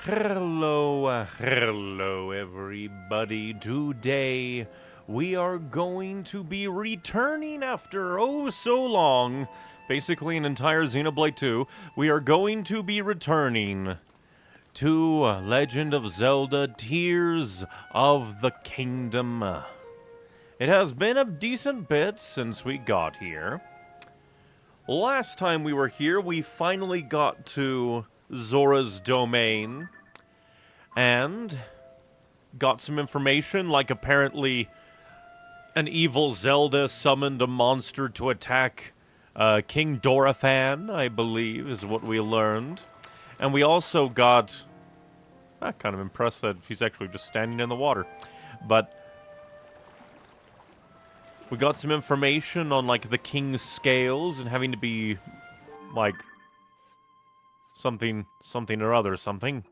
Hello everybody. Today we are going to be returning after oh so long, basically an entire Xenoblade 2. We are going to be returning to Legend of Zelda Tears of the Kingdom. It has been a decent bit since we got here. Last time we were here, we finally got to Zora's domain and got some information, like apparently an evil Zelda summoned a monster to attack King Dorephan, I believe, is what we learned. And we also got... I'm kind of impressed that he's actually just standing in the water. But we got some information on, like, the king's scales and having to be, like, something or other something.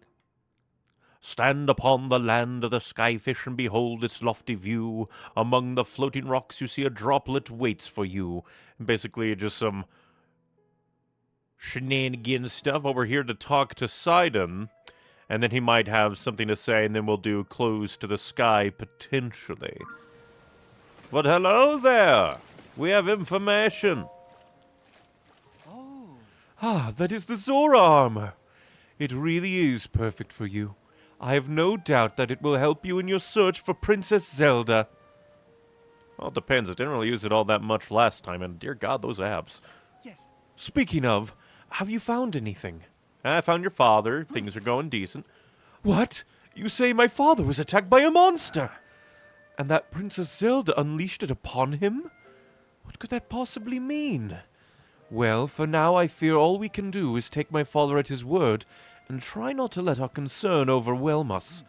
Stand upon the land of the skyfish and behold its lofty view. Among the floating rocks you see a droplet waits for you. Basically just some shenanigans stuff over here to talk to Sidon. And then he might have something to say, and then we'll do Close to the Sky, potentially. But hello there! We have information. Oh. Ah, that is the Zora armor. It really is perfect for you. I have no doubt that it will help you in your search for Princess Zelda. Well, it depends. I didn't really use it all that much last time, and dear God, those abs. Yes. Speaking of, have you found anything? I found your father. Things are going decent. What? You say my father was attacked by a monster? And that Princess Zelda unleashed it upon him? What could that possibly mean? Well, for now I fear all we can do is take my father at his word and try not to let our concern overwhelm us.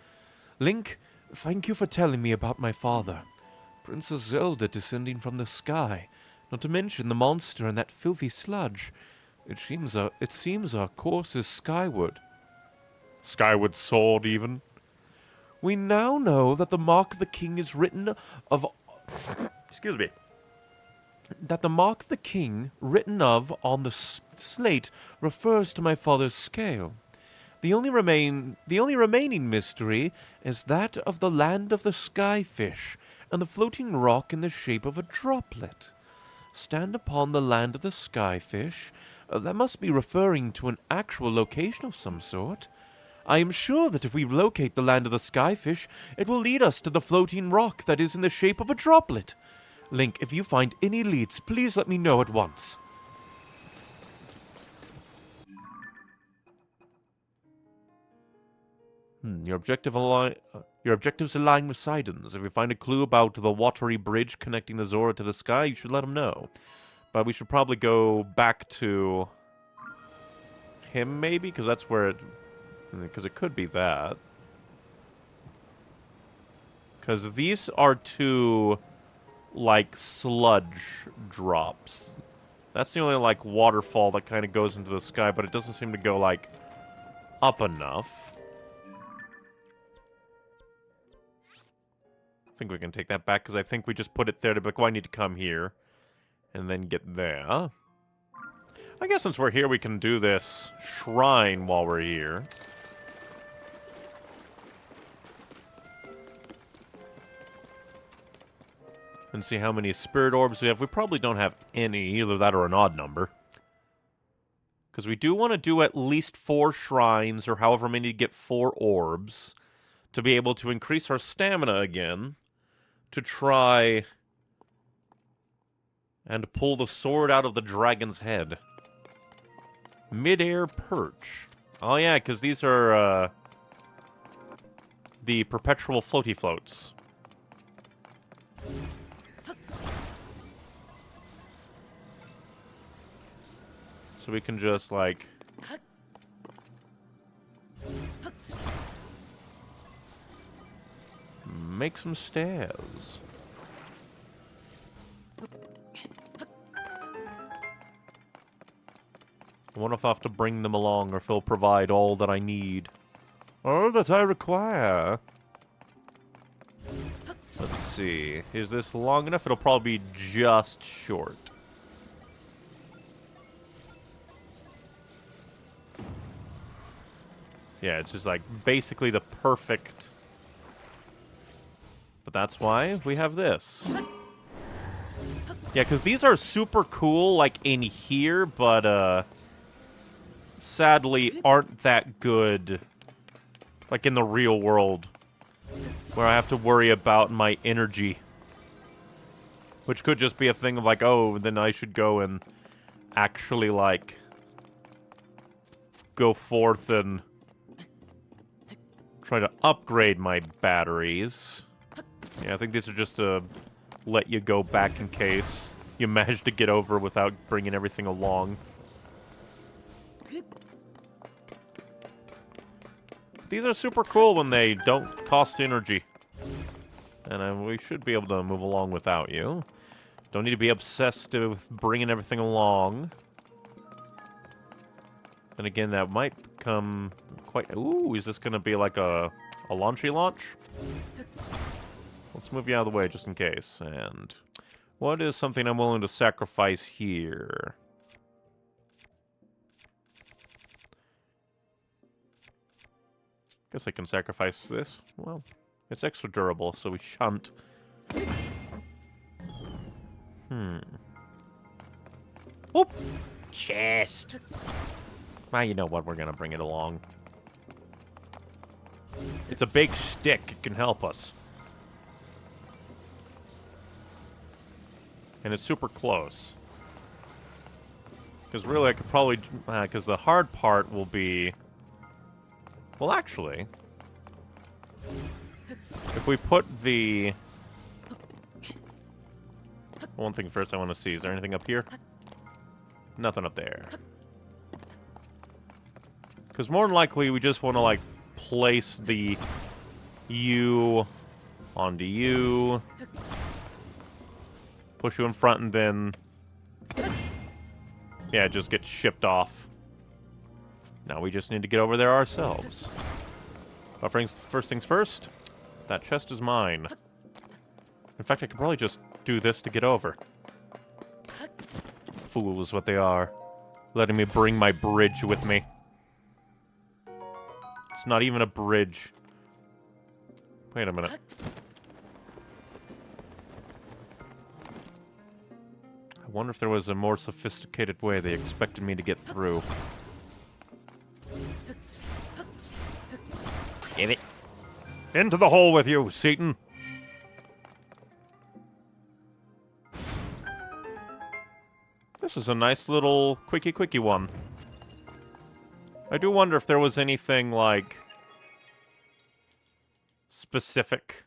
Link, thank you for telling me about my father. Princess Zelda descending from the sky, not to mention the monster and that filthy sludge. It seems our course is skyward. Skyward sword, even? We now know that the mark of the king is written of... Excuse me. That the mark of the king, written of on the slate, refers to my father's scale. The only remaining mystery is that of the land of the skyfish, and the floating rock in the shape of a droplet. Stand upon the land of the skyfish? That must be referring to an actual location of some sort. I am sure that if we locate the land of the skyfish, it will lead us to the floating rock that is in the shape of a droplet. Link, if you find any leads, please let me know at once. Your objectives align with Sidon's. If you find a clue about the watery bridge connecting the Zora to the sky, you should let him know. But we should probably go back to him, maybe? Because that's where it... Because it could be that. Because these are two, like, sludge drops. That's the only, like, waterfall that kind of goes into the sky, but it doesn't seem to go, like, up enough. I think we can take that back, because I think we just put it there to be like, well, I need to come here. And then get there. I guess since we're here, we can do this shrine while we're here. And see how many spirit orbs we have. We probably don't have any, either that or an odd number. Because we do want to do at least 4 shrines, or however many to get 4 orbs, to be able to increase our stamina again, to try and pull the sword out of the dragon's head. Mid-air perch. Oh yeah, because these are, the perpetual floaty floats. So we can just, like... make some stairs. I wonder if I have to bring them along or if he'll provide all that I need. All that I require. Let's see. Is this long enough? It'll probably be just short. Yeah, it's just like basically the perfect... But that's why we have this. Yeah, because these are super cool, like, in here, but, sadly aren't that good, like, in the real world, where I have to worry about my energy. Which could just be a thing of, like, oh, then I should go and actually, like, go forth and try to upgrade my batteries. Yeah, I think these are just to let you go back in case you manage to get over without bringing everything along. These are super cool when they don't cost energy. And we should be able to move along without you. Don't need to be obsessed with bringing everything along. And again, that might become quite... Ooh, is this going to be like a launchy launch? Let's move you out of the way just in case. And what is something I'm willing to sacrifice here? Guess I can sacrifice this. Well, it's extra durable, so we shan't. Whoop! Chest! Well, you know what? We're gonna bring it along. It's a big stick. It can help us. And it's super close. Because really, I could probably... Because the hard part will be... Well, actually... If we put the... One thing first I want to see. Is there anything up here? Nothing up there. Because more than likely, we just want to, like, place the U onto you. Push you in front and then... Yeah, it just gets shipped off. Now we just need to get over there ourselves. But first things first, that chest is mine. In fact, I could probably just do this to get over. Fools what they are. Letting me bring my bridge with me. It's not even a bridge. Wait a minute. I wonder if there was a more sophisticated way they expected me to get through. Give it. Into the hole with you, Seaton. This is a nice little quickie one. I do wonder if there was anything, like, specific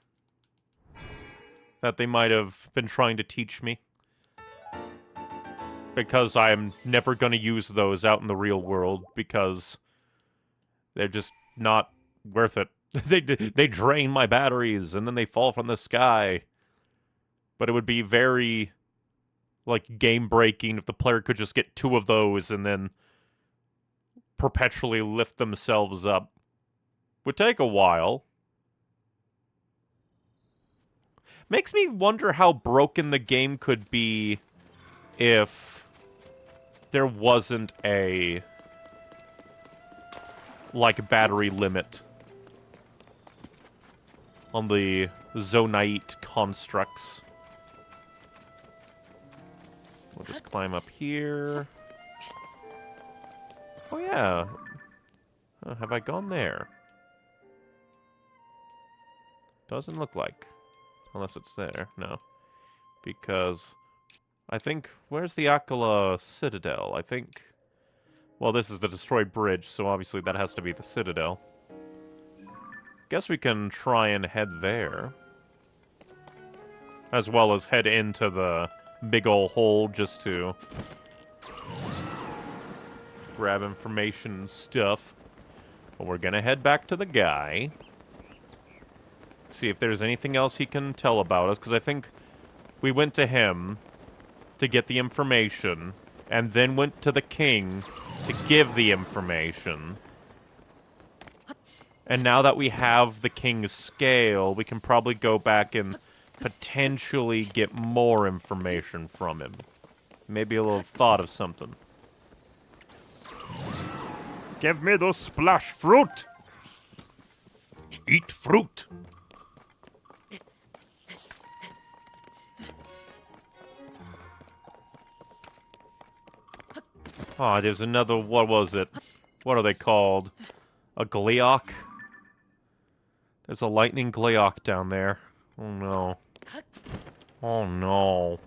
that they might have been trying to teach me. Because I'm never going to use those out in the real world, because they're just not worth it. They drain my batteries, and then they fall from the sky. But it would be very, like, game-breaking if the player could just get 2 of those and then perpetually lift themselves up. Would take a while. Makes me wonder how broken the game could be if there wasn't a, like, battery limit on the Zonite constructs. We'll just climb up here. Oh, yeah. Have I gone there? Doesn't look like. Unless it's there. No. Because I think... Where's the Akala Citadel? I think... Well, this is the destroyed bridge, so obviously that has to be the Citadel. Guess we can try and head there. As well as head into the big ol' hole just to grab information and stuff. But we're gonna head back to the guy. See if there's anything else he can tell about us, because I think we went to him to get the information, and then went to the king to give the information. And now that we have the king's scale, we can probably go back and potentially get more information from him. Maybe a little thought of something. Give me the splash fruit! Eat fruit. Oh, there's another, what was it? What are they called? A Gleeok? There's a lightning Gleeok down there. Oh no. Oh no.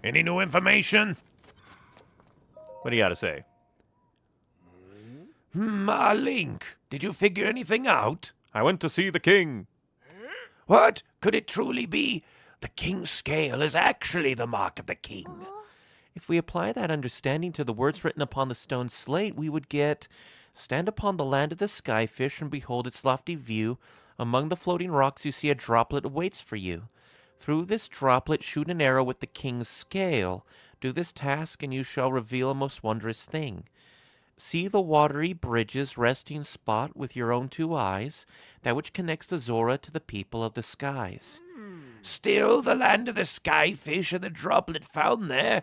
Any new information? What do you gotta say? Link, did you figure anything out? I went to see the king. What? Could it truly be? The king's scale is actually the mark of the king. If we apply that understanding to the words written upon the stone slate, we would get, stand upon the land of the skyfish and behold its lofty view. Among the floating rocks you see a droplet awaits for you. Through this droplet shoot an arrow with the king's scale. Do this task and you shall reveal a most wondrous thing. See the watery bridge's resting spot with your own 2 eyes, that which connects the Zora to the people of the skies. Still, the land of the skyfish and the droplet found there,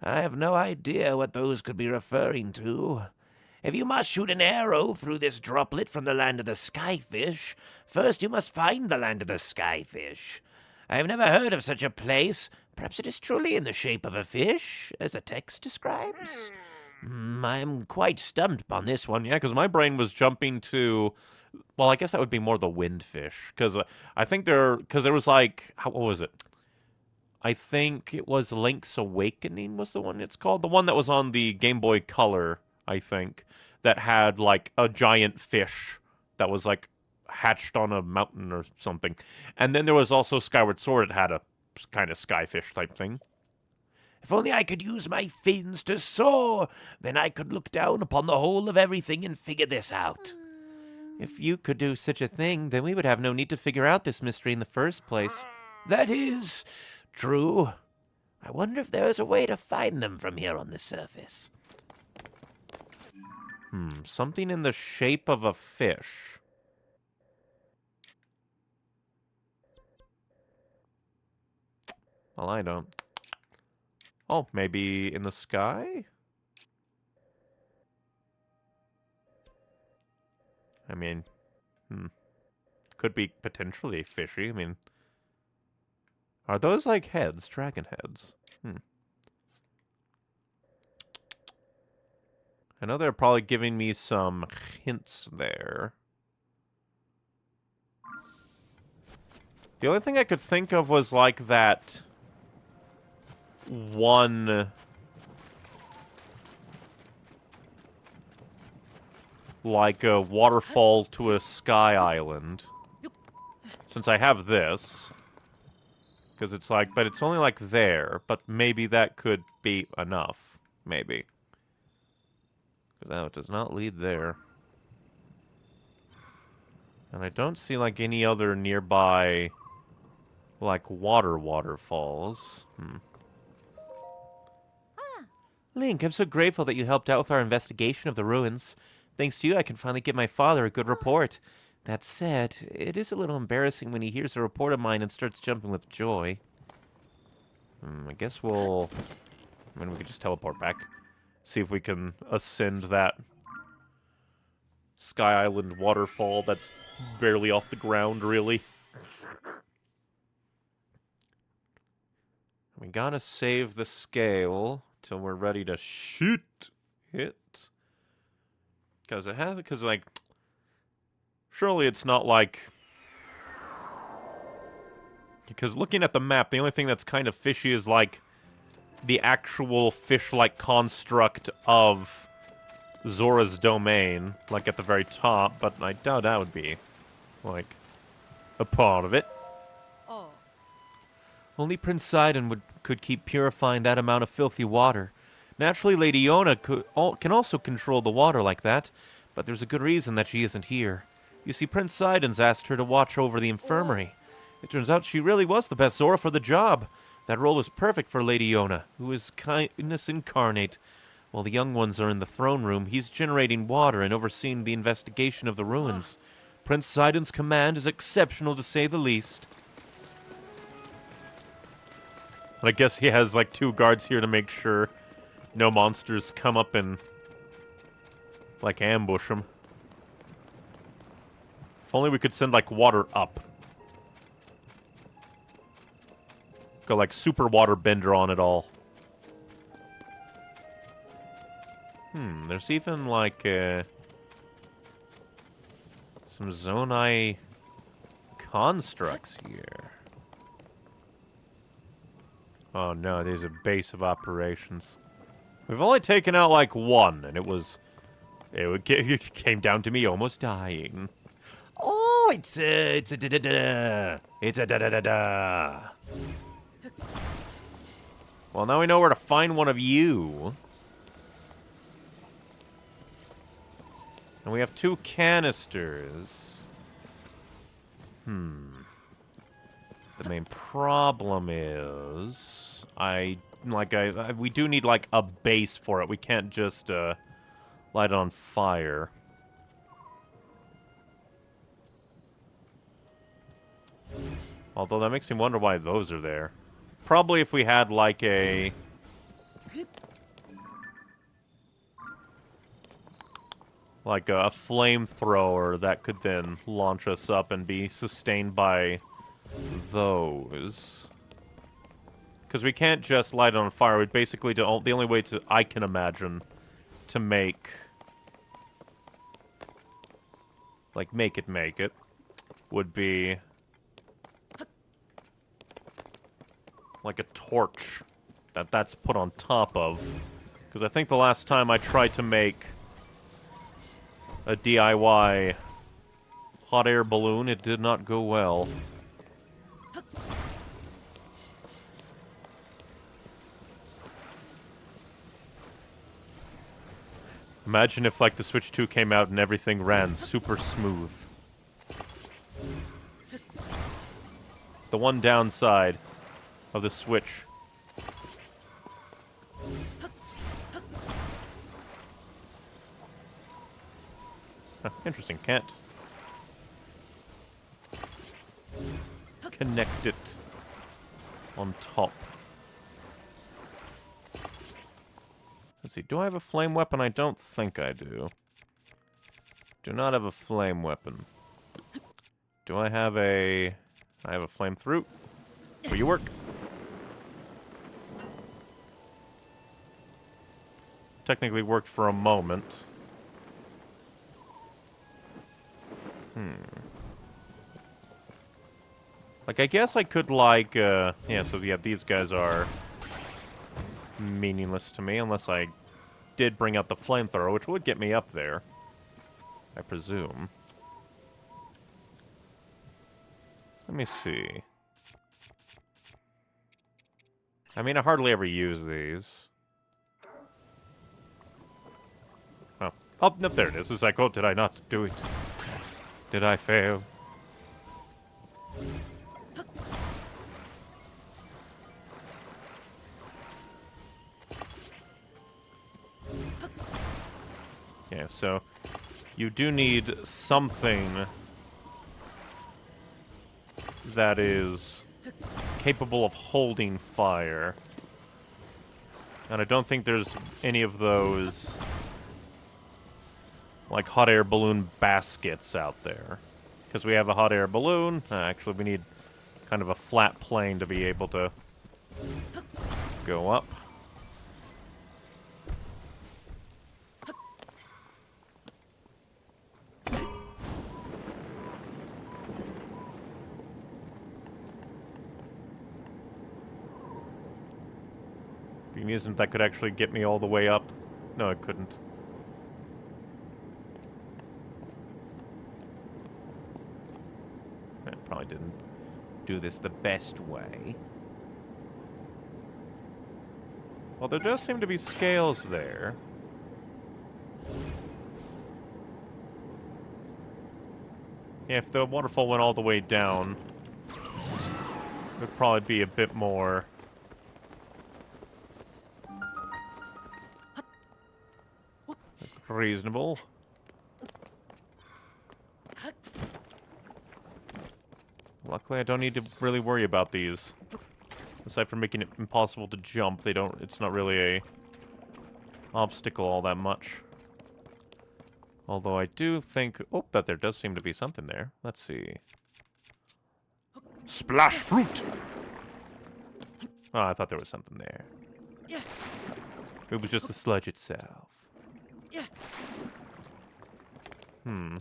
I have no idea what those could be referring to. If you must shoot an arrow through this droplet from the land of the skyfish, first you must find the land of the skyfish. I have never heard of such a place. Perhaps it is truly in the shape of a fish, as the text describes. I am quite stumped on this one. Yeah, because my brain was jumping to, well, I guess that would be more the windfish. Because I think because there was like, what was it? I think it was Link's Awakening was the one it's called. The one that was on the Game Boy Color, I think, that had like a giant fish that was like hatched on a mountain or something. And then there was also Skyward Sword that had a kind of skyfish type thing. If only I could use my fins to soar, then I could look down upon the whole of everything and figure this out. If you could do such a thing, then we would have no need to figure out this mystery in the first place. That is true. I wonder if there is a way to find them from here on the surface. Something in the shape of a fish. Well, I don't. Oh, maybe in the sky? I mean, could be potentially fishy. I mean, are those like heads, dragon heads? I know they're probably giving me some hints there. The only thing I could think of was like that one, like a waterfall to a sky island. Since I have this. Because it's like, but it's only like there. But maybe that could be enough. Maybe. Because now it does not lead there. And I don't see like any other nearby, like waterfalls. Link, I'm so grateful that you helped out with our investigation of the ruins. Thanks to you, I can finally give my father a good report. That said, it is a little embarrassing when he hears a report of mine and starts jumping with joy. I guess we'll... I mean, we could just teleport back. See if we can ascend that Sky Island waterfall that's barely off the ground, really. We gotta save the scale till we're ready to shoot it. Because like, surely it's not like, because looking at the map, the only thing that's kind of fishy is like the actual fish-like construct of Zora's domain, like at the very top, but I doubt that would be like a part of it. Only Prince Sidon could keep purifying that amount of filthy water. Naturally, Lady Yona can also control the water like that, but there's a good reason that she isn't here. You see, Prince Sidon's asked her to watch over the infirmary. It turns out she really was the best Zora for the job. That role was perfect for Lady Yona, who is kindness incarnate. While the young ones are in the throne room, he's generating water and overseeing the investigation of the ruins. Prince Sidon's command is exceptional to say the least. But I guess he has, like, 2 guards here to make sure no monsters come up and, like, ambush him. If only we could send, like, water up. Go, like, super water bender on it all. There's even, like, some Zonai constructs here. Oh no, there's a base of operations. We've only taken out, like, 1, and it came down to me almost dying. Oh, it's a da-da-da. It's a da-da-da-da. Well, now we know where to find one of you. And we have 2 canisters. The main problem is... we do need, like, a base for it. We can't just, light it on fire. Although that makes me wonder why those are there. Probably if we had, like, a... like a flamethrower that could then launch us up and be sustained by those. Because we can't just light it on fire. We basically the only way I can imagine to make it would be like a torch that's put on top of. Because I think the last time I tried to make a DIY hot air balloon, it did not go well. Imagine if, like, the Switch 2 came out and everything ran super smooth. The one downside of the Switch. Interesting, can't connect it on top. Let's see, do I have a flame weapon? I don't think I do. Do not have a flame weapon. Do I have a... I have a flame through. Will you work? Technically worked for a moment. Like, I guess I could, like, yeah, so, yeah, these guys are meaningless to me, unless I did bring out the flamethrower, which would get me up there, I presume. Let me see. I mean, I hardly ever use these. Oh, no, there it is. It's like, oh, did I not do it? Did I fail? Yeah, so you do need something that is capable of holding fire. And I don't think there's any of those, like, hot air balloon baskets out there. Because we have a hot air balloon. Actually, we need kind of a flat plane to be able to go up. Being isn't that could actually get me all the way up. No, it couldn't. I probably didn't do this the best way. Well, there does seem to be scales there. Yeah, if the waterfall went all the way down, it would probably be a bit more reasonable. Luckily, I don't need to really worry about these. aside from making it impossible to jump, it's not really a obstacle all that much. Although I do think, oh, but there does seem to be something there. Let's see. Splash fruit! Oh, I thought there was something there. It was just the sludge itself. Hmm.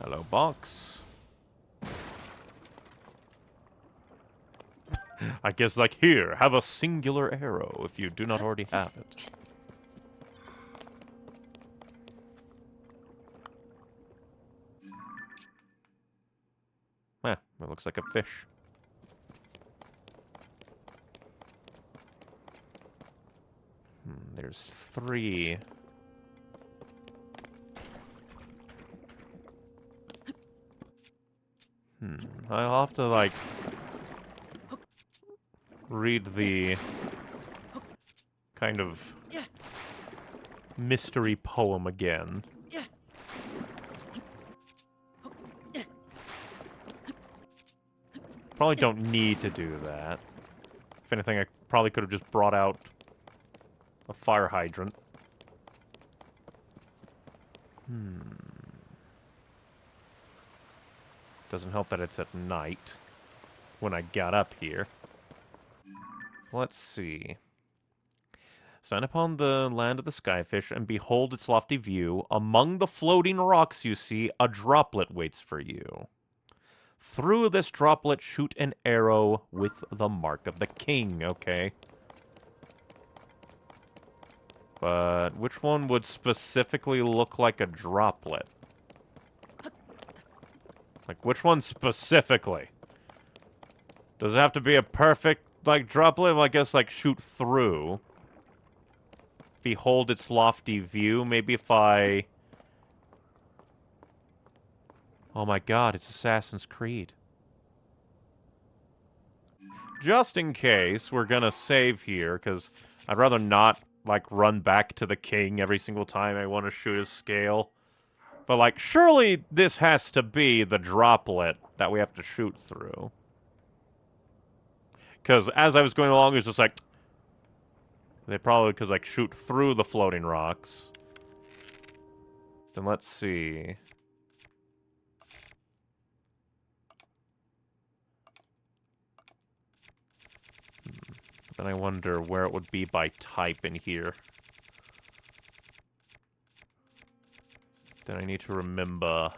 Hello, box. I guess, like, here, have a singular arrow if you do not already have it. Eh, it looks like a fish. There's 3. I'll have to, like, read the kind of mystery poem again. Probably don't need to do that. If anything, I probably could have just brought out a fire hydrant. Doesn't help that it's at night when I got up here. Let's see. Stand upon the land of the skyfish and behold its lofty view. Among the floating rocks you see, a droplet waits for you. Through this droplet shoot an arrow with the mark of the king, okay. But which one would specifically look like a droplet? Like, which one specifically? Does it have to be a perfect, like, droplet? Well, I guess, like, shoot through. Behold its lofty view. Maybe if I... Oh my god, it's Assassin's Creed. Just in case, we're gonna save here, because I'd rather not, like, run back to the king every single time I want to shoot his scale. But, like, surely this has to be the droplet that we have to shoot through. Because as I was going along, it was just like... They probably could, like, shoot through the floating rocks. Then let's see... Then I wonder where it would be by type in here. Then I need to remember,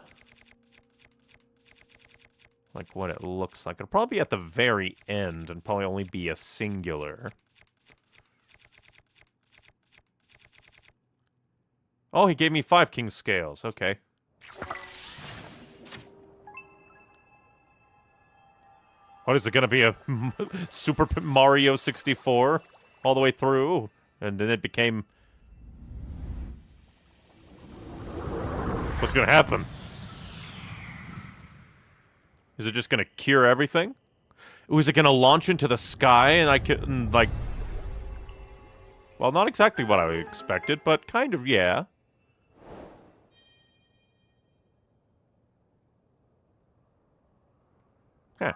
like, what it looks like. It'll probably be at the very end and probably only be a singular. Oh, he gave me 5 king scales. Okay. What, is it gonna be a Super Mario 64 all the way through? And then it became... What's gonna happen? Is it just gonna cure everything? Ooh, is it gonna launch into the sky and I can, like... Well, not exactly what I expected, but kind of, yeah. Huh.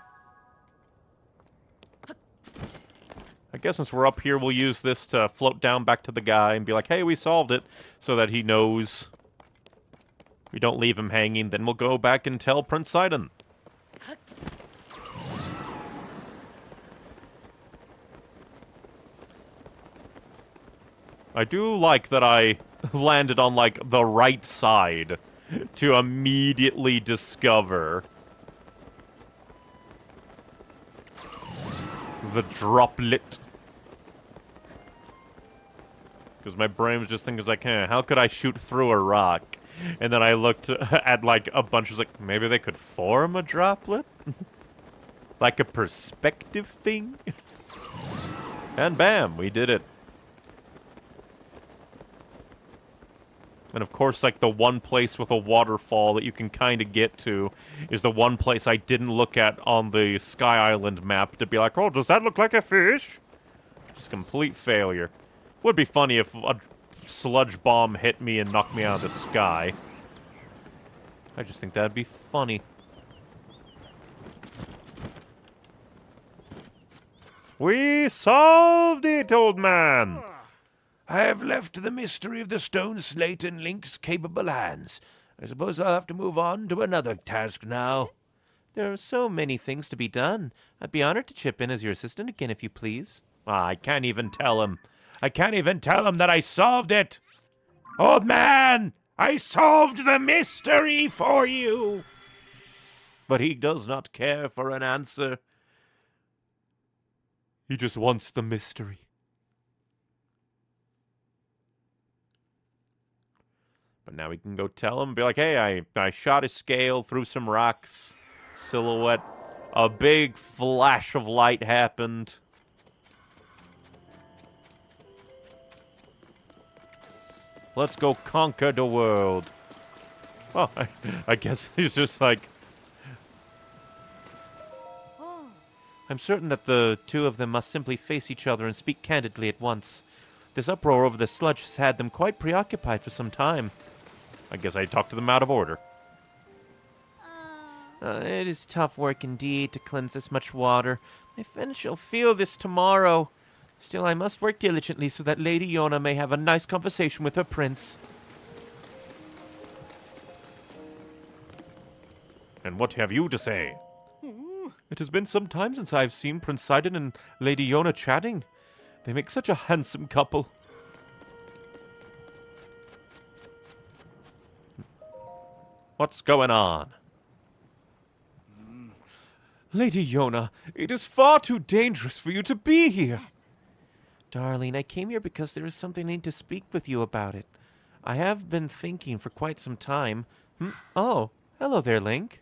I guess since we're up here, we'll use this to float down back to the guy and be like, hey, we solved it, so that he knows... We don't leave him hanging, then we'll go back and tell Prince Sidon. I do like that I landed on, like, the right side to immediately discover the droplet. Because my brain was just thinking, like, how could I shoot through a rock? And then I looked at, like, a bunch of, like, maybe they could form a droplet? Like a perspective thing? And bam, we did it. And of course, like, the one place with a waterfall that you can kind of get to is the one place I didn't look at on the Sky Island map to be like, oh, does that look like a fish? Just complete failure. Would be funny if a sludge bomb hit me and knocked me out of the sky. I just think that'd be funny. We solved it, old man! I have left the mystery of the stone slate in Link's capable hands. I suppose I'll have to move on to another task now. There are so many things to be done. I'd be honored to chip in as your assistant again, if you please. I can't even tell him. I can't even tell him that I solved it! Old man! I solved the mystery for you! But he does not care for an answer. He just wants the mystery. But now we can go tell him, be like, hey, I shot a scale through some rocks. Silhouette. A big flash of light happened. Let's go conquer the world. Oh, I guess he's just like... I'm certain that the two of them must simply face each other and speak candidly at once. This uproar over the sludge has had them quite preoccupied for some time. I guess I talked to them out of order. It is tough work indeed to cleanse this much water. My friend shall feel this tomorrow. Still, I must work diligently so that Lady Yona may have a nice conversation with her prince. And what have you to say? It has been some time since I have seen Prince Sidon and Lady Yona chatting. They make such a handsome couple. What's going on? Lady Yona, it is far too dangerous for you to be here. Yes. Darling, I came here because there is something I need to speak with you about it. I have been thinking for quite some time. Oh, hello there, Link.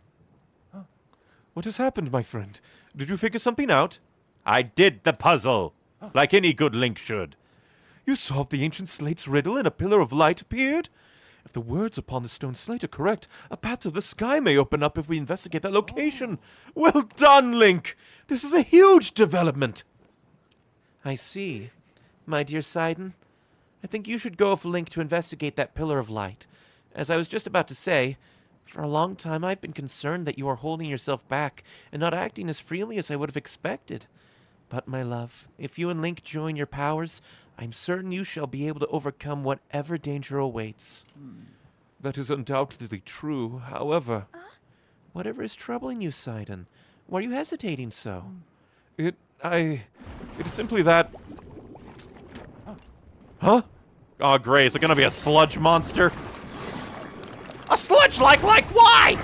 What has happened, my friend? Did you figure something out? I did the puzzle, like any good Link should. You solved the ancient slate's riddle and a pillar of light appeared? If the words upon the stone slate are correct, a path to the sky may open up if we investigate that location. Well done, Link! This is a huge development! I see. My dear Sidon, I think you should go with Link to investigate that pillar of light. As I was just about to say, for a long time I've been concerned that you are holding yourself back and not acting as freely as I would have expected. But, my love, if you and Link join your powers, I'm certain you shall be able to overcome whatever danger awaits. That is undoubtedly true. However, whatever is troubling you, Sidon? Why are you hesitating so? It is simply that... Huh? Oh, great. Is it gonna be a sludge monster? A sludge-like why?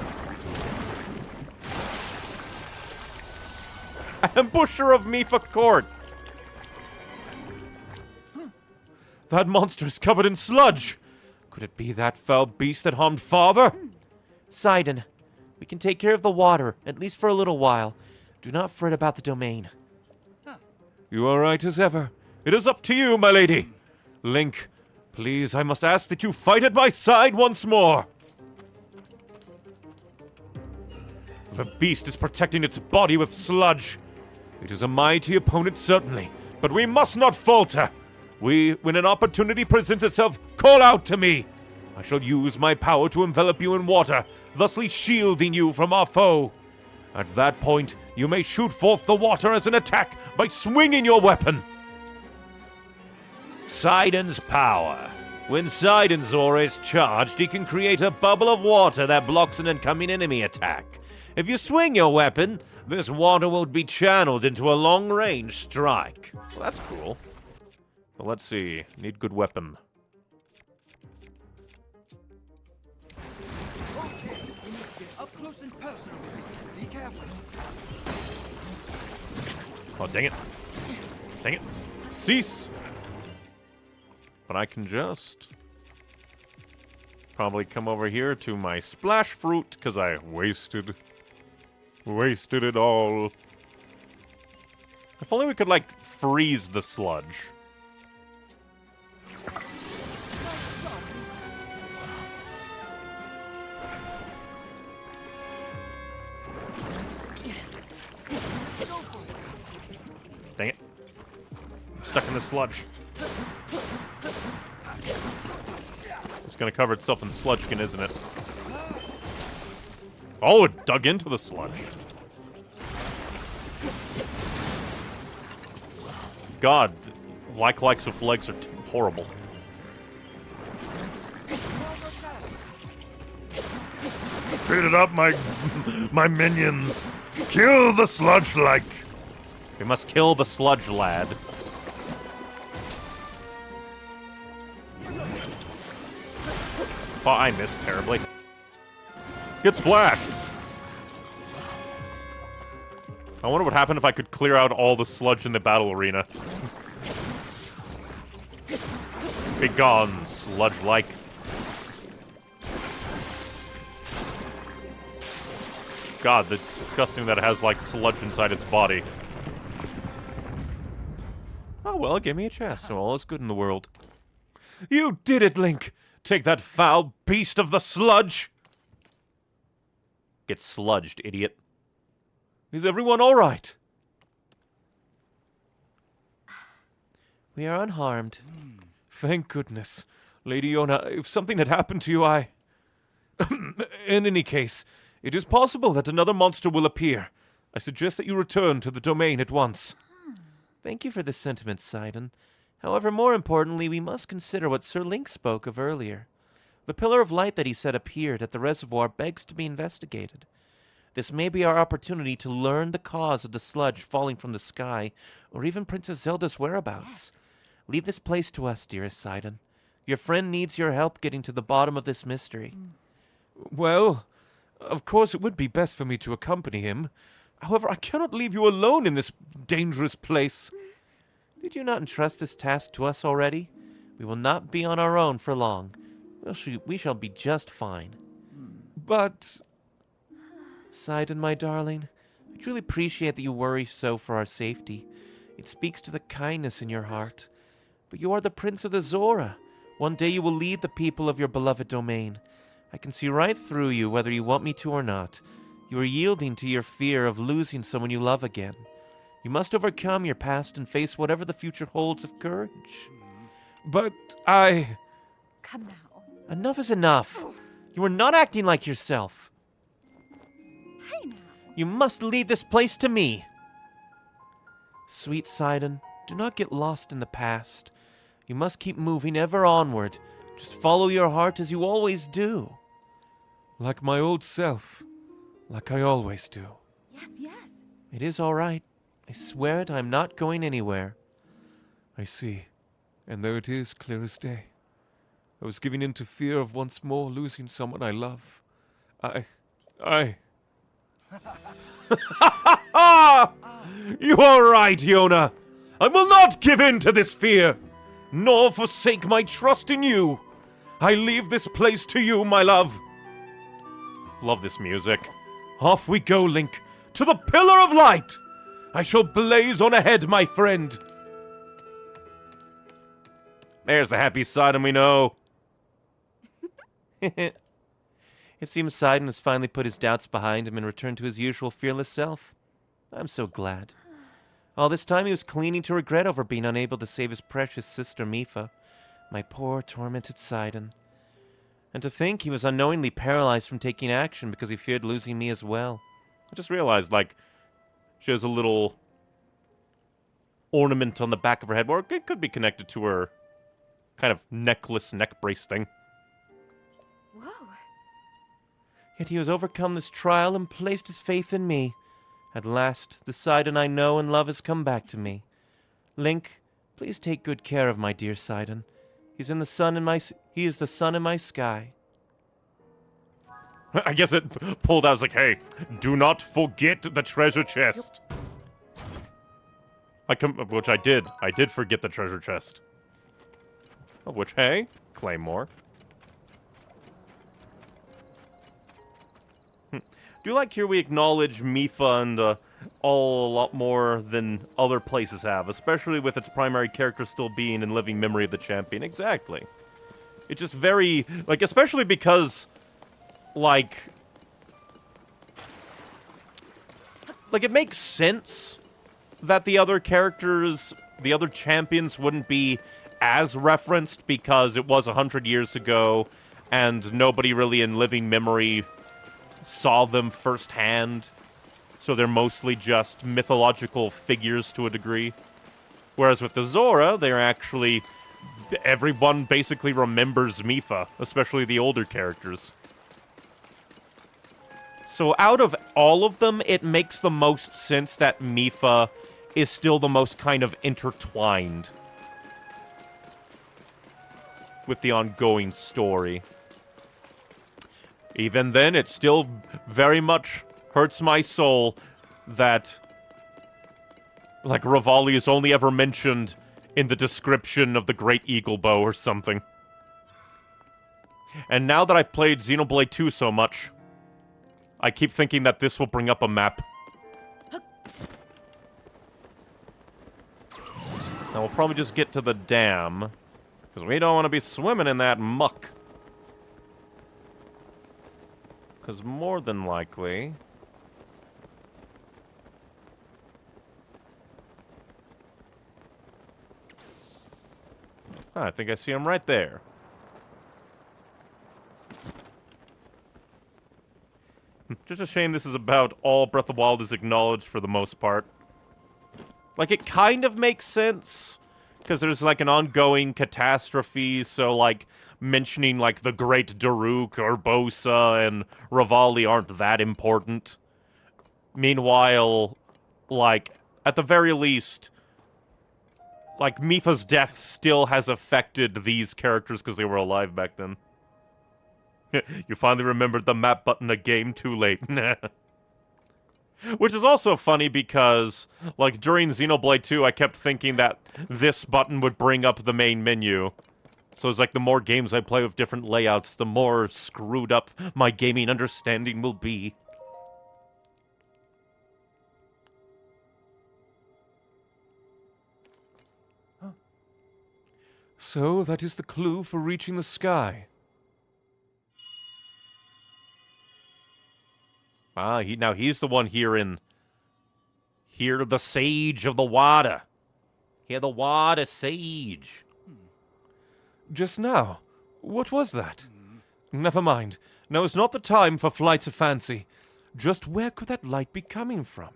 Ambusher of me for court. That monster is covered in sludge. Could it be that foul beast that harmed father? Sidon, we can take care of the water, at least for a little while. Do not fret about the domain. You are right as ever. It is up to you, my lady. Link, please, I must ask that you fight at my side once more. The beast is protecting its body with sludge. It is a mighty opponent, certainly, but we must not falter. When an opportunity presents itself, call out to me. I shall use my power to envelop you in water, thusly shielding you from our foe. At that point, you may shoot forth the water as an attack by swinging your weapon. Sidon's power. When Sidon Zora is charged, he can create a bubble of water that blocks an incoming enemy attack. If you swing your weapon, this water will be channeled into a long-range strike. Well, that's cool. Well, let's see. Need good weapon. Okay, you need to get up close and personal with it. Be careful. Oh, dang it. Dang it. Cease! But I can just... probably come over here to my splash fruit, because I wasted it all. If only we could, like, freeze the sludge. Dang it. I'm stuck in the sludge. It's gonna cover itself in sludge again, isn't it? Oh, it dug into the sludge. God, likes with legs are horrible. Beat it up, my minions. Kill the sludge-like. We must kill the sludge lad. Oh, I missed terribly. Get splashed! I wonder what happened if I could clear out all the sludge in the battle arena. Be gone, sludge-like. God, that's disgusting that it has, like, sludge inside its body. Oh, well, it gave me a chest, so all is good in the world. You did it, Link! Take that foul beast of the sludge! Get sludged, idiot. Is everyone all right? We are unharmed. Thank goodness. Lady Yona, if something had happened to you, In any case, it is possible that another monster will appear. I suggest that you return to the domain at once. Thank you for the sentiment, Sidon. However, more importantly, we must consider what Sir Link spoke of earlier. The pillar of light that he said appeared at the reservoir begs to be investigated. This may be our opportunity to learn the cause of the sludge falling from the sky, or even Princess Zelda's whereabouts. Leave this place to us, dearest Sidon. Your friend needs your help getting to the bottom of this mystery. Well, of course it would be best for me to accompany him. However, I cannot leave you alone in this dangerous place. Did you not entrust this task to us already? We will not be on our own for long. We shall be just fine. But... Sidon, my darling, I truly appreciate that you worry so for our safety. It speaks to the kindness in your heart. But you are the Prince of the Zora. One day you will lead the people of your beloved domain. I can see right through you, whether you want me to or not. You are yielding to your fear of losing someone you love again. You must overcome your past and face whatever the future holds with courage. But I... Come now. Enough is enough. You are not acting like yourself. Hey now. You must leave this place to me. Sweet Sidon, do not get lost in the past. You must keep moving ever onward. Just follow your heart as you always do. Like my old self. Like I always do. Yes, yes. It is all right. I swear it, I'm not going anywhere. I see. And there it is, clear as day. I was giving in to fear of once more losing someone I love. You are right, Yona. I will not give in to this fear, nor forsake my trust in you. I leave this place to you, my love. Love this music. Off we go, Link, to the Pillar of Light. I shall blaze on ahead, my friend. There's the happy Sidon we know. It seems Sidon has finally put his doubts behind him and returned to his usual fearless self. I'm so glad. All this time he was clinging to regret over being unable to save his precious sister Mipha. My poor, tormented Sidon. And to think he was unknowingly paralyzed from taking action because he feared losing me as well. I just realized, like, she has a little ornament on the back of her head, or it could be connected to her kind of necklace, neck brace thing. Whoa. Yet he has overcome this trial and placed his faith in me. At last, the Sidon I know and love has come back to me. Link, please take good care of my dear Sidon. He is the sun in my sky. I guess it pulled out. I was like, hey, do not forget the treasure chest. Which I did. I did forget the treasure chest. Which, hey, Claymore. Do you like here we acknowledge Mipha and all a lot more than other places have, especially with its primary character still being in living memory of the champion. Exactly. It's just very, like, especially because, like, it makes sense that the other characters, the other champions wouldn't be as referenced because it was 100 years ago and nobody really in living memory saw them firsthand. So they're mostly just mythological figures to a degree. Whereas with the Zora, they're actually... Everyone basically remembers Mipha, especially the older characters. So out of all of them, it makes the most sense that Mipha is still the most kind of intertwined with the ongoing story. Even then, it still very much hurts my soul that, like, Revali is only ever mentioned in the description of the Great Eagle Bow or something. And now that I've played Xenoblade 2 so much, I keep thinking that this will bring up a map. Now we'll probably just get to the dam, because we don't want to be swimming in that muck. Because more than likely... I think I see him right there. Just a shame this is about all Breath of the Wild is acknowledged for the most part. Like, it kind of makes sense, because there's, like, an ongoing catastrophe, so, like, mentioning, like, the Great Daruk, Urbosa, and Revali aren't that important. Meanwhile, like, at the very least, like, Mipha's death still has affected these characters because they were alive back then. You finally remembered the map button a game too late. Which is also funny because, like, during Xenoblade 2, I kept thinking that this button would bring up the main menu. So it's like, the more games I play with different layouts, the more screwed up my gaming understanding will be. So, that is the clue for reaching the sky. Ah, now he's the one hearing the Sage of the Water. Hear the Water Sage. Just now. What was that? Never mind. Now is not the time for flights of fancy. Just where could that light be coming from?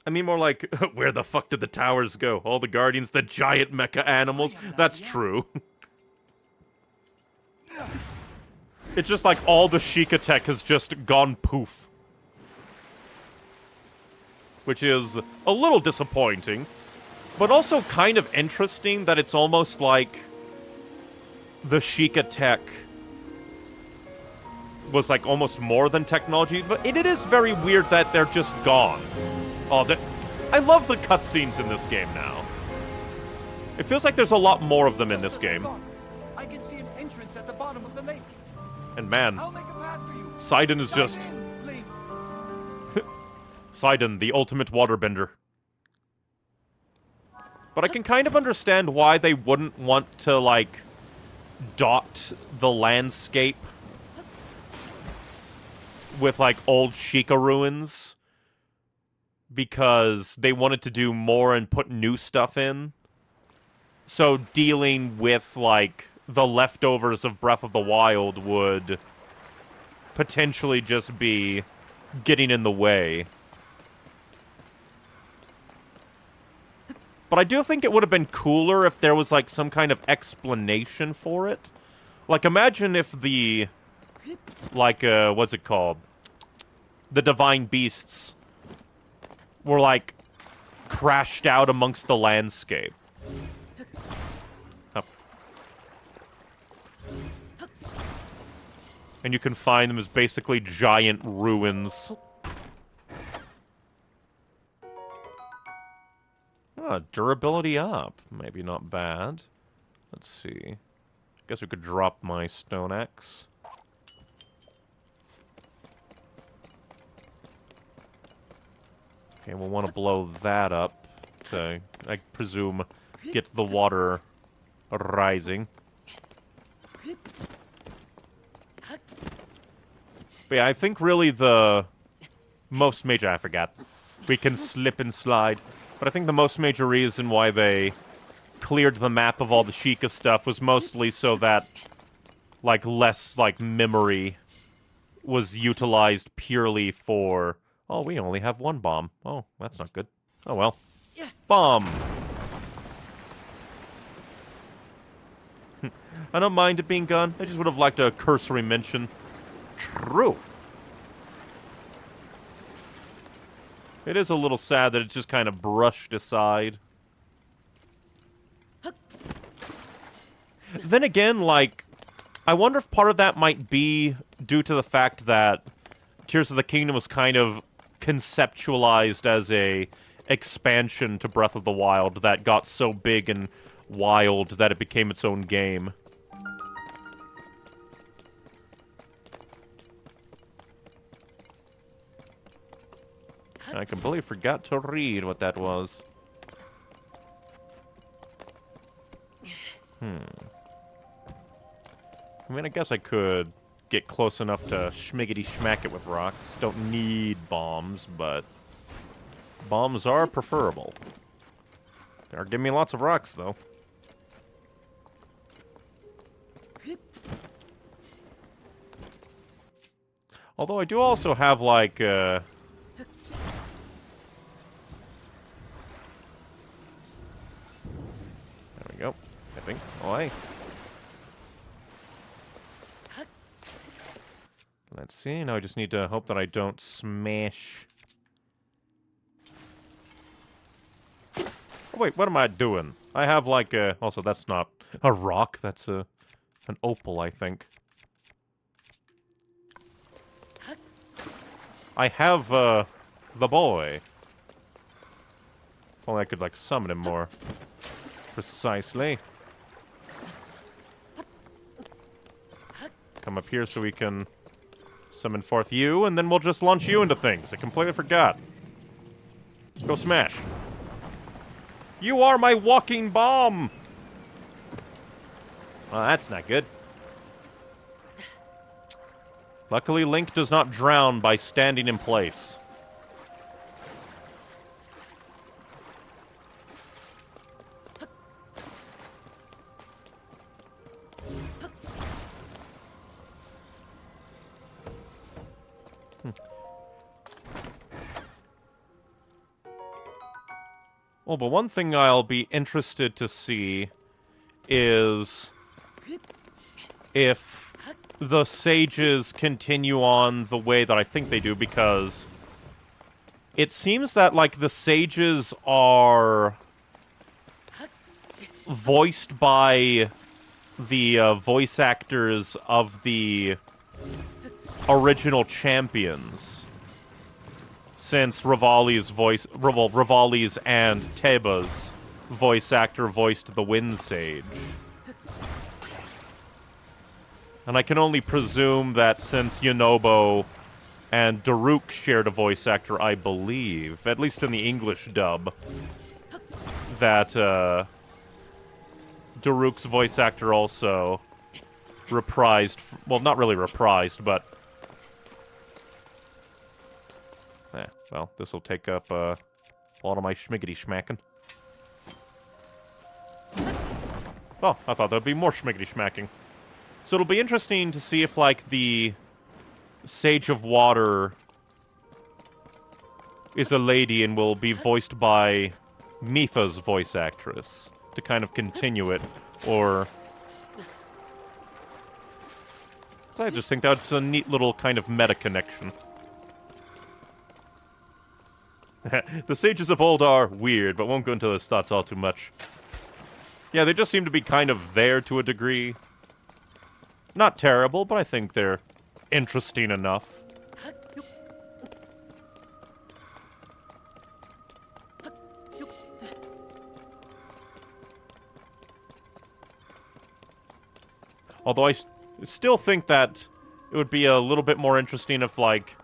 I mean more like, where the fuck did the towers go? All the guardians, the giant mecha animals? That's true. It's just like all the Sheikah tech has just gone poof. Which is a little disappointing, but also kind of interesting that it's almost like the Sheikah tech was like almost more than technology, but it is very weird that they're just gone. Oh, I love the cutscenes in this game now. It feels like there's a lot more of them in this game. I can see an entrance at the bottom of the lake. And man, I'll make a path for you. Sidon is just... Sidon, the ultimate waterbender. But I can kind of understand why they wouldn't want to, like, dot the landscape with, like, old Sheikah ruins. Because they wanted to do more and put new stuff in. So dealing with, like, the leftovers of Breath of the Wild would potentially just be getting in the way. But I do think it would have been cooler if there was, like, some kind of explanation for it. Like, imagine if the, like, what's it called? The Divine Beasts were, like, crashed out amongst the landscape. Up. And you can find them as basically giant ruins. Ah, durability up. Maybe not bad. Let's see. Guess we could drop my stone axe. Okay, we'll want to blow that up to, I presume, get the water rising. But yeah, I think really the most major... I forgot. We can slip and slide. But I think the most major reason why they cleared the map of all the Sheikah stuff was mostly so that, like, less, like, memory was utilized purely for... Oh, we only have one bomb. Oh, that's not good. Oh, well. Bomb! I don't mind it being gone. I just would have liked a cursory mention. True. It is a little sad that it's just kind of brushed aside. Then again, like, I wonder if part of that might be due to the fact that Tears of the Kingdom was kind of conceptualized as a expansion to Breath of the Wild that got so big and wild that it became its own game. I completely forgot to read what that was. I mean, I guess I could get close enough to schmiggity-schmack it with rocks. Don't need bombs, but bombs are preferable. They are giving me lots of rocks, though. Although I do also have, like, There we go. I think. Oh, hey. Let's see. Now I just need to hope that I don't smash... Oh, wait, what am I doing? I have, like, a... Also, that's not a rock. That's an opal, I think. I have, the boy. If only I could, like, summon him more precisely. Come up here so we can summon forth you, and then we'll just launch you into things. I completely forgot. Go smash. You are my walking bomb! Well, that's not good. Luckily, Link does not drown by standing in place. Oh, but one thing I'll be interested to see is if the sages continue on the way that I think they do, because it seems that, like, the sages are voiced by the voice actors of the original champions. Since Rivali's and Teba's voice actor voiced the Wind Sage. And I can only presume that since Yunobo and Daruk shared a voice actor, I believe, at least in the English dub, that Daruk's voice actor also reprised, well, not really reprised, but well, this will take up a lot of my schmiggity-schmacking. Oh, I thought there'd be more schmiggity-schmacking. So it'll be interesting to see if, like, the Sage of Water is a lady and will be voiced by Mipha's voice actress to kind of continue it, or... I just think that's a neat little kind of meta-connection. The sages of old are weird, but won't go into those thoughts all too much. Yeah, they just seem to be kind of there to a degree. Not terrible, but I think they're interesting enough. Although I still think that it would be a little bit more interesting if, like,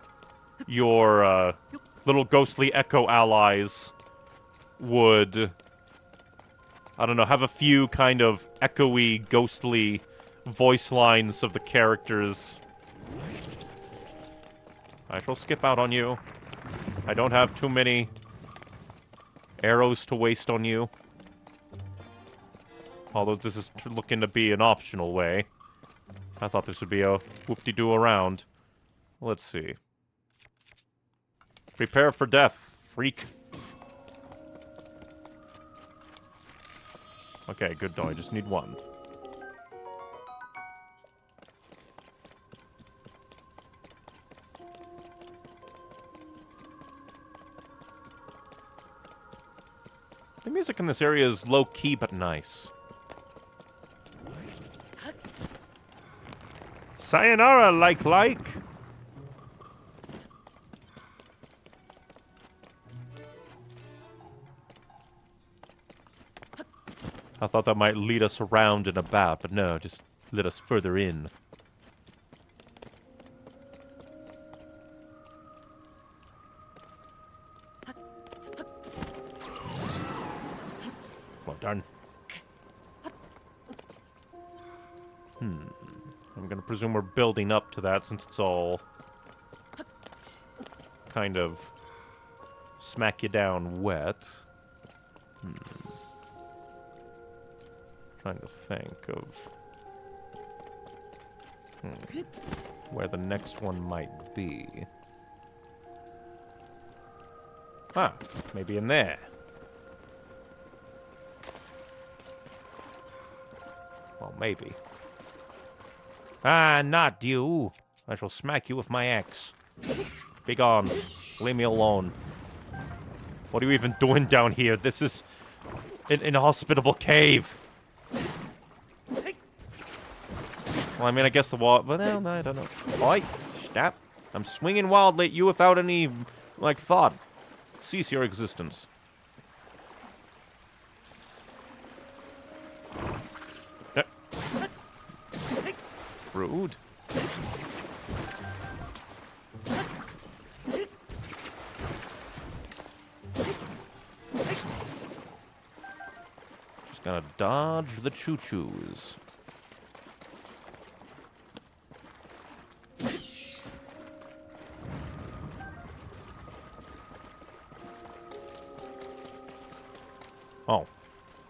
your, little ghostly echo allies would, I don't know, have a few kind of echoey, ghostly voice lines of the characters. I shall skip out on you. I don't have too many arrows to waste on you. Although this is looking to be an optional way. I thought this would be a whoop-de-doo around. Let's see. Prepare for death, freak. Okay, good. No, I just need one. The music in this area is low-key but nice. Sayonara, like. I thought that might lead us around and about, but no, just let us further in. Well done. I'm gonna presume we're building up to that since it's all kind of smack you down wet. Trying to think of where the next one might be. Ah, maybe in there. Well, maybe. Ah, not you. I shall smack you with my axe. Begone. Leave me alone. What are you even doing down here? This is an inhospitable cave. Well, I mean, I guess the wall... But no, I don't know. Oi, stop. I'm swinging wildly at you without any, like, thought. Cease your existence. Rude. Just gotta dodge the choo-choos. Oh.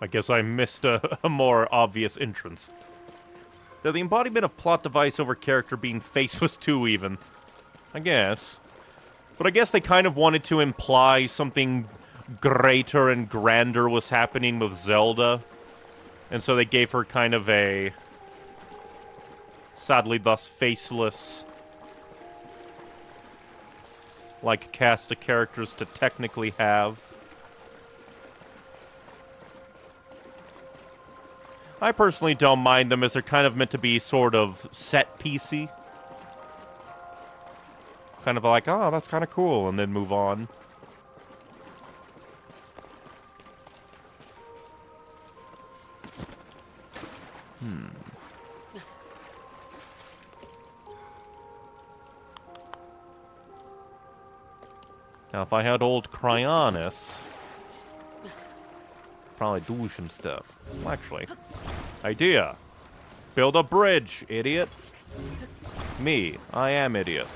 I guess I missed a more obvious entrance. They're the embodiment of plot device over character being faceless too, even. I guess. But I guess they kind of wanted to imply something greater and grander was happening with Zelda. And so they gave her kind of a... sadly thus faceless... like, cast of characters to technically have. I personally don't mind them as they're kind of meant to be sort of set-piecey. Kind of like, oh, that's kind of cool, and then move on. Now, if I had old Cryonis... probably do some stuff. Well, actually, idea. Build a bridge, idiot. Me, I am idiot.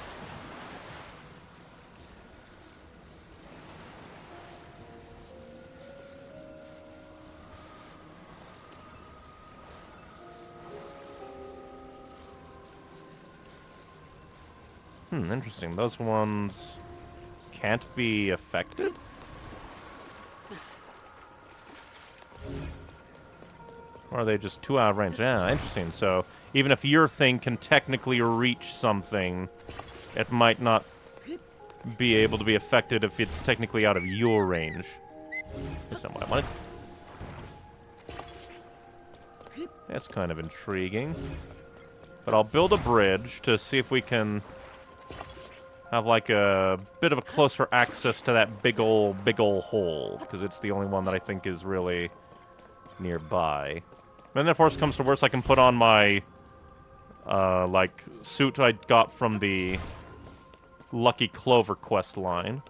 Interesting. Those ones can't be affected? Or are they just too out of range? Yeah, interesting. So, even if your thing can technically reach something, it might not be able to be affected if it's technically out of your range. That's not what I wanted. That's kind of intriguing. But I'll build a bridge to see if we can have, like, a bit of a closer access to that big ol' hole. Because it's the only one that I think is really nearby. And then if worse comes to worse, I can put on my, like, suit I got from the Lucky Clover quest line.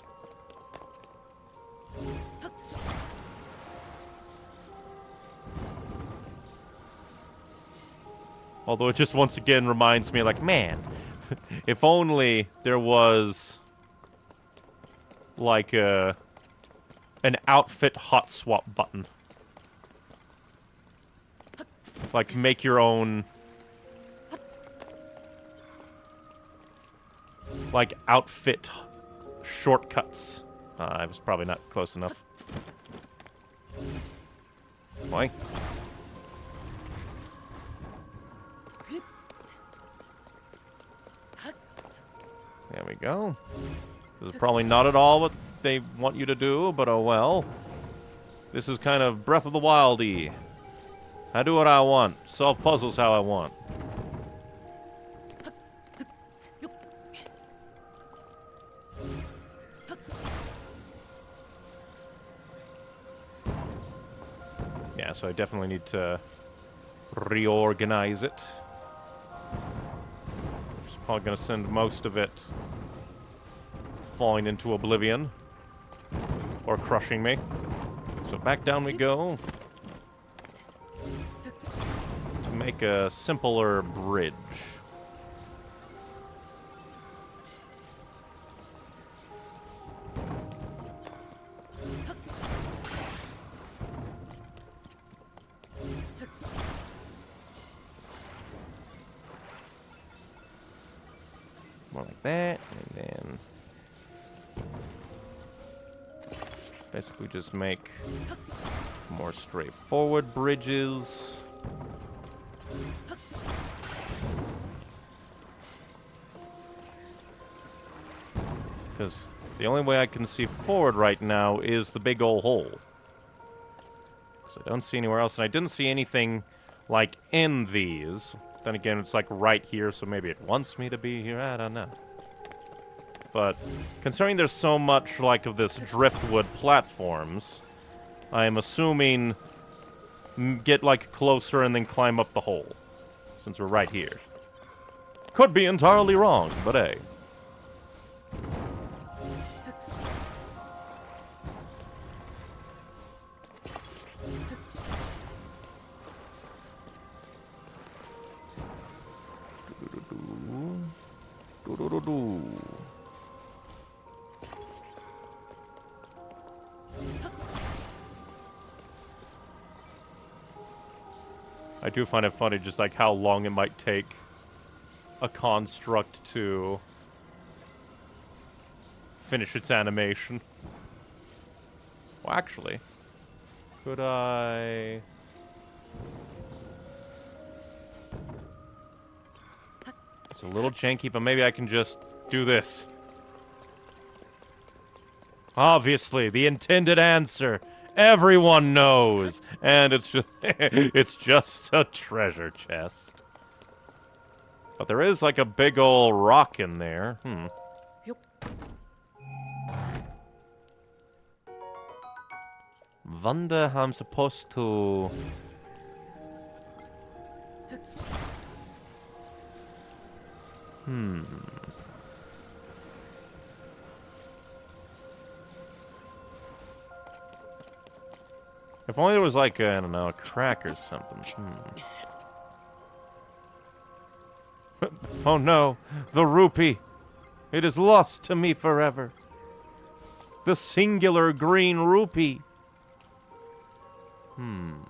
Although it just once again reminds me, like, man, if only there was, like, an outfit hot swap button. Like, make your own... like, outfit shortcuts. I was probably not close enough. Boy. There we go. This is probably not at all what they want you to do, but oh well. This is kind of Breath of the Wild-y. I do what I want. Solve puzzles how I want. Yeah, so I definitely need to reorganize it. Just probably gonna send most of it falling into oblivion or crushing me. So back down we go to make a simpler bridge. More like that, and then basically just make more straightforward bridges. Because the only way I can see forward right now is the big old hole. Because I don't see anywhere else, and I didn't see anything, like, in these. Then again, it's, like, right here, so maybe it wants me to be here, I don't know. But considering there's so much, like, of this driftwood platforms, I am assuming get, like, closer and then climb up the hole. Since we're right here. Could be entirely wrong, but hey. I do find it funny just like how long it might take a construct to finish its animation. Well, actually, could I... It's a little janky, but maybe I can just do this. Obviously, the intended answer. Everyone knows. And it's just it's just a treasure chest. But there is like a big ol' rock in there. Wonder how I'm supposed to... If only there was like, I don't know, a crack or something. Oh no, the rupee. It is lost to me forever. The singular green rupee. I'm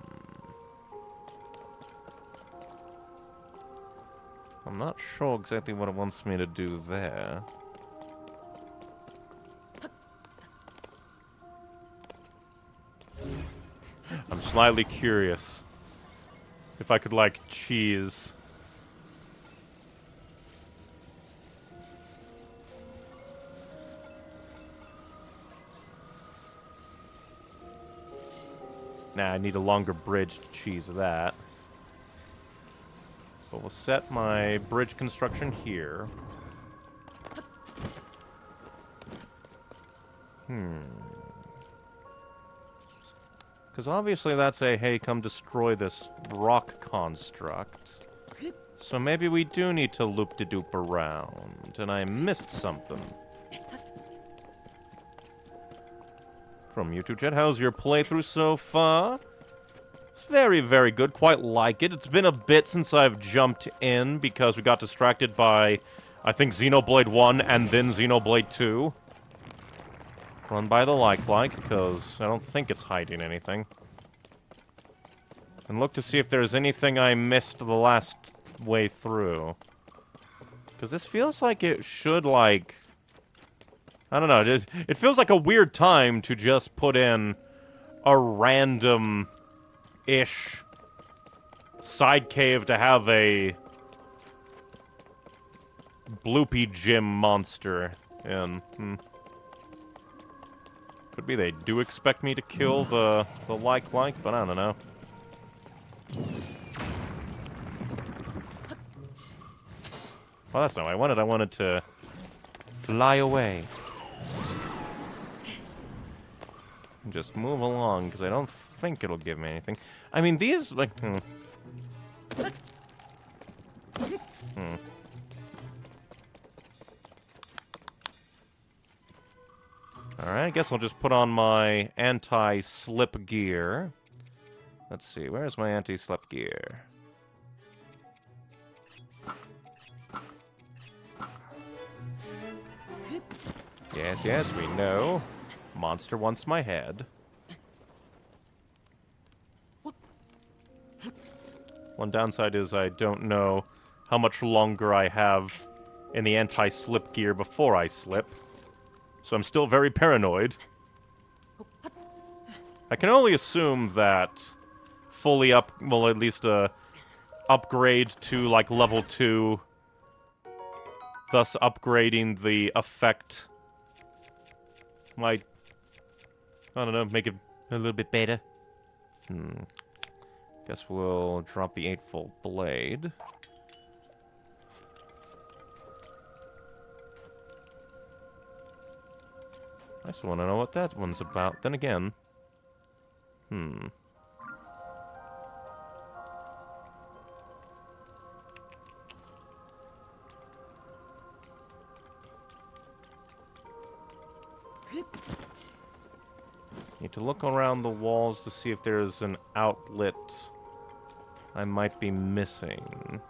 not sure exactly what it wants me to do there. I'm slightly curious if I could, like, cheese. Nah, I need a longer bridge to cheese that. But we'll set my bridge construction here. Because obviously that's a, hey, come destroy this rock construct. So maybe we do need to loop-de-doop around, and I missed something. From YouTube chat, how's your playthrough so far? It's very, very good. Quite like it. It's been a bit since I've jumped in because we got distracted by, I think, Xenoblade 1 and then Xenoblade 2. Run by the like, because I don't think it's hiding anything. And look to see if there's anything I missed the last way through. Because this feels like it should, like... I don't know. It feels like a weird time to just put in a random-ish side cave to have a bloopy gym monster in. Could be they do expect me to kill the like, but I don't know. Well, that's not what I wanted. I wanted to fly away. Just move along, because I don't think it'll give me anything. I mean, these, like... Alright, I guess I'll just put on my anti-slip gear. Let's see, where's my anti-slip gear? Yes, yes, we know. Monster wants my head. One downside is I don't know how much longer I have in the anti-slip gear before I slip. So I'm still very paranoid. I can only assume that fully well, at least upgrade to, like, level 2, thus upgrading the effect might, I don't know, make it a little bit better. Guess we'll drop the 8-volt blade. I just want to know what that one's about. Then again... Need to look around the walls to see if there's an outlet I might be missing.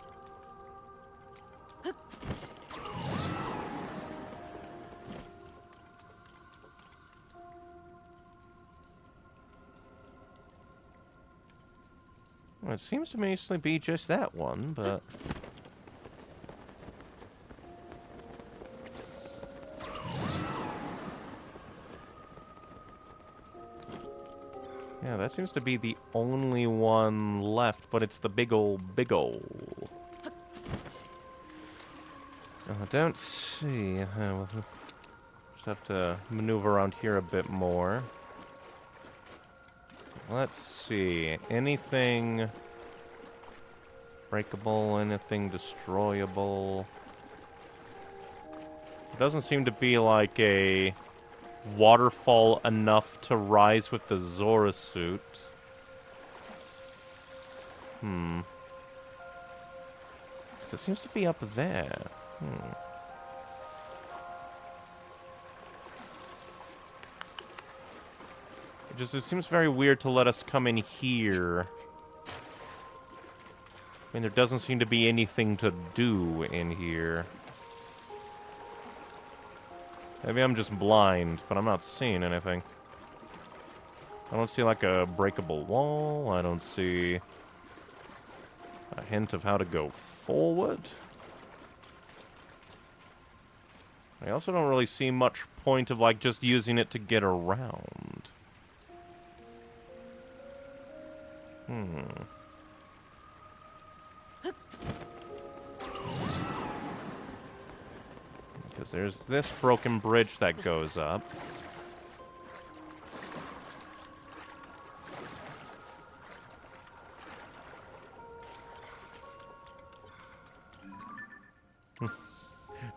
Well, it seems to mostly be just that one, but... Yeah, that seems to be the only one left, but it's the big ol'. I don't see... we'll just have to maneuver around here a bit more. Let's see. Anything breakable? Anything destroyable? It doesn't seem to be like a waterfall enough to rise with the Zora suit. It seems to be up there. It seems very weird to let us come in here. I mean, there doesn't seem to be anything to do in here. Maybe I'm just blind, but I'm not seeing anything. I don't see, like, a breakable wall. I don't see a hint of how to go forward. I also don't really see much point of, like, just using it to get around. Because there's this broken bridge that goes up.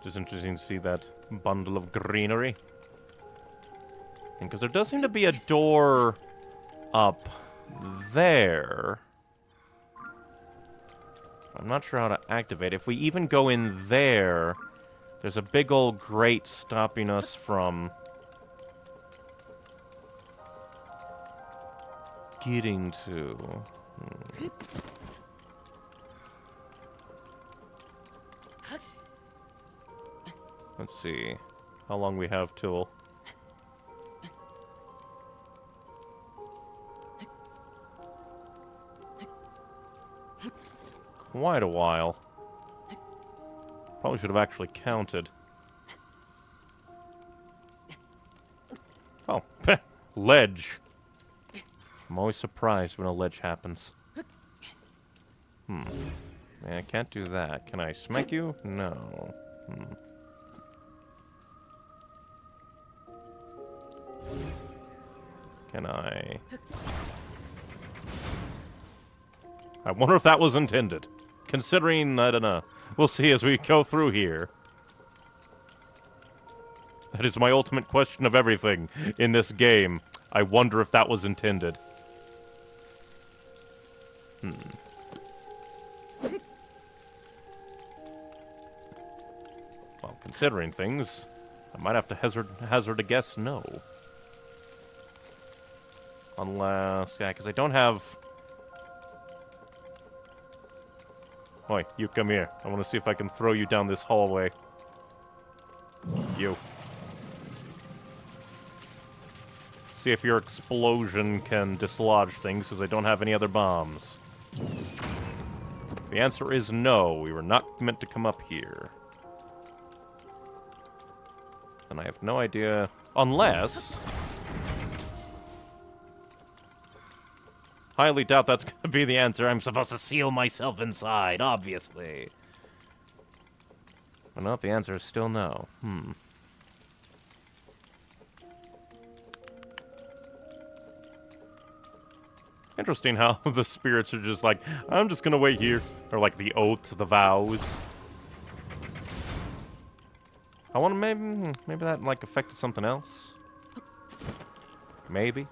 Just interesting to see that bundle of greenery. Because there does seem to be a door up there. I'm not sure how to activate it. If we even go in there, there's a big old grate stopping us from getting to. Let's see how long we have till. Quite a while. Probably should have actually counted. Oh, ledge. I'm always surprised when a ledge happens. Yeah, I can't do that. Can I smack you? No. Can I... I wonder if that was intended. Considering, I don't know. We'll see as we go through here. That is my ultimate question of everything in this game. I wonder if that was intended. Well, considering things, I might have to hazard a guess no. Unless, yeah, because I don't have... Oi, you come here. I want to see if I can throw you down this hallway. You. See if your explosion can dislodge things, because I don't have any other bombs. The answer is no. We were not meant to come up here. And I have no idea... Unless... Highly doubt that's going to be the answer. I'm supposed to seal myself inside, obviously. But no, the answer is still no. Interesting how the spirits are just like, I'm just going to wait here. Or like the oaths, the vows. I want to maybe that like affected something else. Maybe.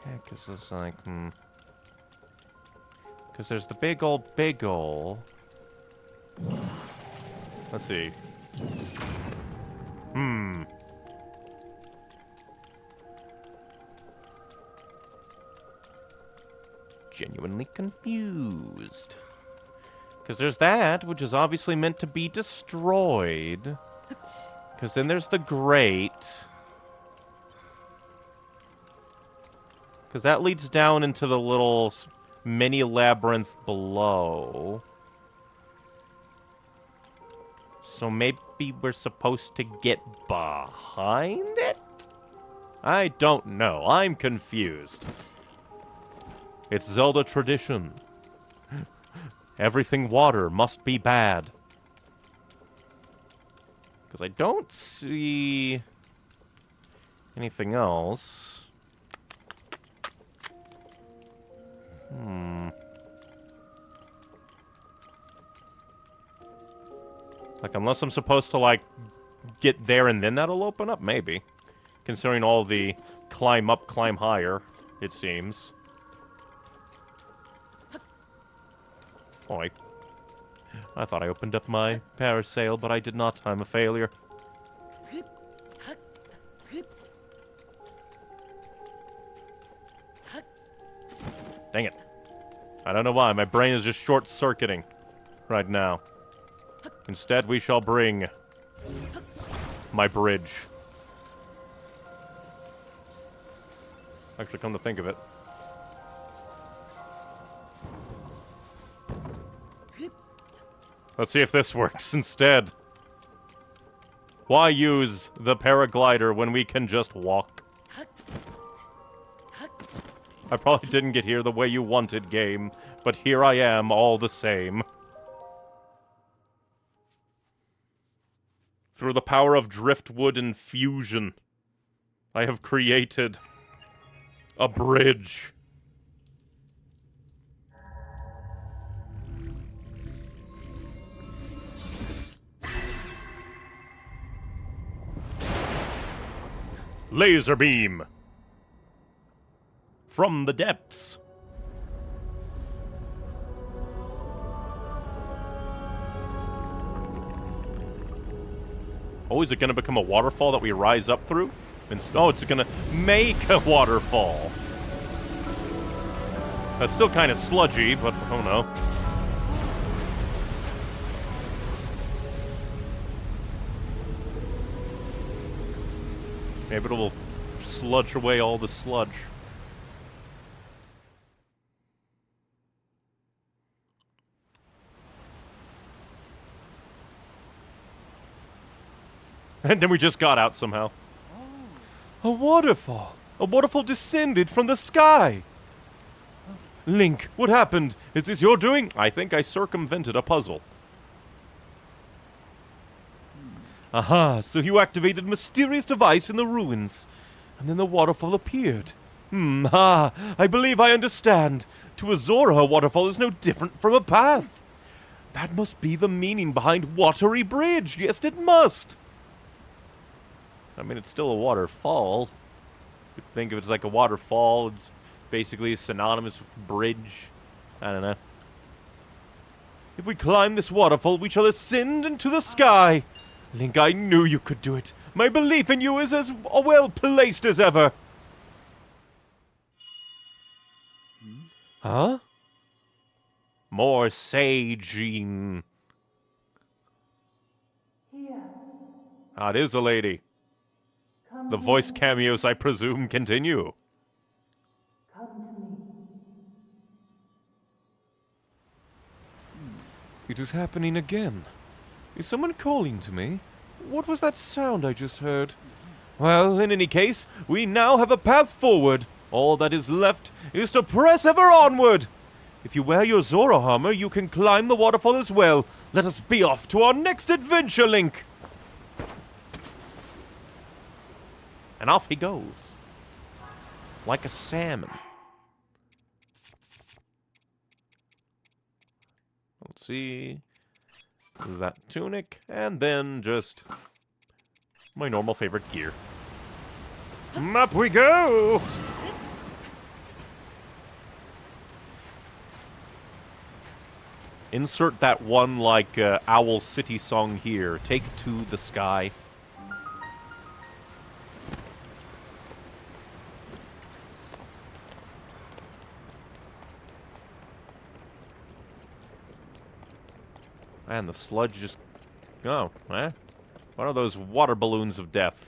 Yeah, because it's like, because there's the big ol'. Let's see. Genuinely confused. Because there's that, which is obviously meant to be destroyed. Because then there's the grate. Because that leads down into the little mini labyrinth below. So maybe we're supposed to get behind it? I don't know. I'm confused. It's Zelda tradition. Everything water must be bad. Because I don't see anything else. Like, unless I'm supposed to, like, get there and then that'll open up, maybe. Considering all the climb up, climb higher, it seems. Oh, I thought I opened up my parasail, but I did not. I'm a failure. Dang it. I don't know why. My brain is just short-circuiting right now. Instead, we shall bring my bridge. Actually, come to think of it. Let's see if this works instead. Why use the paraglider when we can just walk? I probably didn't get here the way you wanted, game, but here I am all the same. Through the power of driftwood and fusion, I have created a bridge. Laser beam from the depths. Oh, is it going to become a waterfall that we rise up through? Oh, it's going to make a waterfall. That's still kind of sludgy, but oh no. Maybe it'll sludge away all the sludge. And then we just got out somehow. A waterfall! A waterfall descended from the sky! Link, what happened? Is this your doing? I think I circumvented a puzzle. Aha, so you activated a mysterious device in the ruins. And then the waterfall appeared. I believe I understand. To a Zora, a waterfall is no different from a path. That must be the meaning behind Watery Bridge. Yes, it must. I mean, it's still a waterfall. You could think of it as like a waterfall. It's basically synonymous with bridge. I don't know. If we climb this waterfall, we shall ascend into the sky. Link, I knew you could do it. My belief in you is as well placed as ever. Huh? More saging. Ah, it is a lady. The voice cameos, I presume, continue. It is happening again. Is someone calling to me? What was that sound I just heard? Well, in any case, we now have a path forward. All that is left is to press ever onward. If you wear your Zora armor, you can climb the waterfall as well. Let us be off to our next adventure, Link. And off he goes. Like a salmon. Let's see. That tunic, and then just my normal favorite gear. Up we go! Insert that one, like, Owl City song here. Take to the sky. Man, the sludge just... Oh, eh? What are those water balloons of death?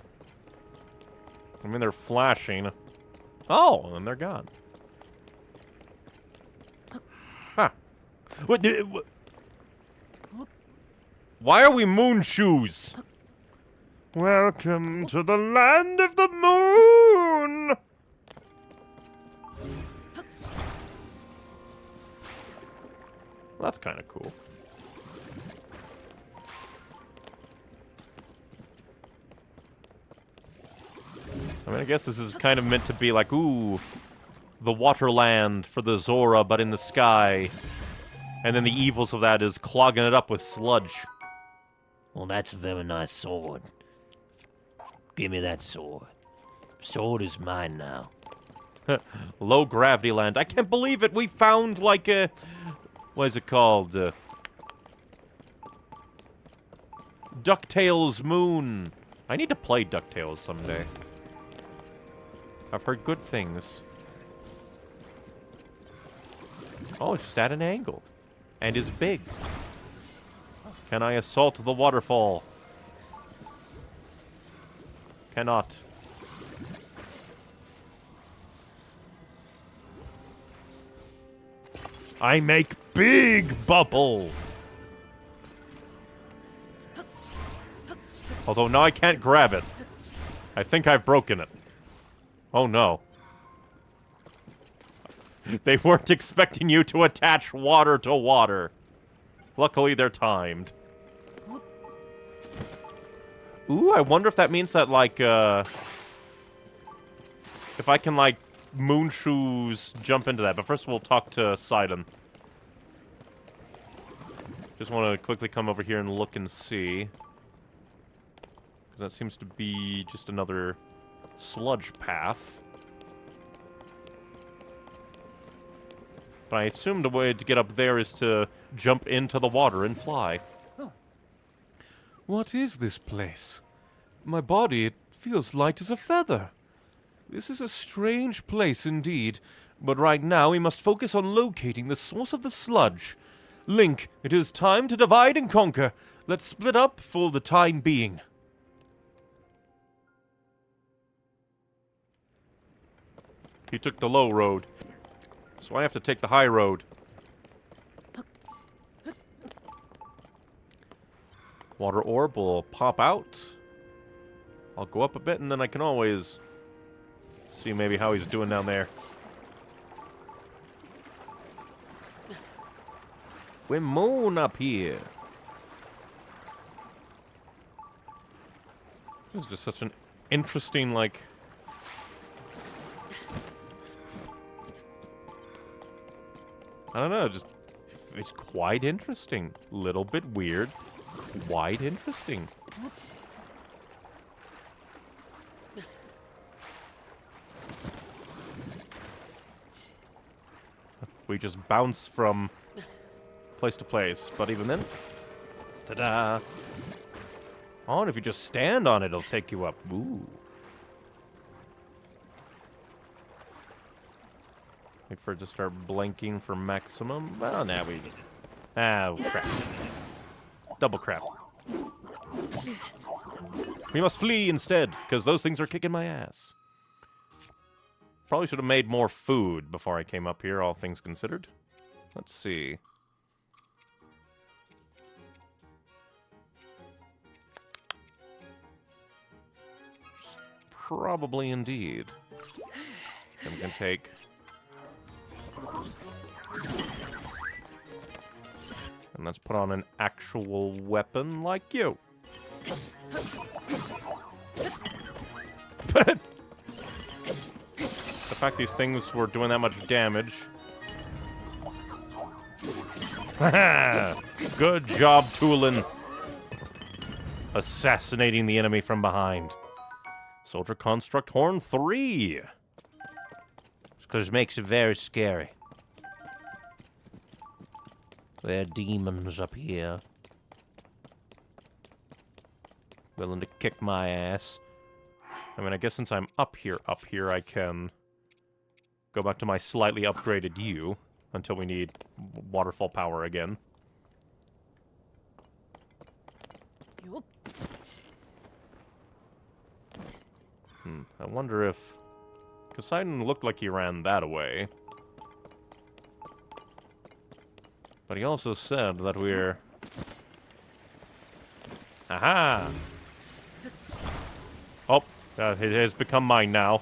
I mean, they're flashing. Oh, and they're gone. Huh. What? Why are we moon shoes? Welcome to the land of the moon! Well, that's kind of cool. I mean, I guess this is kind of meant to be like, ooh, the Waterland for the Zora, but in the sky. And then the evils of that is clogging it up with sludge. Well, that's a very nice sword. Give me that sword. Sword is mine now. Low gravity land. I can't believe it. We found like a... What is it called? DuckTales Moon. I need to play DuckTales someday. I've heard good things. Oh, it's just at an angle. And is big. Can I assault the waterfall? Cannot. I make big bubble. Although now I can't grab it. I think I've broken it. Oh no. They weren't expecting you to attach water to water. Luckily, they're timed. Ooh, I wonder if that means that, like, if I can, like, moon shoes jump into that. But first we'll talk to Sidon. Just want to quickly come over here and look and see. Because that seems to be just another sludge path. But I assume the way to get up there is to jump into the water and fly. What is this place? My body, it feels light as a feather. This is a strange place indeed, but right now we must focus on locating the source of the sludge. Link, it is time to divide and conquer. Let's split up for the time being. He took the low road, so I have to take the high road. Water orb will pop out. I'll go up a bit, and then I can always see maybe how he's doing down there. We're moon up here. This is just such an interesting, like... I don't know, just... It's quite interesting. Little bit weird. Quite interesting. We just bounce from place to place, but even then... Ta-da! Oh, and if you just stand on it, it'll take you up. Ooh. Wait for it to start blinking for maximum. Well, now we... Oh, crap. Double crap. We must flee instead, because those things are kicking my ass. Probably should have made more food before I came up here, all things considered. Let's see. Probably indeed. Then we can take... And let's put on an actual weapon like you. The fact these things were doing that much damage. Haha! Good job, Tulin. Assassinating the enemy from behind. Soldier Construct Horn 3. Because it makes it very scary. There are demons up here. Willing to kick my ass. I mean, I guess since I'm up here, I can go back to my slightly upgraded U until we need waterfall power again. I wonder if... Poseidon looked like he ran that way. But he also said that we're... Aha! Oh, it has become mine now.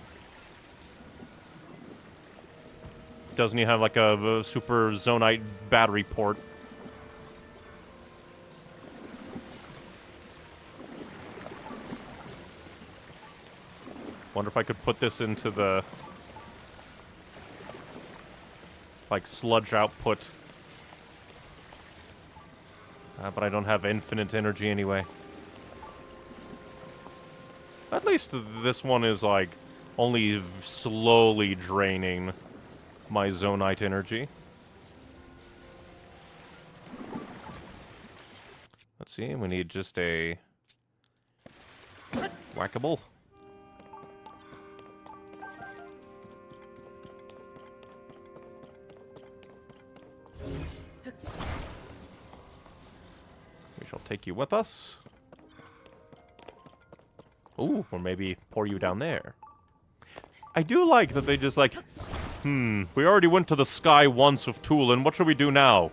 Doesn't he have like a super zonite battery port? Wonder if I could put this into the... like, sludge output. But I don't have infinite energy anyway. At least this one is, like, only slowly draining my zonite energy. Let's see, we need just a... whackable. We shall take you with us. Ooh, or maybe pour you down there. I do like that they just like, we already went to the sky once with Tulin. What should we do now?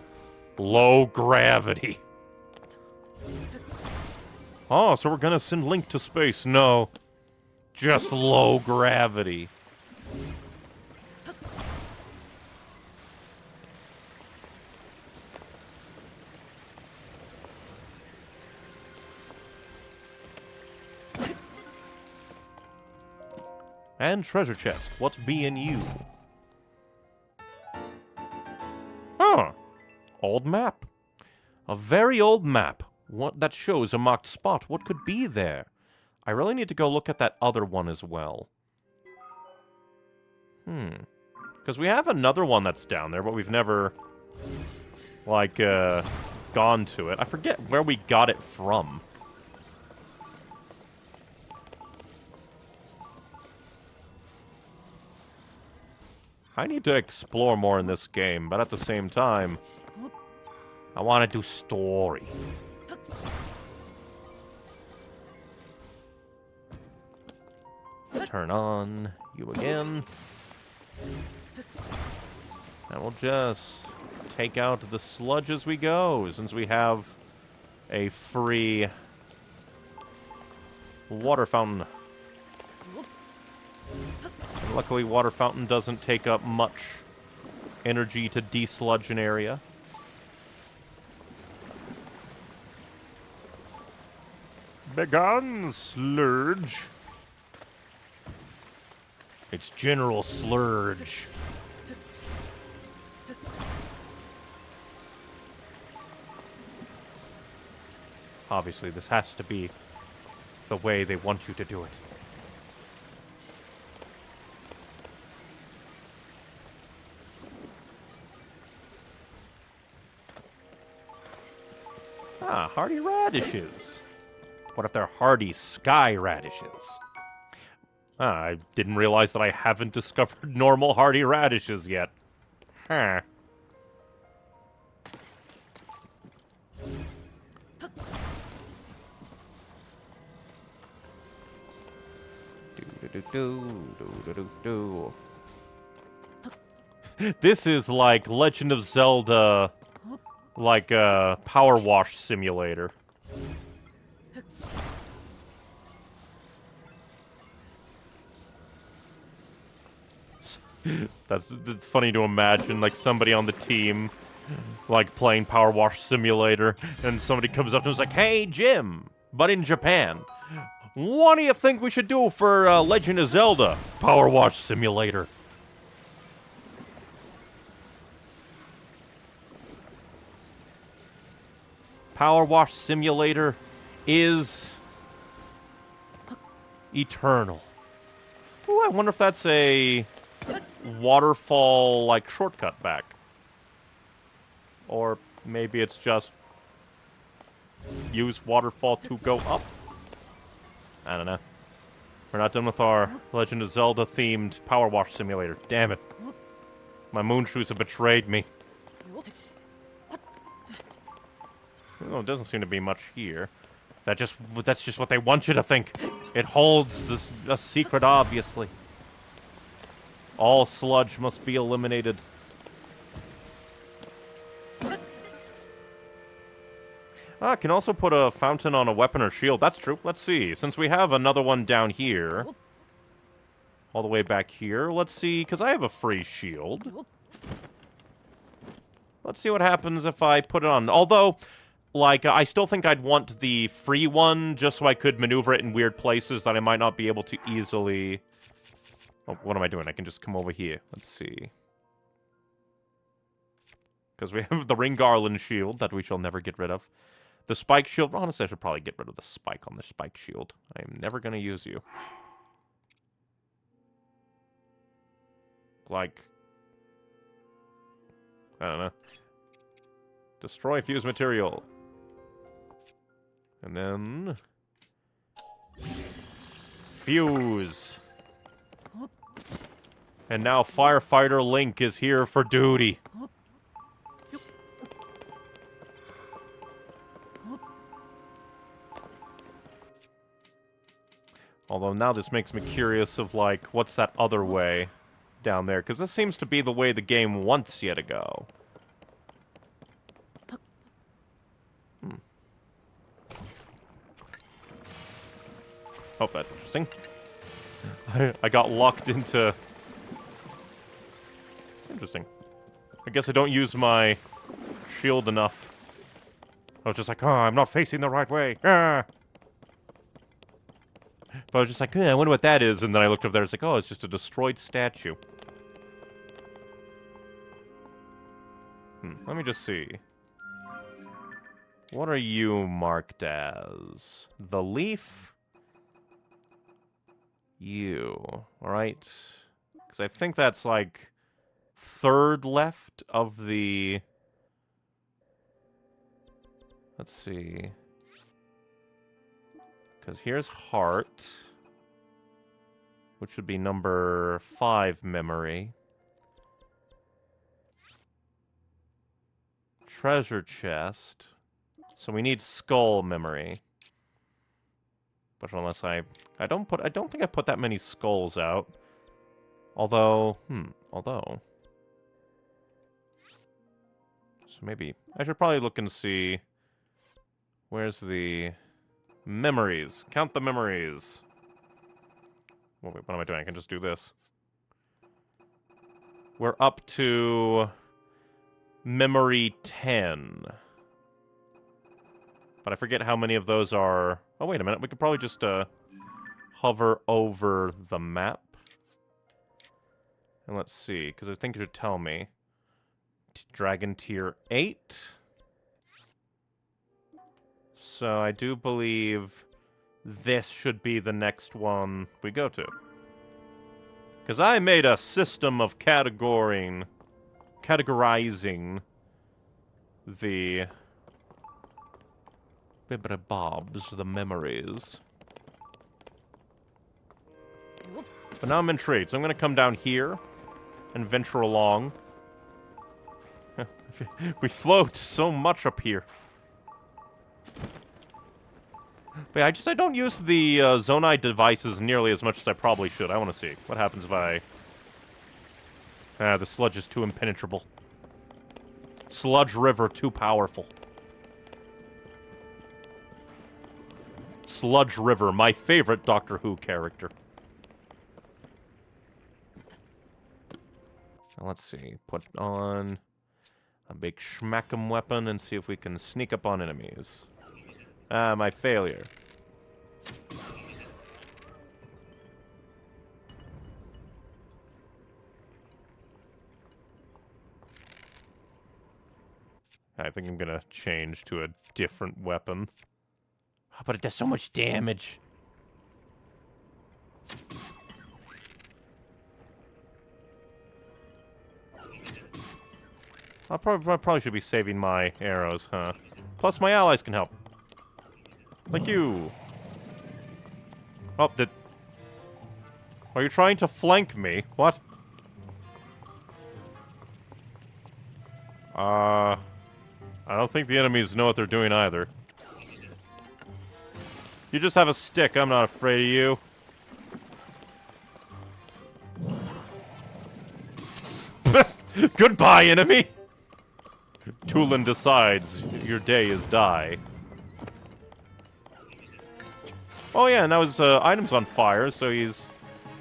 Low gravity. Oh, so we're gonna send Link to space. No. Just low gravity. And treasure chest. What's be in you? Huh. Old map. A very old map. What that shows a marked spot. What could be there? I really need to go look at that other one as well. Because we have another one that's down there, but we've never, like, gone to it. I forget where we got it from. I need to explore more in this game, but at the same time, I want to do story. Turn on you again. And we'll just take out the sludge as we go, since we have a free Water fountain. Luckily, water fountain doesn't take up much energy to desludge an area. Begone, Slurge. It's General Slurge. Obviously, this has to be the way they want you to do it. Ah, hardy radishes. What if they're hardy sky radishes? Ah, I didn't realize that I haven't discovered normal hardy radishes yet. Huh. Do. This is like Legend of Zelda, like a power wash simulator. That's funny to imagine, like somebody on the team, like playing Power Wash Simulator, and somebody comes up to us like, "Hey, Jim, but in Japan, what do you think we should do for Legend of Zelda Power Wash Simulator?" Power Wash Simulator is eternal. Ooh, I wonder if that's a waterfall, like, shortcut back. Or maybe it's just use waterfall to go up. I don't know. We're not done with our Legend of Zelda themed Power Wash Simulator. Damn it. My moon shoes have betrayed me. Oh, it doesn't seem to be much here. That's just what they want you to think. It holds a secret, obviously. All sludge must be eliminated. Ah, I can also put a fountain on a weapon or shield. That's true. Let's see. Since we have another one down here, all the way back here, let's see, because I have a free shield. Let's see what happens if I put it on. Although, like, I still think I'd want the free one just so I could maneuver it in weird places that I might not be able to easily... Oh, what am I doing? I can just come over here. Let's see. Because we have the Ring Garland shield that we shall never get rid of. The Spike shield. Honestly, I should probably get rid of the spike on the Spike shield. I am never going to use you. Like... I don't know. Destroy fuse material. And then... Fuse. And now Firefighter Link is here for duty. Although now this makes me curious of, like, what's that other way down there? Because this seems to be the way the game wants you to go. Oh, that's interesting. I got locked into... Interesting. I guess I don't use my shield enough. I was just like, oh, I'm not facing the right way. Ah! But I was just like, I wonder what that is. And then I looked over there, it's like, oh, it's just a destroyed statue. Let me just see. What are you marked as? The leaf? You. Alright. Because I think that's like... third left of the... Let's see. Because here's heart. Which would be number 5 memory. Treasure chest. So we need skull memory. But unless I don't think I put that many skulls out. Although, So maybe I should probably look and see where's the Memories. Count the memories. Wait, what am I doing? I can just do this. We're up to memory 10. But I forget how many of those are... Oh, wait a minute. We could probably just hover over the map. And let's see, because I think it should tell me. Dragon Tier 8. So I do believe this should be the next one we go to. Because I made a system of categorizing the bibbidi-bobs, the memories. But now I'm intrigued, so I'm going to come down here and venture along. We float so much up here. But I don't use the Zonai devices nearly as much as I probably should. I want to see. What happens if I... the sludge is too impenetrable. Sludge River too powerful. Sludge River, my favorite Doctor Who character. Now let's see. Put on a big schmack'em weapon and see if we can sneak up on enemies. Ah, my failure. I think I'm gonna change to a different weapon. Oh, but it does so much damage. I probably should be saving my arrows, huh? Plus, my allies can help. Thank you. Oh, are you trying to flank me? What? I don't think the enemies know what they're doing either. You just have a stick. I'm not afraid of you. Goodbye, enemy! Tulin decides your day is die. Oh yeah, and now his item's on fire, so he's...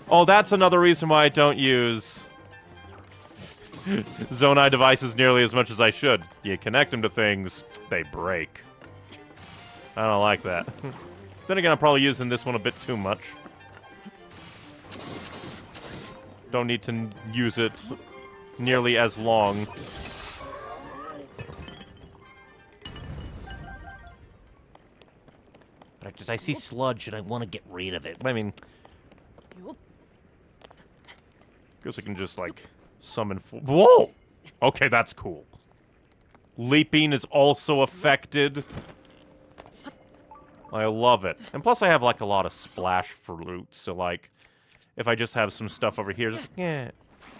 Oh, that's another reason why I don't use Zonai devices nearly as much as I should. You connect them to things, they break. I don't like that. Then again, I'm probably using this one a bit too much. Don't need to use it nearly as long. But I see sludge and I want to get rid of it. I mean... Guess I can just, like, summon... Whoa! Okay, that's cool. Leaping is also affected. I love it. And plus I have, like, a lot of splash fruit, so, like, if I just have some stuff over here, just, yeah.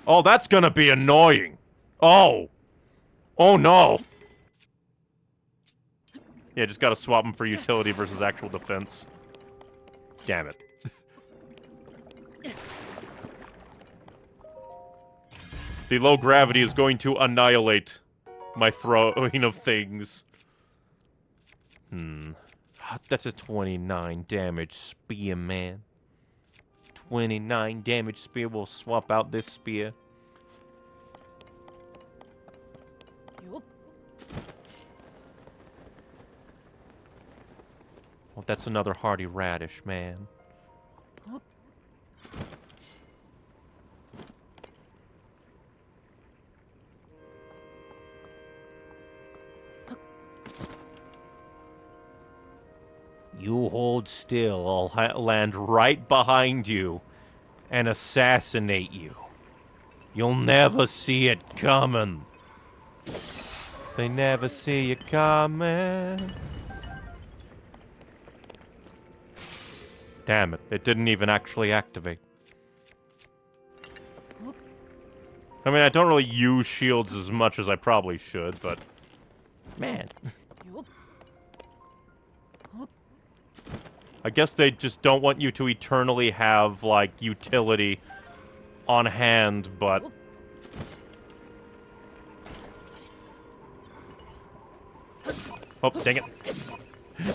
Oh, that's gonna be annoying! Oh! Oh, no! Yeah, just gotta swap them for utility versus actual defense. Damn it. The low gravity is going to annihilate my throwing of things. That's a 29 damage spear, man. 29 damage spear. We'll swap out this spear. Oh, that's another hardy radish, man. You hold still, I'll land right behind you and assassinate you. You'll never see it coming. They never see you coming. Damn it, it didn't even actually activate. I mean, I don't really use shields as much as I probably should, but... Man. I guess they just don't want you to eternally have, like, utility on hand, but... Oh, dang it.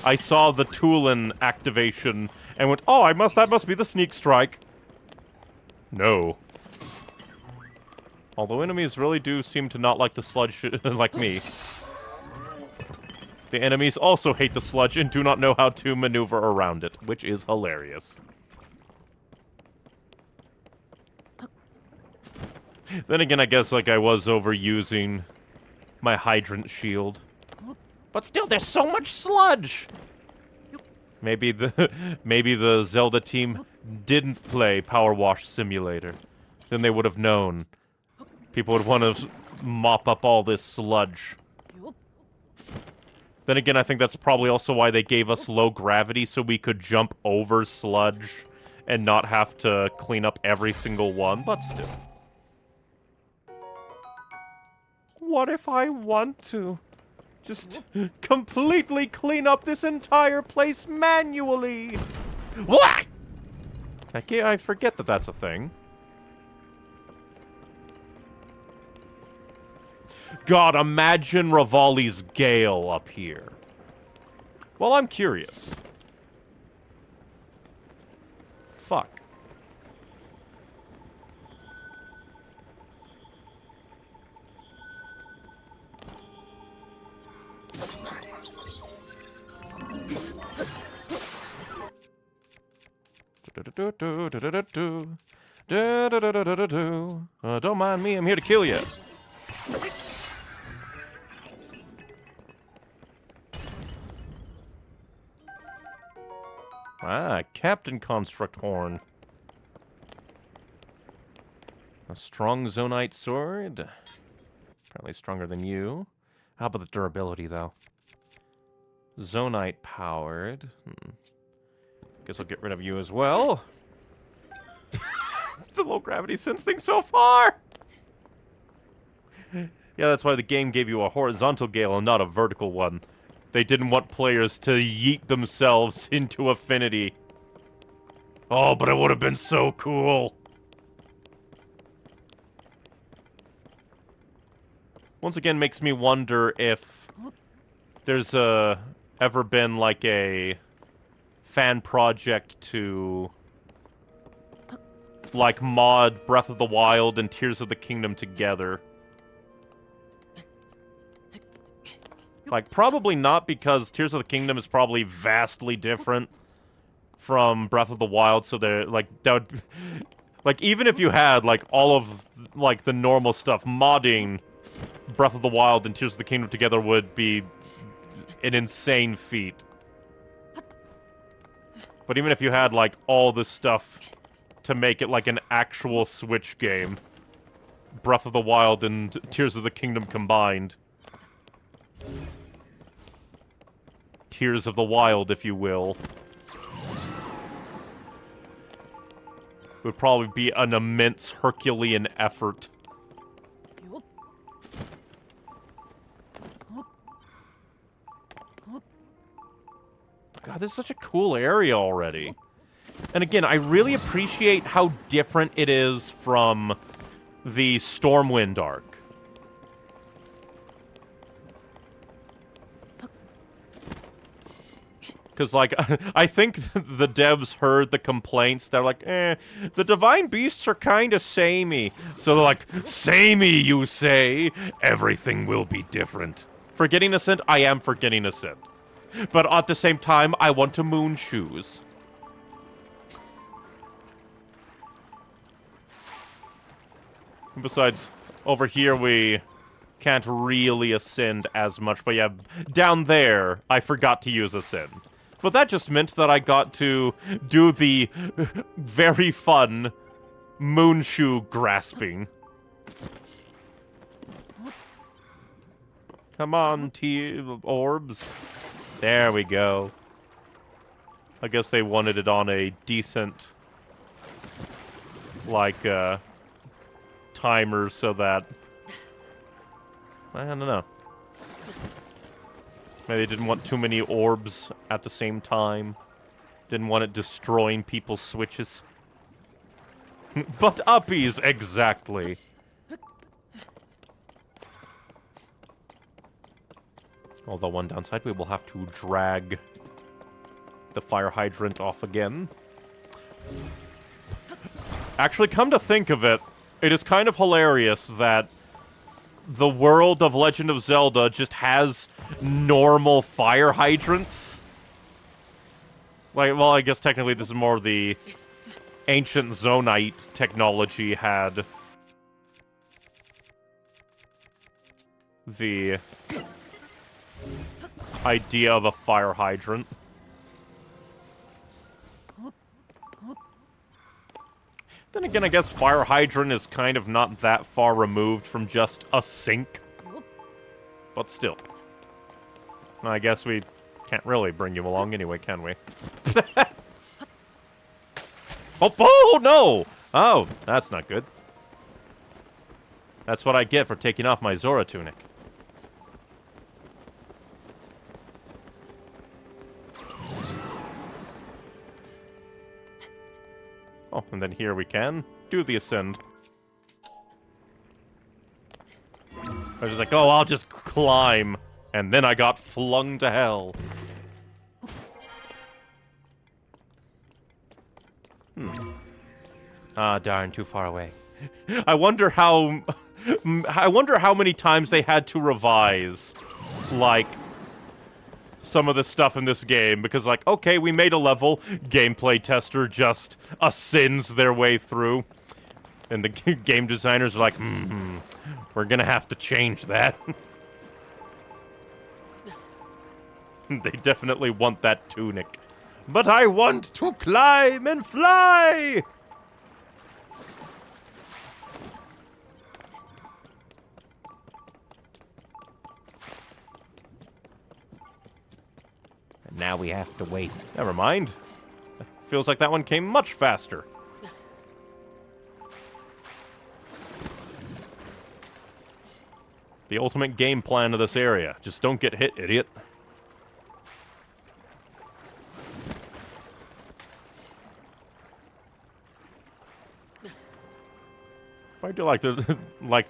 I saw the Tulin activation and went, oh, that must be the sneak strike. No. Although enemies really do seem to not like the sludge like me. The enemies also hate the sludge and do not know how to maneuver around it, which is hilarious. Then again, I guess like I was overusing my hydrant shield. But still, there's so much sludge! Maybe the Zelda team didn't play Power Wash Simulator. Then they would have known. People would want to mop up all this sludge. Then again, I think that's probably also why they gave us low gravity, so we could jump over sludge and not have to clean up every single one, but still. What if I want to? Just completely clean up this entire place manually. What? I forget that that's a thing. God, imagine Rivali's Gale up here. Well, I'm curious. Fuck. Don't mind me, I'm here to kill you. Ah, Captain Construct Horn. A strong Zonite sword. Apparently stronger than you. How about the durability, though? Zonite powered. Guess I'll get rid of you as well. The low gravity sense thing so far! Yeah, that's why the game gave you a horizontal gale and not a vertical one. They didn't want players to yeet themselves into affinity. Oh, but it would have been so cool. Once again, makes me wonder if there's ever been like a fan project to like mod Breath of the Wild and Tears of the Kingdom together. Like, probably not, because Tears of the Kingdom is probably vastly different from Breath of the Wild, so they're, like, that would... Like, even if you had, like, all of, like, the normal stuff, modding Breath of the Wild and Tears of the Kingdom together would be an insane feat. But even if you had, like, all this stuff to make it, like, an actual Switch game, Breath of the Wild and Tears of the Kingdom combined... Tears of the Wild, if you will. Would probably be an immense Herculean effort. God, this is such a cool area already. And again, I really appreciate how different it is from the Stormwind arc. Because, like, I think the devs heard the complaints. They're like, the Divine Beasts are kind of samey. So they're like, samey, you say? Everything will be different. Forgetting Ascent? I am forgetting Ascent. But at the same time, I want to moon shoes. Besides, over here we can't really ascend as much. But yeah, down there, I forgot to use Ascend. But that just meant that I got to do the very fun moonshoe grasping. Come on, orbs. There we go. I guess they wanted it on a decent, like, timer so that... I don't know. Maybe they didn't want too many orbs at the same time. Didn't want it destroying people's switches. But uppies, exactly. Although one downside, we will have to drag the fire hydrant off again. Actually, come to think of it, it is kind of hilarious that the world of Legend of Zelda just has normal fire hydrants. Like, well, I guess technically this is more the ancient Zonite technology had the idea of a fire hydrant. Then again, I guess fire hydrant is kind of not that far removed from just a sink. But still. I guess we can't really bring you along anyway, can we? Oh, no! Oh, that's not good. That's what I get for taking off my Zora tunic. Oh, and then here we can do the ascend. I was just like, oh, I'll just climb. And then I got flung to hell. Ah, darn, too far away. I wonder how many times they had to revise, like, some of the stuff in this game, because, like, okay, we made a level, gameplay tester just ascends their way through, and the game designers are like, we're gonna have to change that. They definitely want that tunic. But I want to climb and fly! Now we have to wait. Never mind. Feels like that one came much faster. The ultimate game plan of this area. Just don't get hit, idiot. I do like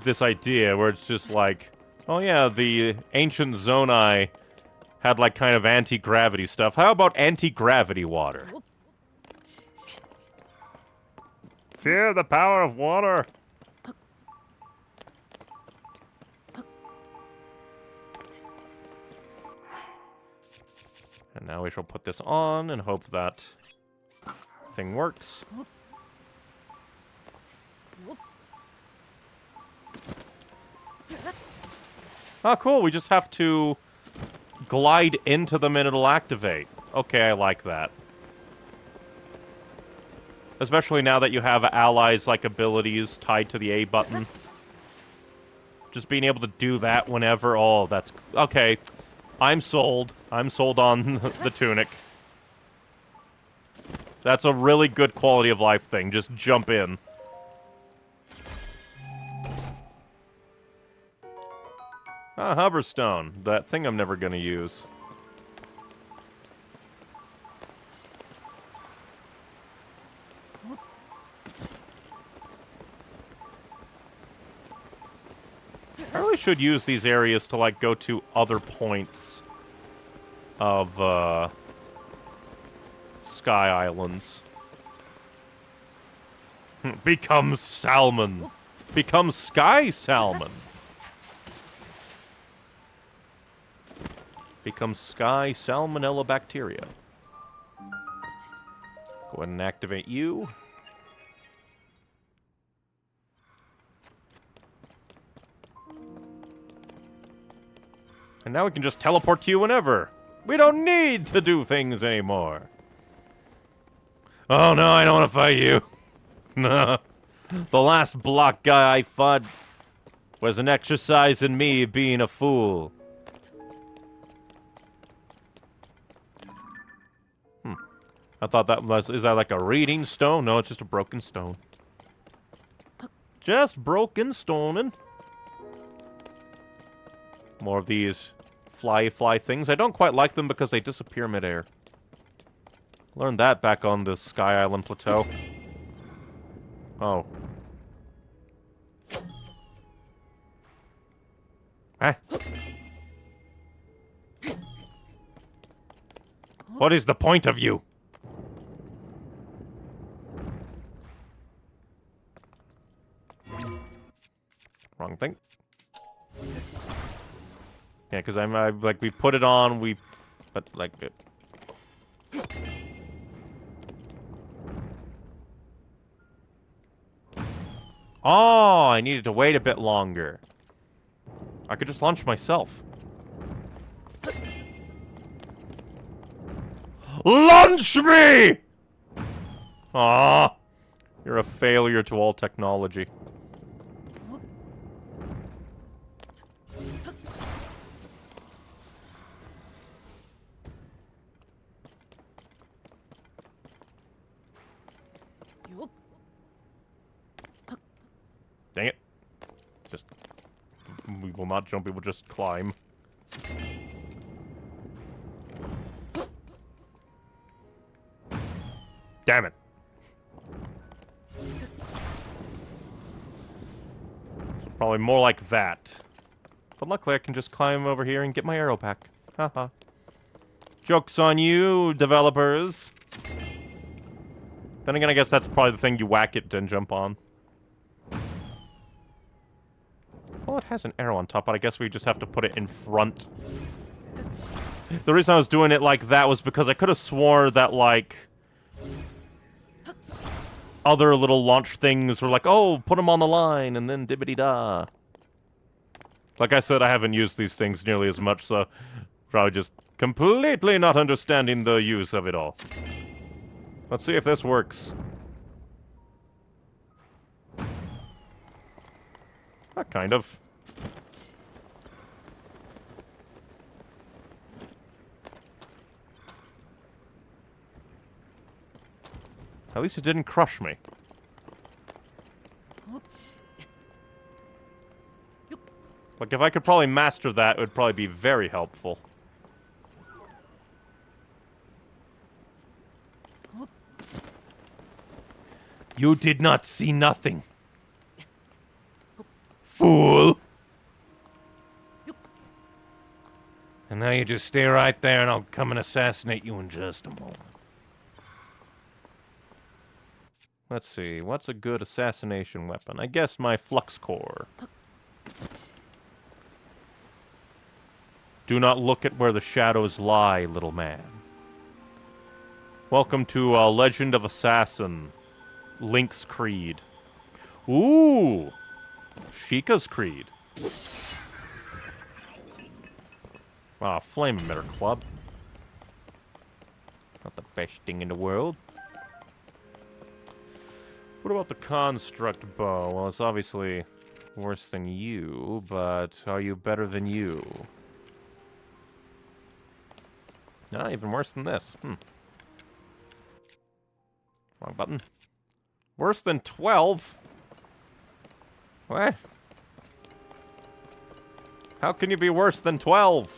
this idea where it's just like, oh yeah, the ancient Zonai had, like, kind of anti-gravity stuff. How about anti-gravity water? Fear the power of water! And now we shall put this on and hope that thing works. Oh, cool, we just have to glide into them and it'll activate. Okay, I like that. Especially now that you have allies like abilities tied to the A button. Just being able to do that whenever. Oh, that's... Okay. I'm sold. I'm sold on the tunic. That's a really good quality of life thing. Just jump in. Ah, Hoverstone. That thing I'm never gonna use. I really should use these areas to, like, go to other points of, Sky Islands. Become salmon. Become sky salmon. Become sky salmonella bacteria. Go ahead and activate you. And now we can just teleport to you whenever. We don't need to do things anymore. Oh no, I don't want to fight you. No. The last block guy I fought was an exercise in me being a fool. I thought that was... Is that like a reading stone? No, it's just a broken stone. Just broken stoning. More of these fly things. I don't quite like them because they disappear midair. Learned that back on the Sky Island Plateau. Oh. What is the point of you? Wrong thing. Yeah, because like, we put it on, but, like, Oh, I needed to wait a bit longer. I could just launch myself. Launch me! Ah, you're a failure to all technology. Dang it. Just... We will not jump, we will just climb. Damn it. It's probably more like that. But luckily I can just climb over here and get my arrow pack. Haha. Joke's on you, developers. Then again, I guess that's probably the thing you whack it and jump on. Well, it has an arrow on top, but I guess we just have to put it in front. The reason I was doing it like that was because I could have swore that, like, other little launch things were like, oh, put them on the line, and then dibbity-da. Like I said, I haven't used these things nearly as much, so probably just completely not understanding the use of it all. Let's see if this works. Kind of. At least it didn't crush me. Like, if I could probably master that, it would probably be very helpful. You did not see nothing. Fool! And now you just stay right there and I'll come and assassinate you in just a moment. Let's see, what's a good assassination weapon? I guess my flux core. Do not look at where the shadows lie, little man. Welcome to Legend of Assassin. Link's Creed. Ooh! Sheikah's Creed. Ah, Flame Emitter Club. Not the best thing in the world. What about the Construct Bow? Well, it's obviously worse than you, but are you better than you? Ah, even worse than this. Wrong button. Worse than 12? What? How can you be worse than 12?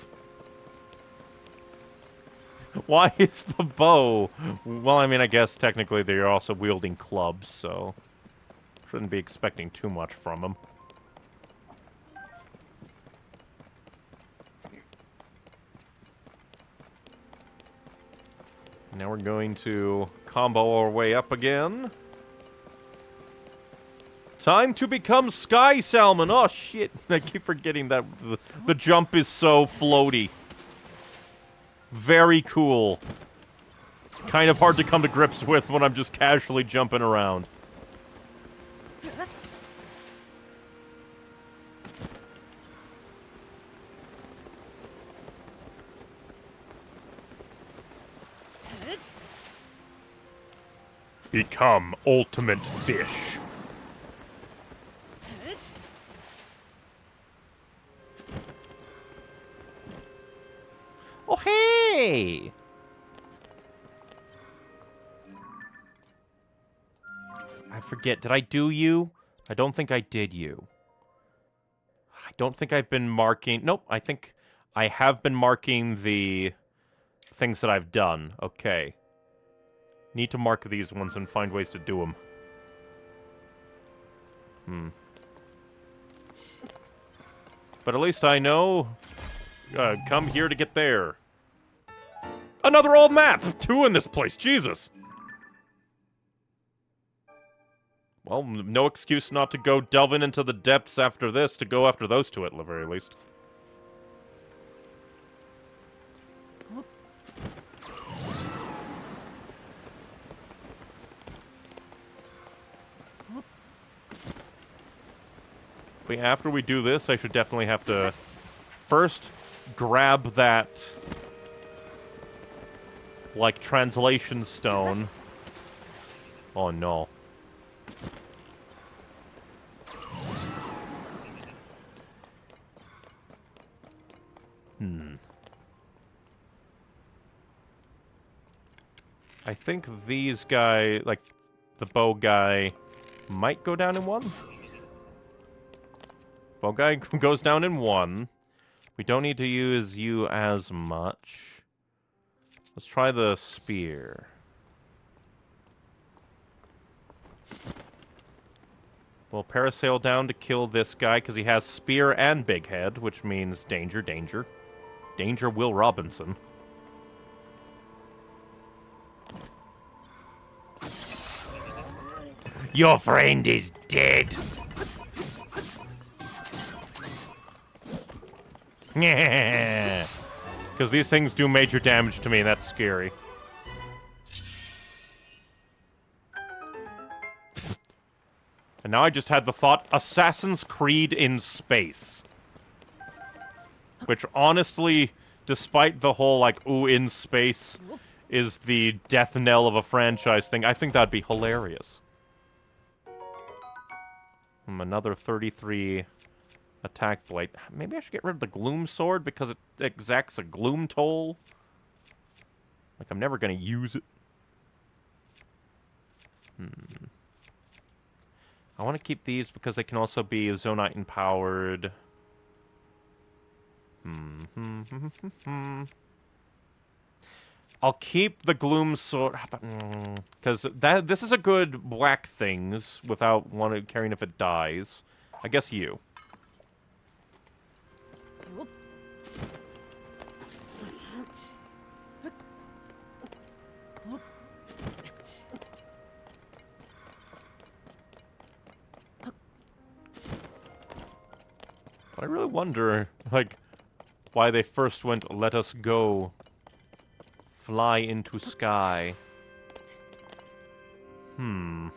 Why is the bow? Well, I mean, I guess technically they're also wielding clubs, so shouldn't be expecting too much from them. Now we're going to combo our way up again. Time to become Sky Salmon! Oh, shit. I keep forgetting that the jump is so floaty. Very cool. Kind of hard to come to grips with when I'm just casually jumping around. Become ultimate fish. Oh, hey! I forget, did I do you? I don't think I did you. I don't think I've been marking... Nope, I think I have been marking the things that I've done. Okay. Need to mark these ones and find ways to do them. But at least I know... come here to get there. Another old map! 2 in this place, Jesus! Well, no excuse not to go delving into the depths after this, to go after those 2 at the very least. But after we do this, I should definitely have to first grab that, like, translation stone. Oh no. I think these guys, like, the bow guy, might go down in 1. Bow guy goes down in 1. We don't need to use you as much. Let's try the spear. We'll parasail down to kill this guy because he has spear and big head, which means danger, danger. Danger Will Robinson. Your friend is dead. Because these things do major damage to me, and that's scary. And now I just had the thought, Assassin's Creed in space. Which, honestly, despite the whole, like, ooh, in space is the death knell of a franchise thing, I think that'd be hilarious. Another 33 attack blade. Maybe I should get rid of the gloom sword because it exacts a gloom toll. Like, I'm never gonna use it. I want to keep these because they can also be Zonite empowered. I'll keep the gloom sword because this is a good whack things without caring if it dies. I guess you. I really wonder, like, why they first went, let us go. Fly into sky. Because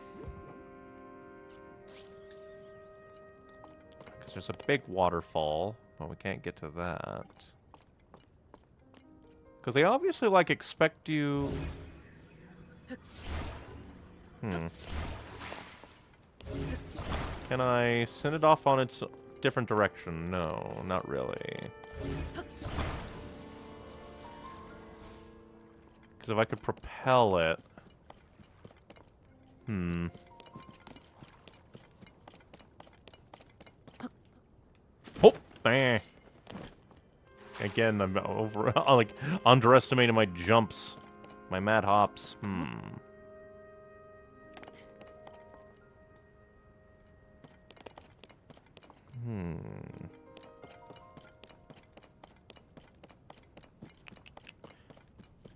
there's a big waterfall, but we can't get to that. Because they obviously, like, expect you... Can I send it off on its different direction? No, not really. Because if I could propel it... Oh! Eh. Again, I'm like, underestimating my jumps. My mad hops.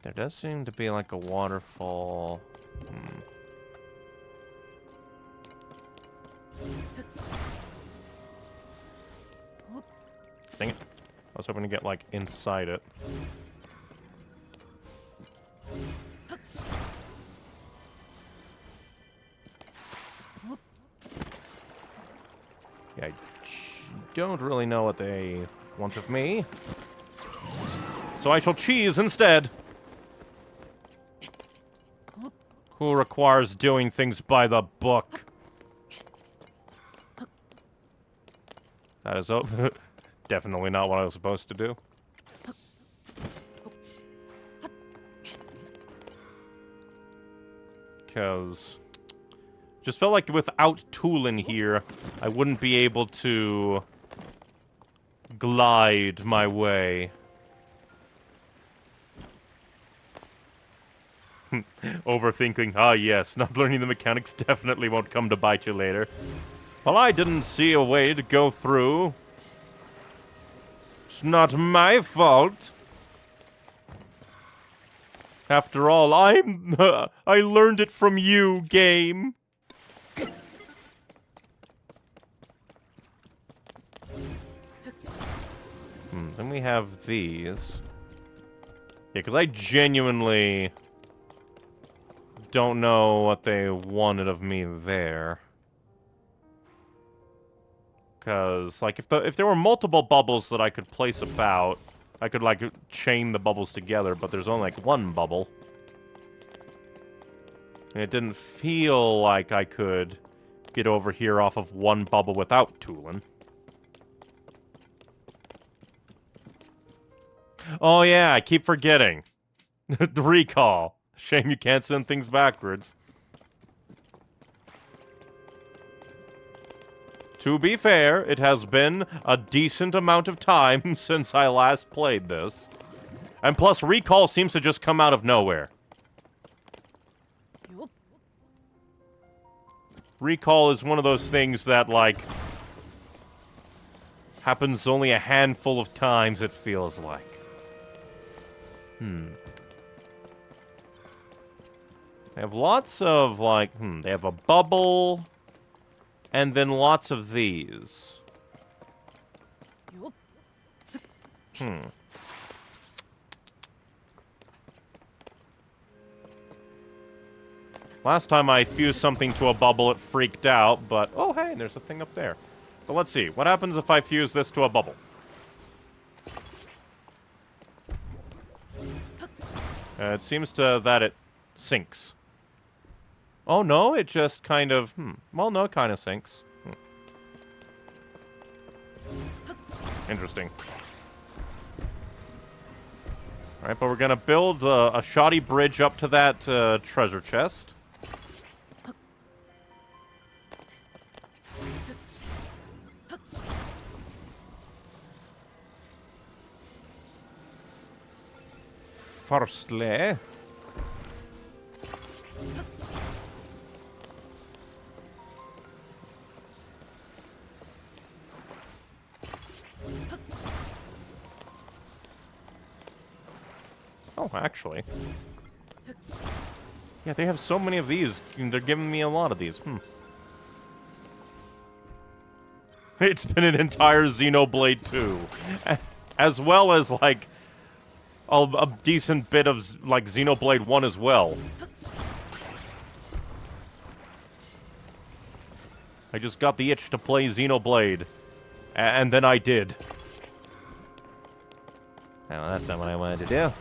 There does seem to be like a waterfall. Dang it. I was hoping to get, like, inside it. Yeah, I don't really know what they want of me. So I shall cheese instead. Who requires doing things by the book? That is definitely not what I was supposed to do. Because... just felt like without Toolin here, I wouldn't be able to... glide my way. Overthinking, ah yes, not learning the mechanics definitely won't come to bite you later. Well, I didn't see a way to go through. It's not my fault. After all, I learned it from you, game. Then we have these. Yeah, because I genuinely don't know what they wanted of me there. Because, like, if there were multiple bubbles that I could place about, I could, like, chain the bubbles together, but there's only, like, one bubble. And it didn't feel like I could get over here off of one bubble without tooling. Oh yeah, I keep forgetting. The recall. Shame you can't send things backwards. To be fair, it has been a decent amount of time since I last played this. And plus, recall seems to just come out of nowhere. Recall is one of those things that, like, happens only a handful of times, it feels like. They have lots of, like, they have a bubble, and then lots of these. Last time I fused something to a bubble, it freaked out, but... Oh, hey, there's a thing up there. But let's see. What happens if I fuse this to a bubble? It seems that it sinks. Oh, no, it just kind of... Well, no, it kind of sinks. Interesting. Alright, but we're gonna build a shoddy bridge up to that treasure chest. Firstly... Oh, actually. Yeah, they have so many of these. They're giving me a lot of these. It's been an entire Xenoblade 2. As well as, like, a decent bit of, like, Xenoblade 1 as well. I just got the itch to play Xenoblade. And then I did. Now, that's not what I wanted to do.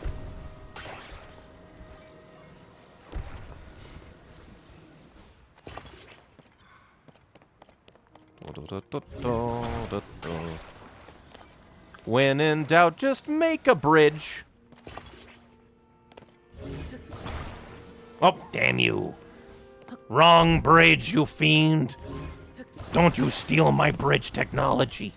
When in doubt, just make a bridge. Oh, damn you. Wrong bridge, you fiend. Don't you steal my bridge technology.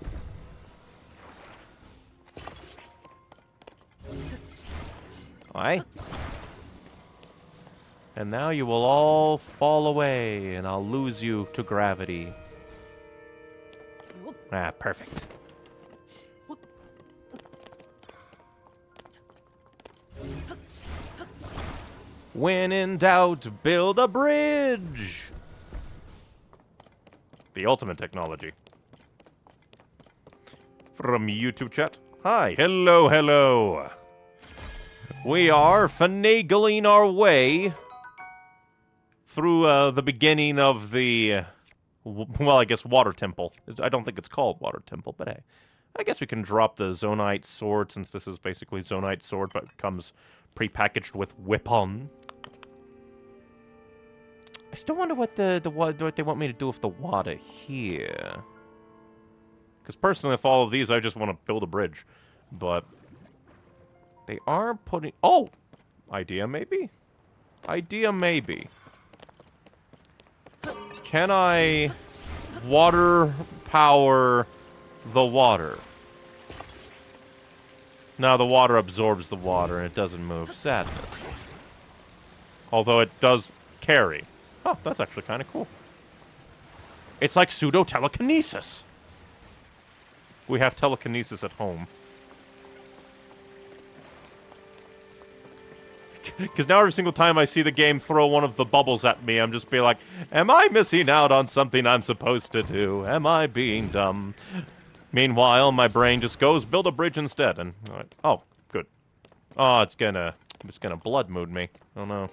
Aye. And now you will all fall away, and I'll lose you to gravity. Ah, perfect. When in doubt, build a bridge! The ultimate technology. From YouTube chat. Hi, hello, hello. We are finagling our way through the beginning of the... Well, I guess Water Temple. I don't think it's called Water Temple, but hey. I guess we can drop the Zonite Sword, since this is basically Zonite Sword, but comes prepackaged with Whip-On. I still wonder what what they want me to do with the water here. Because personally, if all of these, I just want to build a bridge. But they are putting... Oh! Idea, maybe? Idea, maybe. Can I water power the water? No, the water absorbs the water and it doesn't move. Sadness. Although it does carry. Oh, that's actually kind of cool. It's like pseudo-telekinesis. We have telekinesis at home. Because now every single time I see the game throw one of the bubbles at me, I'm just be like, am I missing out on something I'm supposed to do? Am I being dumb? Meanwhile, my brain just goes, build a bridge instead. And, oh, good. Oh, it's gonna blood mood me. Oh no.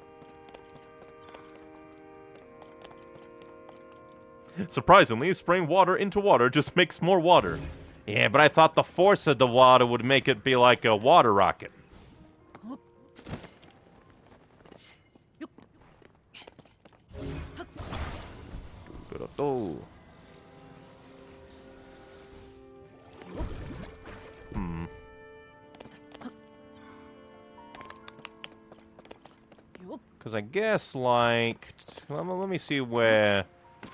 Surprisingly, spraying water into water just makes more water. Yeah, but I thought the force of the water would make it be like a water rocket. Because I guess, like... let me see where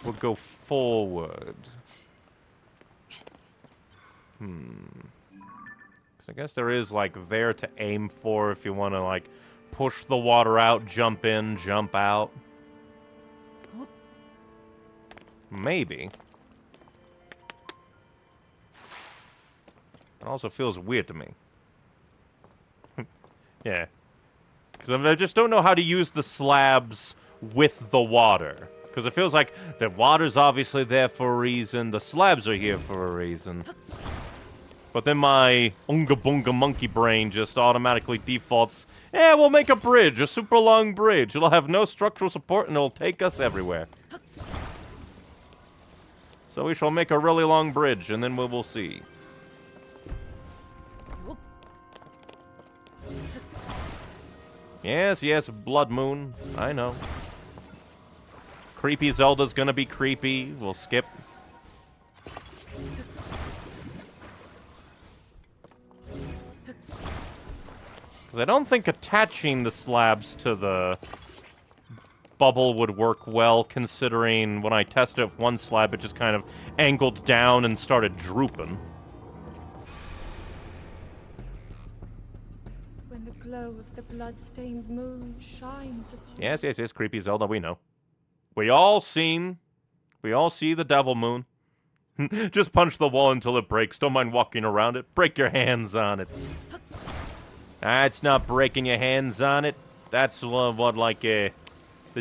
we'll go forward. Because I guess there is, like, there to aim for if you want to, like, push the water out, jump in, jump out. Maybe. It also feels weird to me. Yeah. Because I just don't know how to use the slabs with the water. Because it feels like the water's obviously there for a reason, the slabs are here for a reason. But then my Unga Bunga monkey brain just automatically defaults, we'll make a bridge, a super long bridge. It'll have no structural support and it'll take us everywhere. So we shall make a really long bridge and then we will see. Yes, yes, Blood Moon. I know. Creepy Zelda's gonna be creepy. We'll skip. Because I don't think attaching the slabs to the bubble would work well, considering when I tested it with one slab, it just kind of angled down and started drooping. When the glow of the blood-stained moon shines upon Yes, yes, yes, creepy Zelda, we know. We all see the devil moon. Just punch the wall until it breaks. Don't mind walking around it. Break your hands on it. It's not breaking your hands on it. That's what, like, the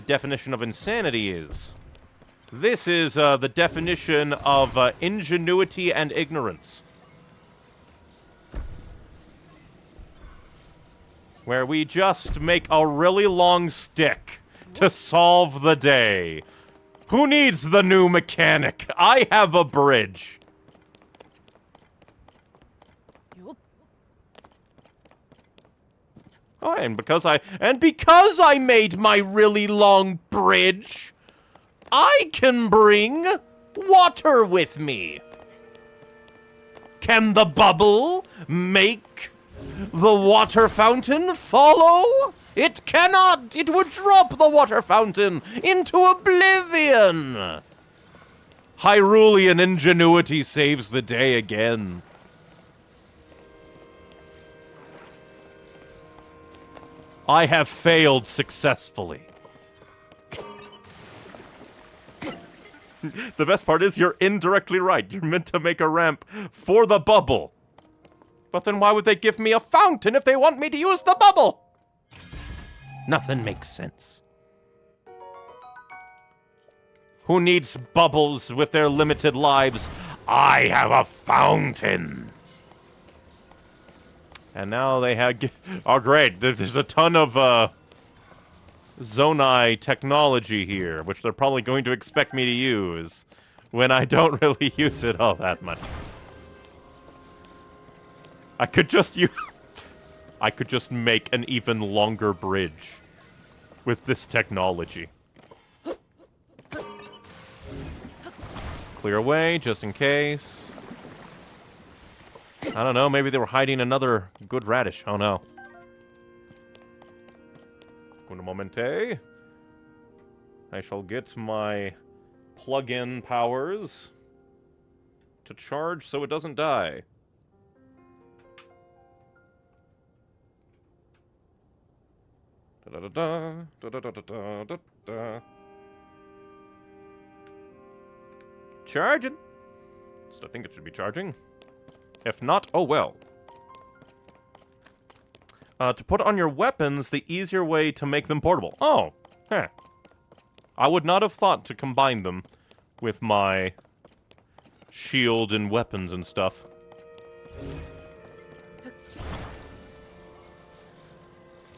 definition of insanity is. This is the definition of ingenuity and ignorance. Where we just make a really long stick to solve the day. Who needs the new mechanic? I have a bridge. Oh, and because I made my really long bridge, I can bring water with me. Can the bubble make the water fountain follow? It cannot! It would drop the water fountain into oblivion! Hyrulean ingenuity saves the day again. I have failed successfully. The best part is you're indirectly right. You're meant to make a ramp for the bubble. But then why would they give me a fountain if they want me to use the bubble? Nothing makes sense. Who needs bubbles with their limited lives? I have a fountain. And now they have... Oh, great. There's a ton of Zonai technology here, which they're probably going to expect me to use when I don't really use it all that much. I could just make an even longer bridge with this technology. Clear away, just in case. I don't know, maybe they were hiding another good radish. Oh no. Un momente. I shall get my plug-in powers to charge so it doesn't die. Da-da-da-da, da-da-da-da-da-da. Charging. So I think it should be charging. If not, oh well. To put on your weapons, the easier way to make them portable. Oh, huh. I would not have thought to combine them with my shield and weapons and stuff.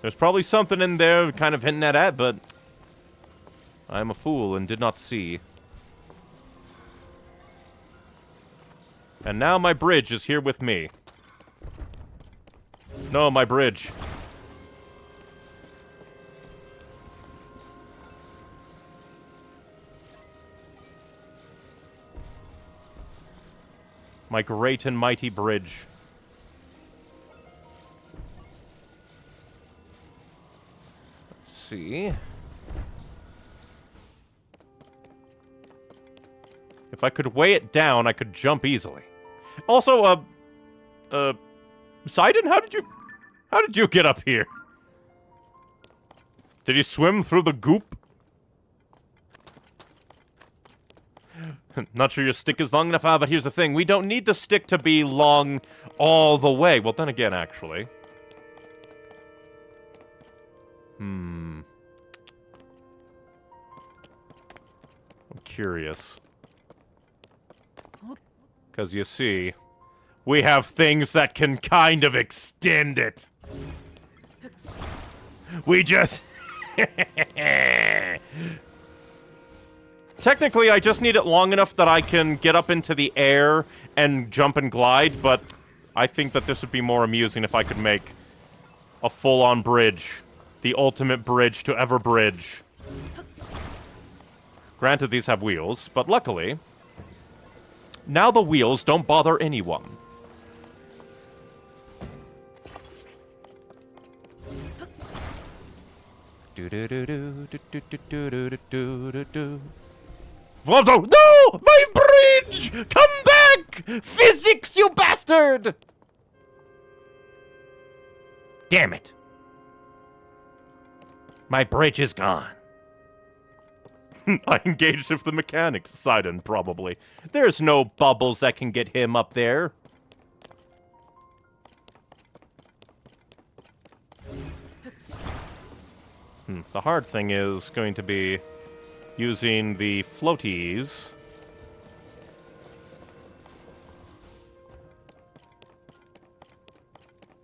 There's probably something in there kind of hinting at it, but I am a fool and did not see. And now my bridge is here with me. No, my bridge. My great and mighty bridge. Let's see. If I could weigh it down, I could jump easily. Also, Sidon, how did you get up here? Did you swim through the goop? Not sure your stick is long enough, but here's the thing. We don't need the stick to be long all the way. Well, then again, actually. I'm curious. Because you see, we have things that can kind of extend it. We just... Technically, I just need it long enough that I can get up into the air and jump and glide, but I think that this would be more amusing if I could make a full-on bridge. The ultimate bridge to ever bridge. Granted, these have wheels, but luckily, now the wheels don't bother anyone. Voldo, no! My bridge! Come back! Physics, you bastard! Damn it. My bridge is gone. I engaged with the mechanics, Sidon, probably. There's no bubbles that can get him up there. The hard thing is going to be using the floaties.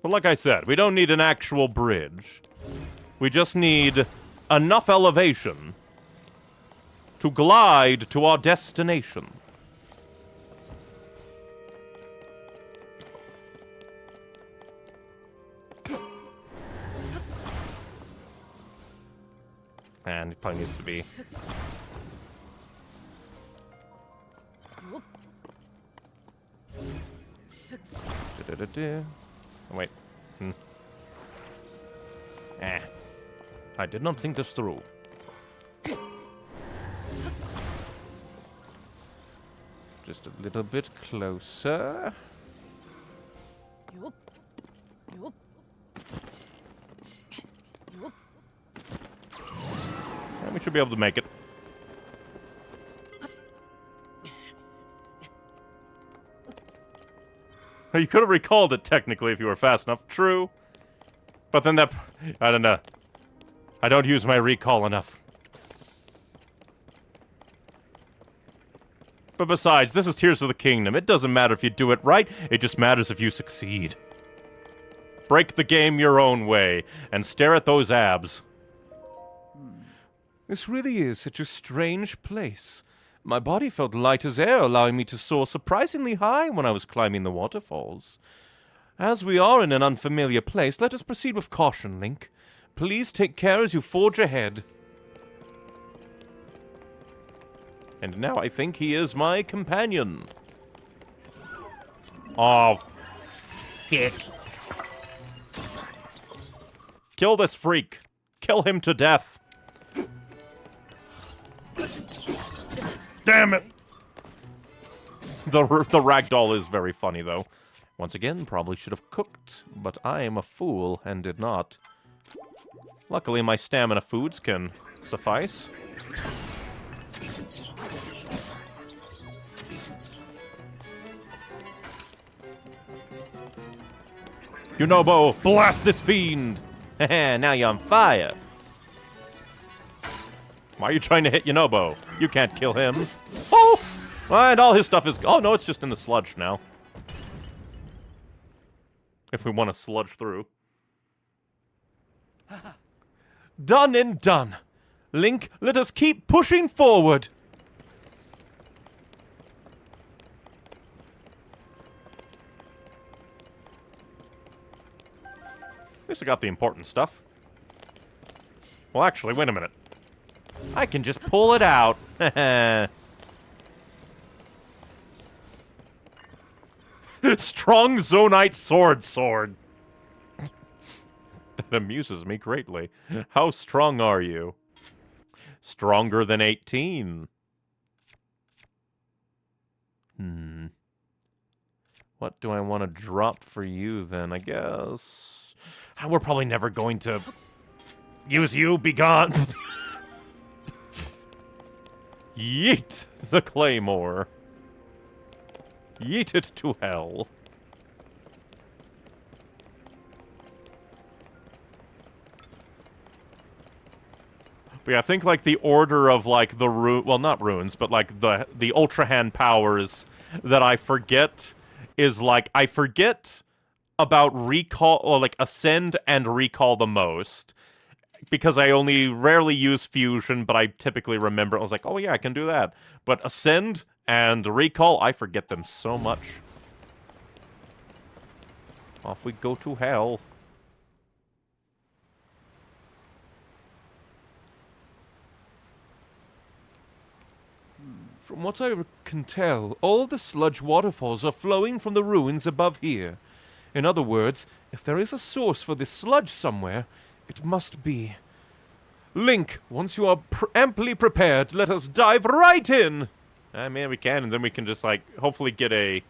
But like I said, we don't need an actual bridge. We just need enough elevation to glide to our destination. And it probably needs to be... Oh, wait. I did not think this through. Just a little bit closer. And we should be able to make it. You could have recalled it, technically, if you were fast enough. True. But then that... I don't know. I don't use my recall enough. But besides, this is Tears of the Kingdom. It doesn't matter if you do it right, it just matters if you succeed. Break the game your own way, and stare at those abs. This really is such a strange place. My body felt light as air, allowing me to soar surprisingly high when I was climbing the waterfalls. As we are in an unfamiliar place, let us proceed with caution, Link. Please take care as you forge ahead. And now I think he is my companion. Oh, shit. Kill this freak. Kill him to death. Damn it! The ragdoll is very funny, though. Once again, probably should have cooked, but I am a fool and did not. Luckily, my stamina foods can suffice. Yunobo, blast this fiend! Now you're on fire. Why are you trying to hit Yunobo? You can't kill him. Oh! And all his stuff is... Oh, no, it's just in the sludge now. If we want to sludge through. Done and done. Link, let us keep pushing forward. At least I got the important stuff. Well, actually, wait a minute. I can just pull it out. Strong Zonite sword. That amuses me greatly. How strong are you? Stronger than 18. What do I want to drop for you, then? I guess... We're probably never going to use you. Be gone. Yeet the claymore. Yeet it to hell. But yeah, I think, like, the order of, like, the well, not runes, but, like, the Ultra Hand powers that I forget is, like, I forget about recall, or, like, Ascend and Recall the most. Because I only rarely use Fusion, but I typically remember. I was like, oh yeah, I can do that. But Ascend and Recall, I forget them so much. Off we go to hell. From what I can tell, all the sludge waterfalls are flowing from the ruins above here. In other words, if there is a source for this sludge somewhere, it must be. Link, once you are amply prepared, let us dive right in! I mean, we can, and then we can just, like, hopefully get a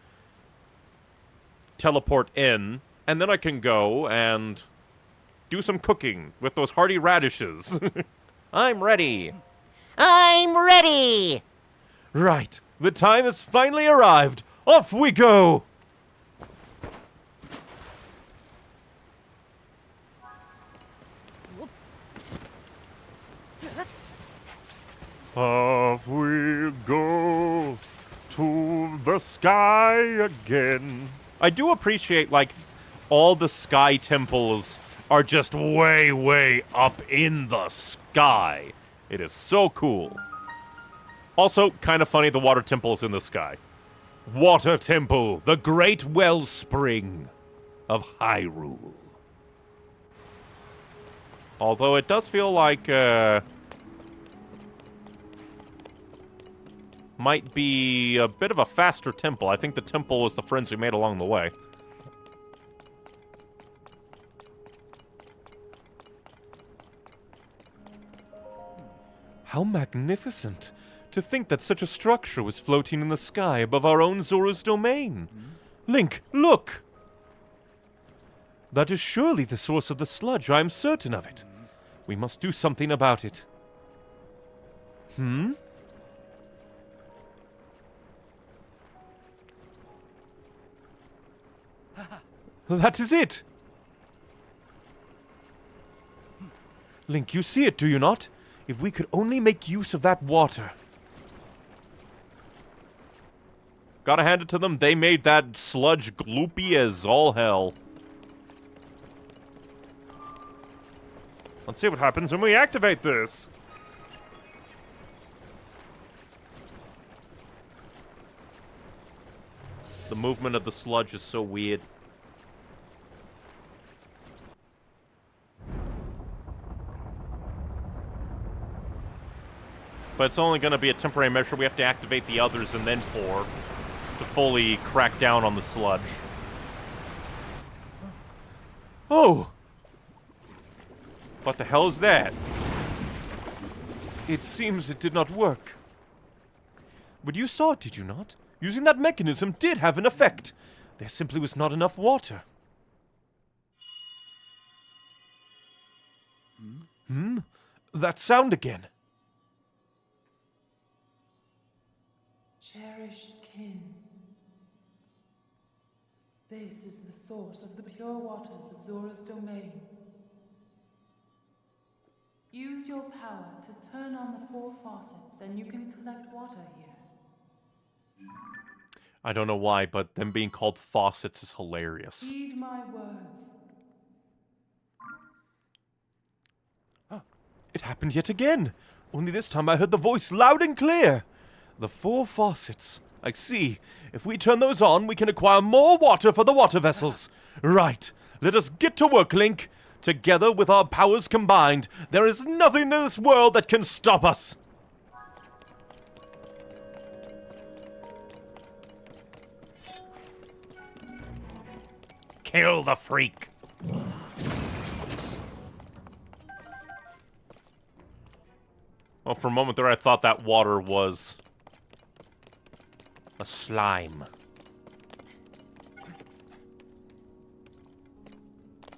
teleport in, and then I can go and do some cooking with those hearty radishes. I'm ready. I'm ready! Right, the time has finally arrived. Off we go! Off we go to the sky again. I do appreciate, like, all the sky temples are just way, way up in the sky. It is so cool. Also, kind of funny, the water temple is in the sky. Water Temple, the great wellspring of Hyrule. Although it does feel like, might be a bit of a faster temple. I think the temple was the friends we made along the way. How magnificent! To think that such a structure was floating in the sky above our own Zora's domain. Link, look! That is surely the source of the sludge, I am certain of it. We must do something about it. That is it! Link, you see it, do you not? If we could only make use of that water. Gotta hand it to them, they made that sludge gloopy as all hell. Let's see what happens when we activate this. The movement of the sludge is so weird. But it's only going to be a temporary measure. We have to activate the others and then pour to fully crack down on the sludge. Oh! What the hell is that? It seems it did not work. But you saw it, did you not? Using that mechanism did have an effect. There simply was not enough water. That sound again. Cherished kin, This is the source of the pure waters of Zora's domain. Use your power to turn on the 4 faucets and you can collect water here. I don't know why, but them being called faucets is hilarious. Heed my words. It happened yet again. Only this time I heard the voice loud and clear. The 4 faucets. I see. If we turn those on, we can acquire more water for the water vessels. Right. Let us get to work, Link. Together, with our powers combined, there is nothing in this world that can stop us. Kill the freak. Well, for a moment there, I thought that water was a slime.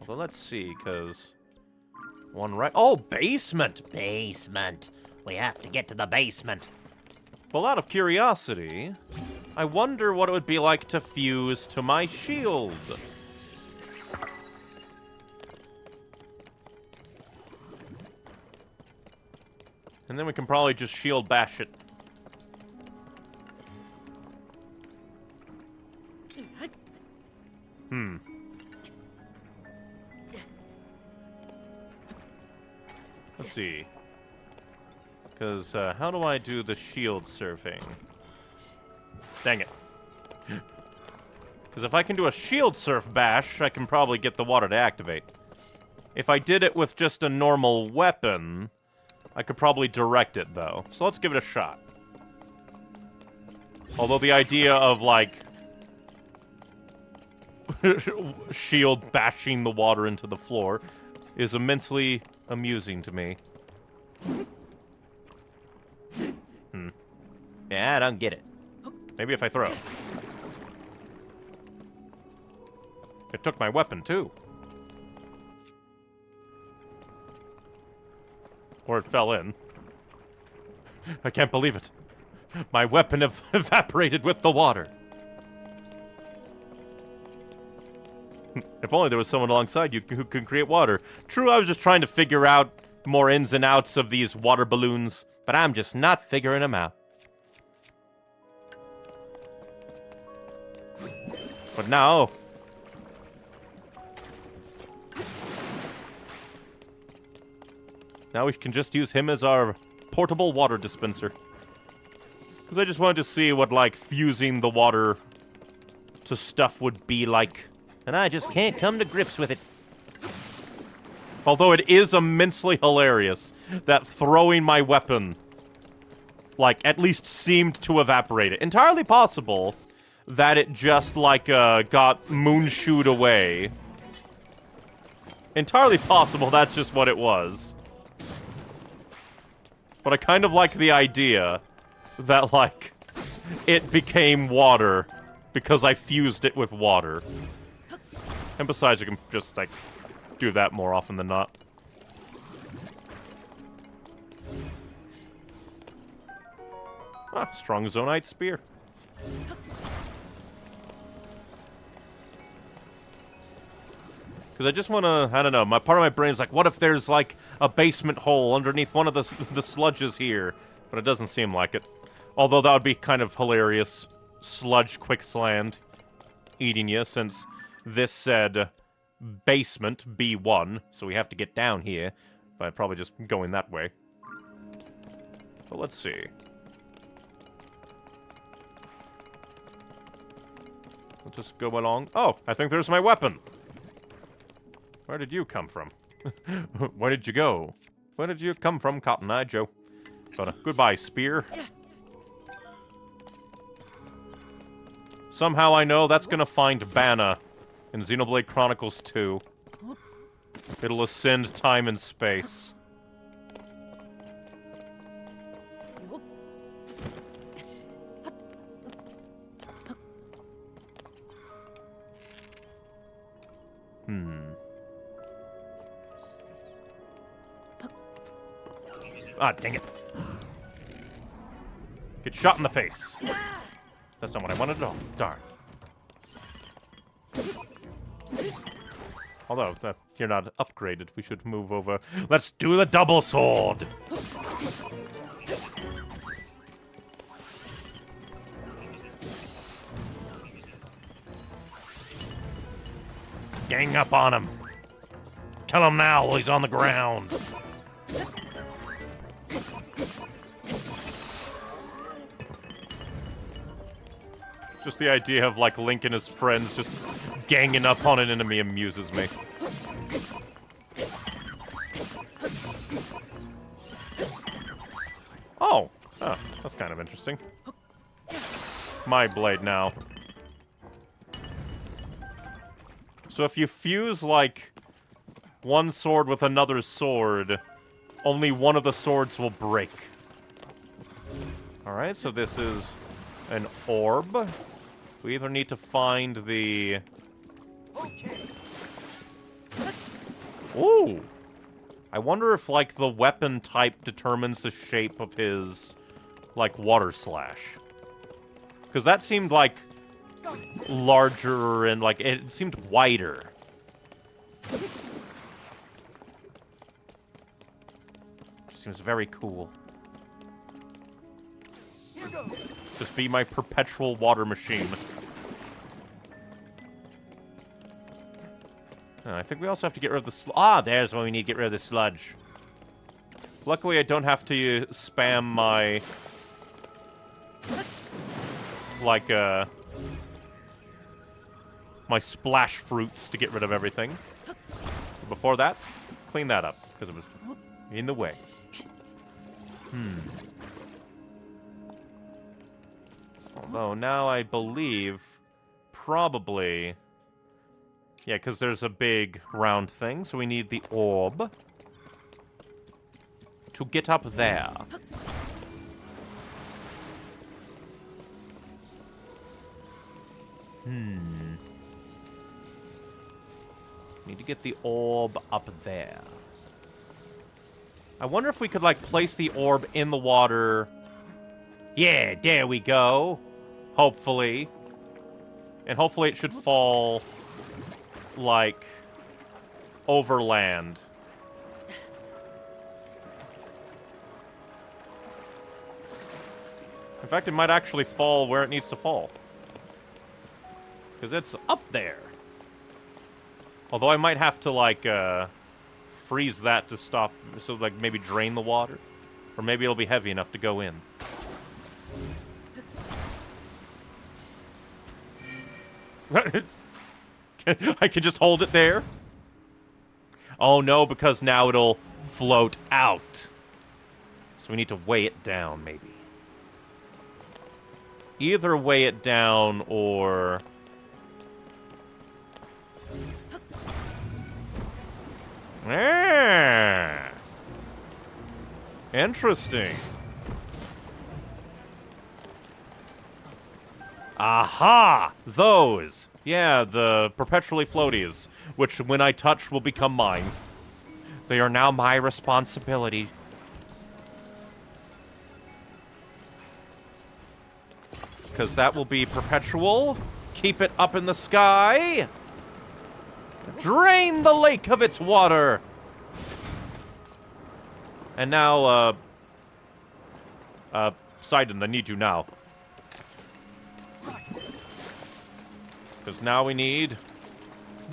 Well, let's see, because one right... Oh, basement! Basement. We have to get to the basement. Well, out of curiosity, I wonder what it would be like to fuse to my shield. And then we can probably just shield bash it. Let's see. Because, how do I do the shield surfing? Dang it. Because if I can do a shield surf bash, I can probably get the water to activate. If I did it with just a normal weapon, I could probably direct it, though. So let's give it a shot. Although the idea of, like, shield bashing the water into the floor is immensely amusing to me. Yeah, I don't get it. Maybe if I throw. It took my weapon, too. Or it fell in. I can't believe it. My weapon evaporated with the water. If only there was someone alongside you who could create water. True, I was just trying to figure out more ins and outs of these water balloons, but I'm just not figuring them out. But now... Now we can just use him as our portable water dispenser. Because I just wanted to see what, like, fusing the water to stuff would be like. And I just can't come to grips with it. Although it is immensely hilarious that throwing my weapon, like, at least seemed to evaporate it. Entirely possible that it just, like, got moonshooed away. Entirely possible that's just what it was. But I kind of like the idea that, like, it became water because I fused it with water. And besides, you can just, like, do that more often than not. Ah, strong Zonite spear. Because I just want to, I don't know, part of my brain is like, what if there's, like, a basement hole underneath one of the sludges here? But it doesn't seem like it. Although that would be kind of hilarious. Sludge quicksland eating you, since this said basement B1, so we have to get down here. But probably just going that way. So let's see. We'll just go along. Oh, I think there's my weapon. Where did you come from? Where did you go? Where did you come from, Cotton Eye Joe? But goodbye, spear. Somehow I know that's gonna find Banna in Xenoblade Chronicles 2. It'll ascend time and space. Ah, dang it. Get shot in the face. That's not what I wanted at all. Darn. Although, you're not upgraded. We should move over. Let's do the double sword! Gang up on him. Kill him now while he's on the ground. Just the idea of, like, Link and his friends just ganging up on an enemy amuses me. Oh, that's kind of interesting. My blade now. So if you fuse, like, one sword with another sword, only one of the swords will break. Alright, so this is an orb. We either need to find the... Ooh! I wonder if, like, the weapon type determines the shape of his, like, water slash. Because that seemed, like, larger and, like, it seemed wider. Seems very cool. Just be my perpetual water machine. I think we also have to get rid of the there's when we need to get rid of the sludge. Luckily, I don't have to spam my... like, my splash fruits to get rid of everything. Before that, clean that up, because it was in the way. Although, now I believe, probably... Yeah, because there's a big round thing, so we need the orb to get up there. Need to get the orb up there. I wonder if we could, like, place the orb in the water. Yeah, there we go. Hopefully. And hopefully it should fall... like, overland. In fact, it might actually fall where it needs to fall. Because it's up there. Although I might have to, like, freeze that to stop, so, like, maybe drain the water. Or maybe it'll be heavy enough to go in. I can just hold it there? Oh no, because now it'll float out. So we need to weigh it down, maybe. Either weigh it down, or... Ah! Interesting. Aha! Those! Yeah, the perpetually floaties, which when I touch will become mine. They are now my responsibility. Because that will be perpetual. Keep it up in the sky. Drain the lake of its water. And now, Sidon, I need you now. Because now we need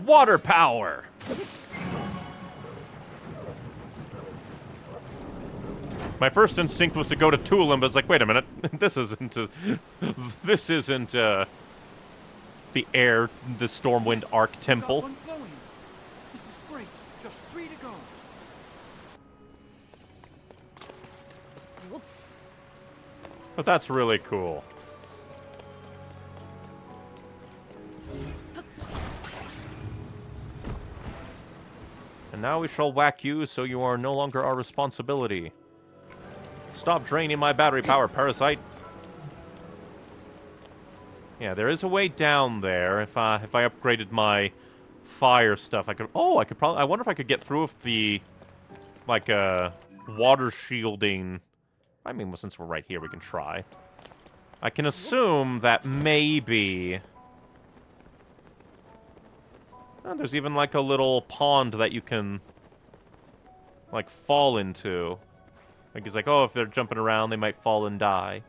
water power. My first instinct was to go to Tulum, but it's like, wait a minute, this isn't the Stormwind Arc Temple. Got one flowing. This is great. Just 3 to go. But that's really cool. And now we shall whack you, so you are no longer our responsibility. Stop draining my battery power, parasite. Yeah, there is a way down there. If I upgraded my fire stuff, I could... Oh, I could probably... I wonder if I could get through with the... like, water shielding... I mean, well, since we're right here, we can try. I can assume that maybe... Oh, there's even like a little pond that you can like fall into. Like he's like, oh, if they're jumping around, they might fall and die.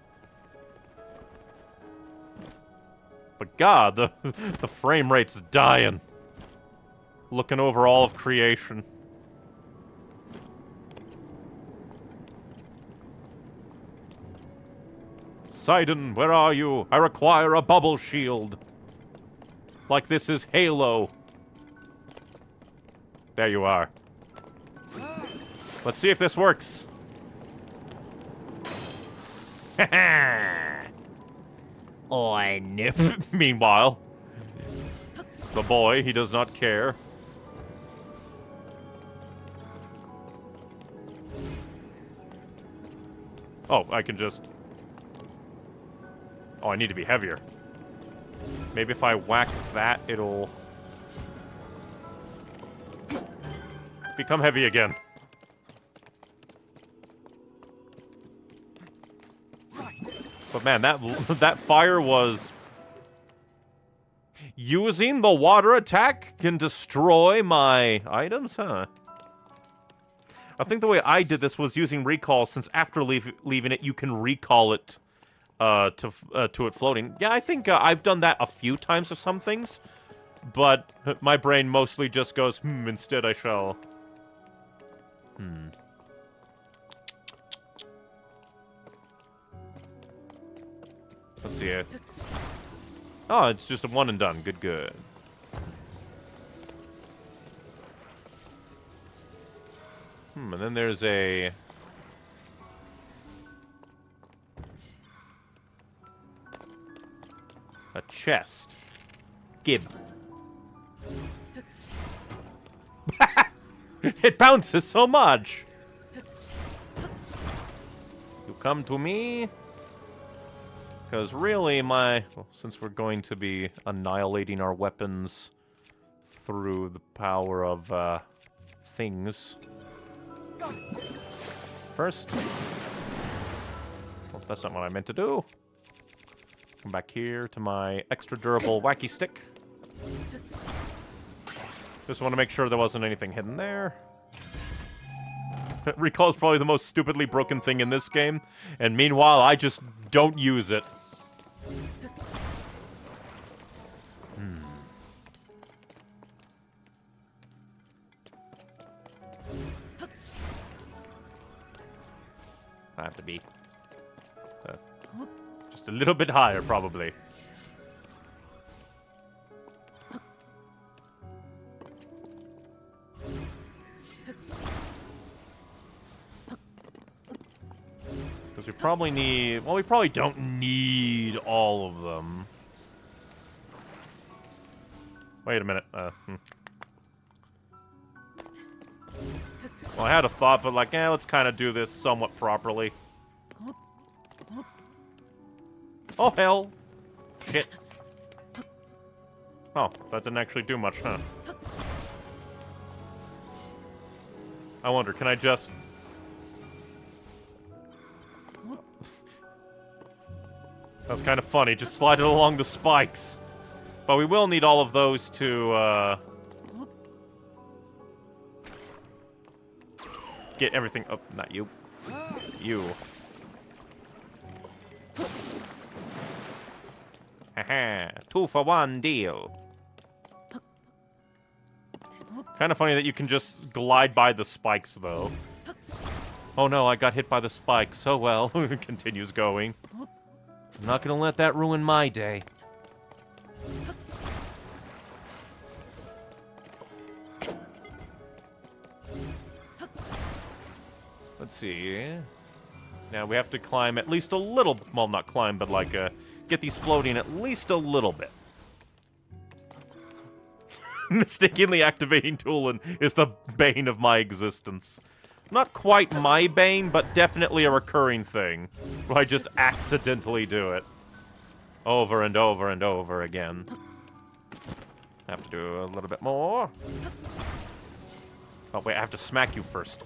But God, the frame rate's dying. Looking over all of creation. Sidon, where are you? I require a bubble shield. Like this is Halo. There you are. Let's see if this works. I knew. Meanwhile, the boy, he does not care. Oh, I can just... Oh, I need to be heavier. Maybe if I whack that, it'll... become heavy again. But man, that fire was... Using the water attack can destroy my items, huh? I think the way I did this was using recall, since after leaving it, you can recall it to it floating. Yeah, I think I've done that a few times with some things, but my brain mostly just goes, instead I shall... Let's see it. Oh, it's just a one and done. Good, good. And then there's a... chest. Gib. It bounces so much! You come to me? Because really, well, since we're going to be annihilating our weapons through the power of, things. First. Well, that's not what I meant to do. Come back here to my extra durable wacky stick. Just want to make sure there wasn't anything hidden there. Recall is probably the most stupidly broken thing in this game, and meanwhile, I just don't use it. I have to be just a little bit higher, probably. Because we probably need... Well, we probably don't need all of them. Wait a minute. Well, I had a thought, but like, let's kind of do this somewhat properly. Oh, hell. Shit. Oh, that didn't actually do much, huh? I wonder, can I just... That's kind of funny, just slide it along the spikes. But we will need all of those to, get everything... Oh, not you. You. Haha, 2-for-1 deal. Kind of funny that you can just glide by the spikes, though. Oh no, I got hit by the spikes. Oh well, continues going. I'm not gonna let that ruin my day. Let's see. Now we have to climb at least a little... Well, not climb, but like, get these floating at least a little bit. Mistakenly activating Tulin is the bane of my existence. Not quite my bane, but definitely a recurring thing. Where I just accidentally do it. Over and over and over again. Have to do a little bit more. Oh, wait, I have to smack you first.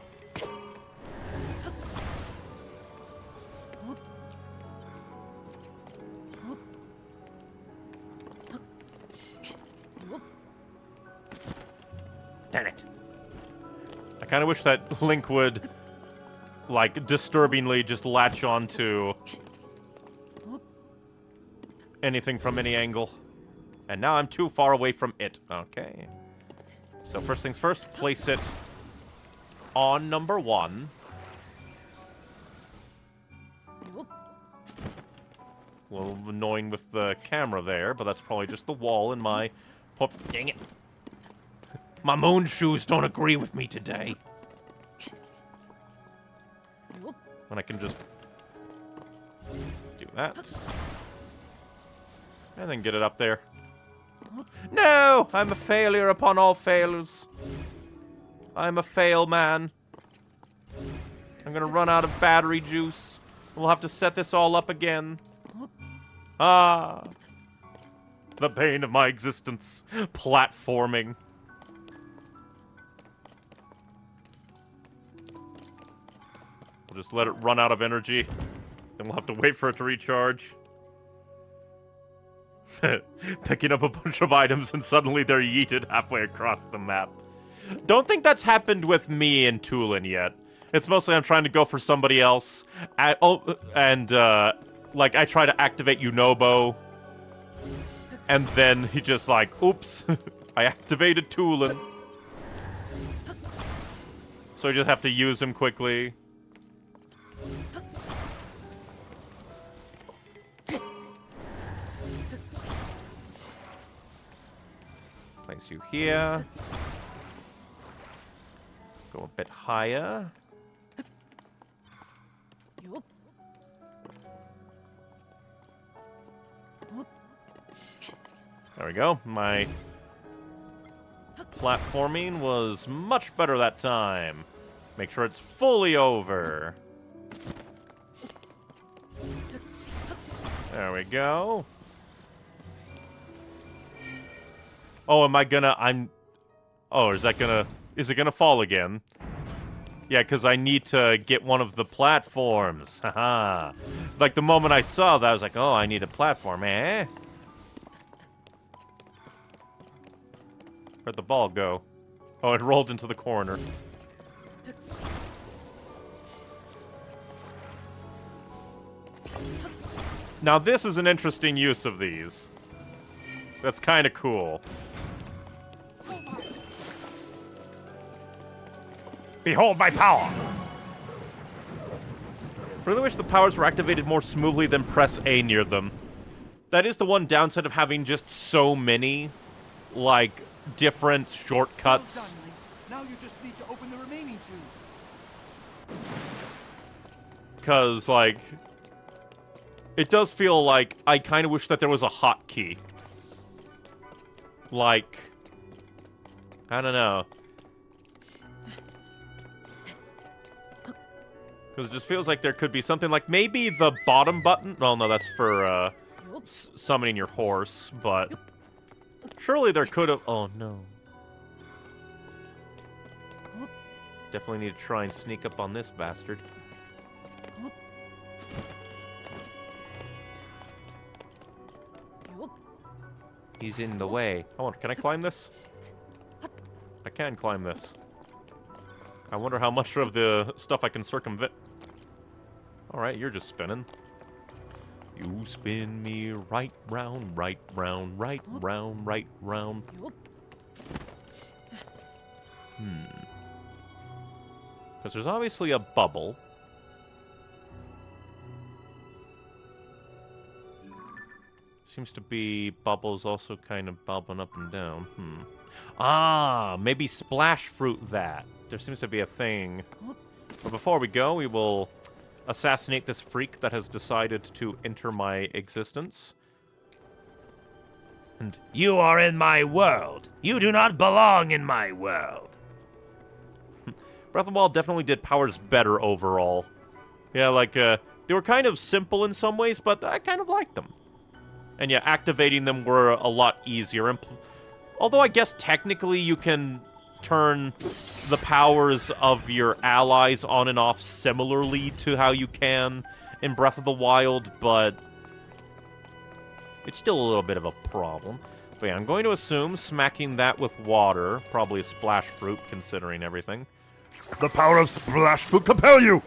I kind of wish that Link would, like, disturbingly just latch on to anything from any angle. And now I'm too far away from it. Okay. So first things first, place it on number 1. A little annoying with the camera there, but that's probably just the wall in my... Dang it. My moon shoes don't agree with me today. And I can just do that. And then get it up there. No! I'm a failure upon all failures. I'm a fail man. I'm gonna run out of battery juice. We'll have to set this all up again. Ah. The pain of my existence. Platforming. We'll just let it run out of energy. Then we'll have to wait for it to recharge. Picking up a bunch of items and suddenly they're yeeted halfway across the map. Don't think that's happened with me in Tulin yet. It's mostly I'm trying to go for somebody else. Like, I try to activate Unobo. And then he just like, oops, I activated Tulin. So I just have to use him quickly. Place you here. Go a bit higher. There we go. My platforming was much better that time. Make sure it's fully over. There we go. Oh, am I gonna... Oh, is it gonna fall again? Yeah, because I need to get one of the platforms. Haha. Like, the moment I saw that, I was like, oh, I need a platform, eh? Where'd the ball go? Oh, it rolled into the corner. Now, this is an interesting use of these. That's kind of cool. Behold my power! Really wish the powers were activated more smoothly than press A near them. That is the one downside of having just so many, like, different shortcuts. Well done, Link. Now you just need to open the remaining 2. Because, like, it does feel like I kind of wish that there was a hotkey. Like, I don't know. Because it just feels like there could be something like maybe the bottom button. Well, no, that's for summoning your horse, but surely there could have. Oh, no. Definitely need to try and sneak up on this bastard. He's in the way. Oh, can I climb this? I can climb this. I wonder how much of the stuff I can circumvent. Alright, you're just spinning. You spin me right round, right round, right round, right round. Because there's obviously a bubble. Seems to be bubbles also kind of bobbing up and down. Ah, maybe splash fruit that. There seems to be a thing. But before we go, we will assassinate this freak that has decided to enter my existence. And You are in my world. You do not belong in my world. Breath of the Wild definitely did powers better overall. Yeah, like, they were kind of simple in some ways, but I kind of liked them. And yeah, activating them were a lot easier. Although I guess technically you can turn the powers of your allies on and off similarly to how you can in Breath of the Wild, but it's still a little bit of a problem. But yeah, I'm going to assume smacking that with water, probably a splash fruit considering everything, The power of splash food compel you!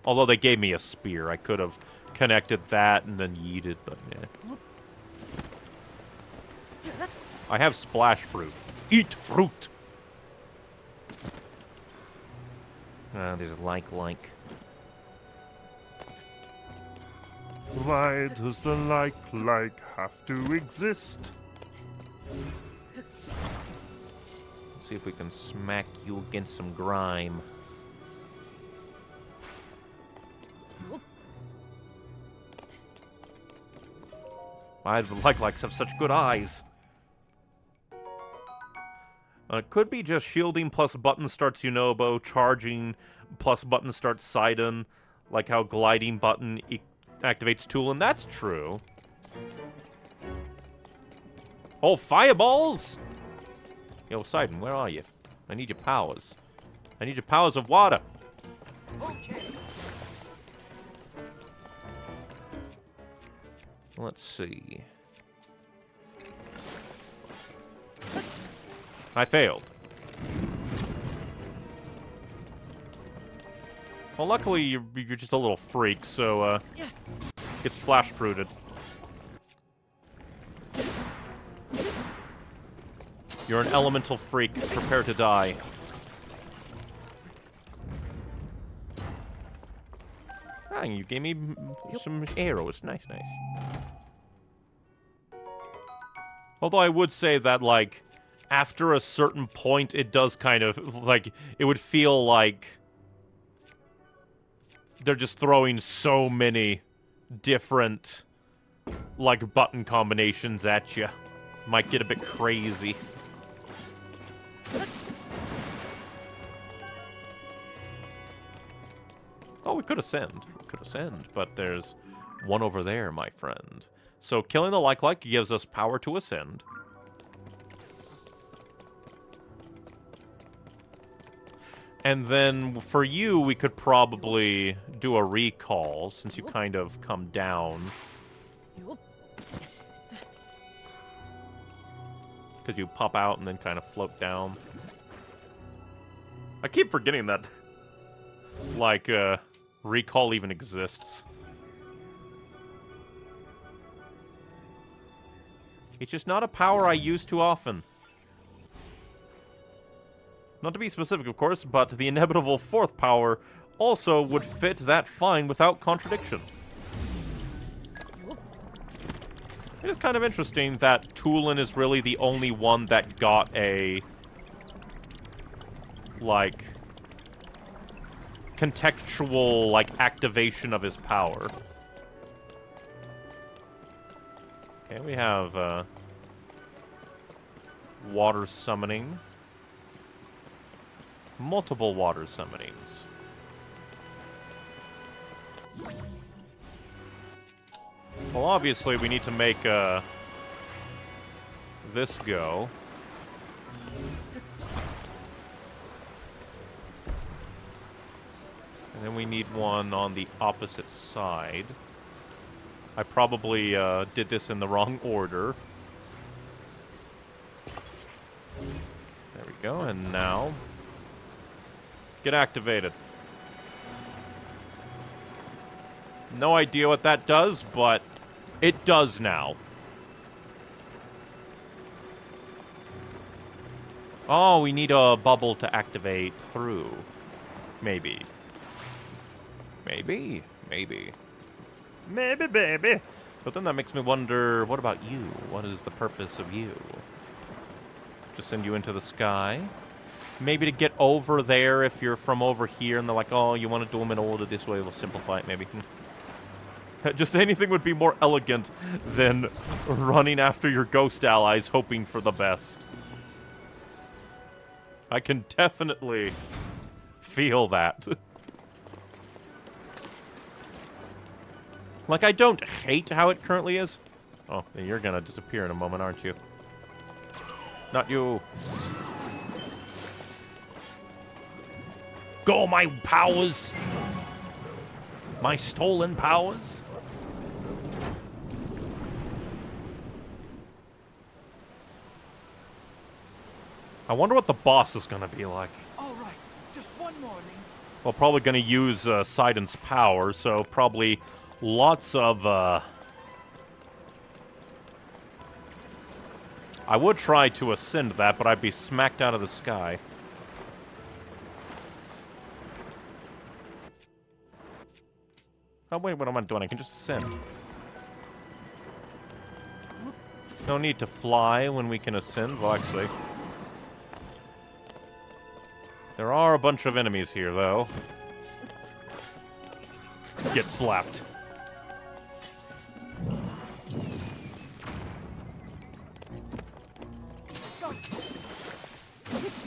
Although they gave me a spear, I could have connected that and then yeeted, but yeah. I have splash fruit. Eat fruit! Ah, there's like. Why does the like have to exist? Let's see if we can smack you against some grime. Why do the like-likes have such good eyes? It could be just shielding plus button starts Yunobo, charging plus button starts Sidon, like how gliding button activates Tool, and that's true. Oh, fireballs! Yo, Sidon, where are you? I need your powers. I need your powers of water. Okay. Let's see. I failed. Well, luckily you're just a little freak, so get splash fruited. You're an elemental freak. Prepare to die. Ah, you gave me some arrows. Nice, nice. Although I would say that, like, after a certain point, it does kind of, like, it would feel like they're just throwing so many different, like, button combinations at you. Might get a bit crazy. Oh, we could ascend. We could ascend, but there's one over there, my friend. So killing the like gives us power to ascend. And then for you, we could probably do a recall, since you kind of come down. Because you pop out and then kind of float down. I keep forgetting that, like, recall even exists. It's just not a power I use too often. Not to be specific, of course, but the inevitable fourth power also would fit that fine without contradiction. It is kind of interesting that Tulin is really the only one that got a, like, contextual, like, activation of his power. Okay, we have, water summoning. Multiple water summonings. Well, obviously, we need to make, this go. And then we need one on the opposite side. I probably, did this in the wrong order. There we go, and now get activated. No idea what that does, but it does now. Oh, we need a bubble to activate through. Maybe. Maybe. Maybe. Maybe, baby. But then that makes me wonder, what about you? What is the purpose of you? To send you into the sky? Maybe to get over there if you're from over here and they're like, oh, you want to do them in order this way, we'll simplify it maybe. Just anything would be more elegant than running after your ghost allies hoping for the best. I can definitely feel that. Like, I don't hate how it currently is. Oh, you're gonna disappear in a moment, aren't you? Not you. Go, my powers! My stolen powers? I wonder what the boss is gonna be like. All right, just one more, Link. Well, probably gonna use Sidon's power, so probably lots of, I would try to ascend that, but I'd be smacked out of the sky. Oh, wait, what am I doing? I can just ascend. No need to fly when we can ascend. Well, actually, there are a bunch of enemies here, though. Get slapped.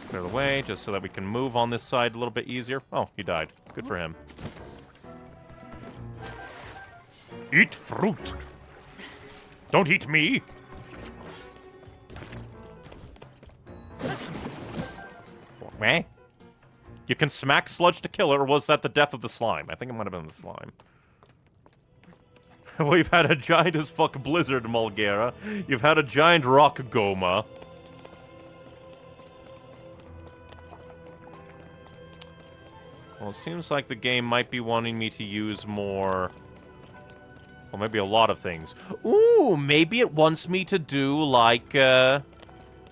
Clear the way, just so that we can move on this side a little bit easier. Oh, he died. Good for him. Eat fruit. Don't eat me. Meh. You can smack sludge to kill it, or was that the death of the slime? I think it might have been the slime. We've had a giant as fuck blizzard, Mulgera. You've had a giant rock Goma. Well, it seems like the game might be wanting me to use more... Well, maybe a lot of things. Ooh, maybe it wants me to do, like,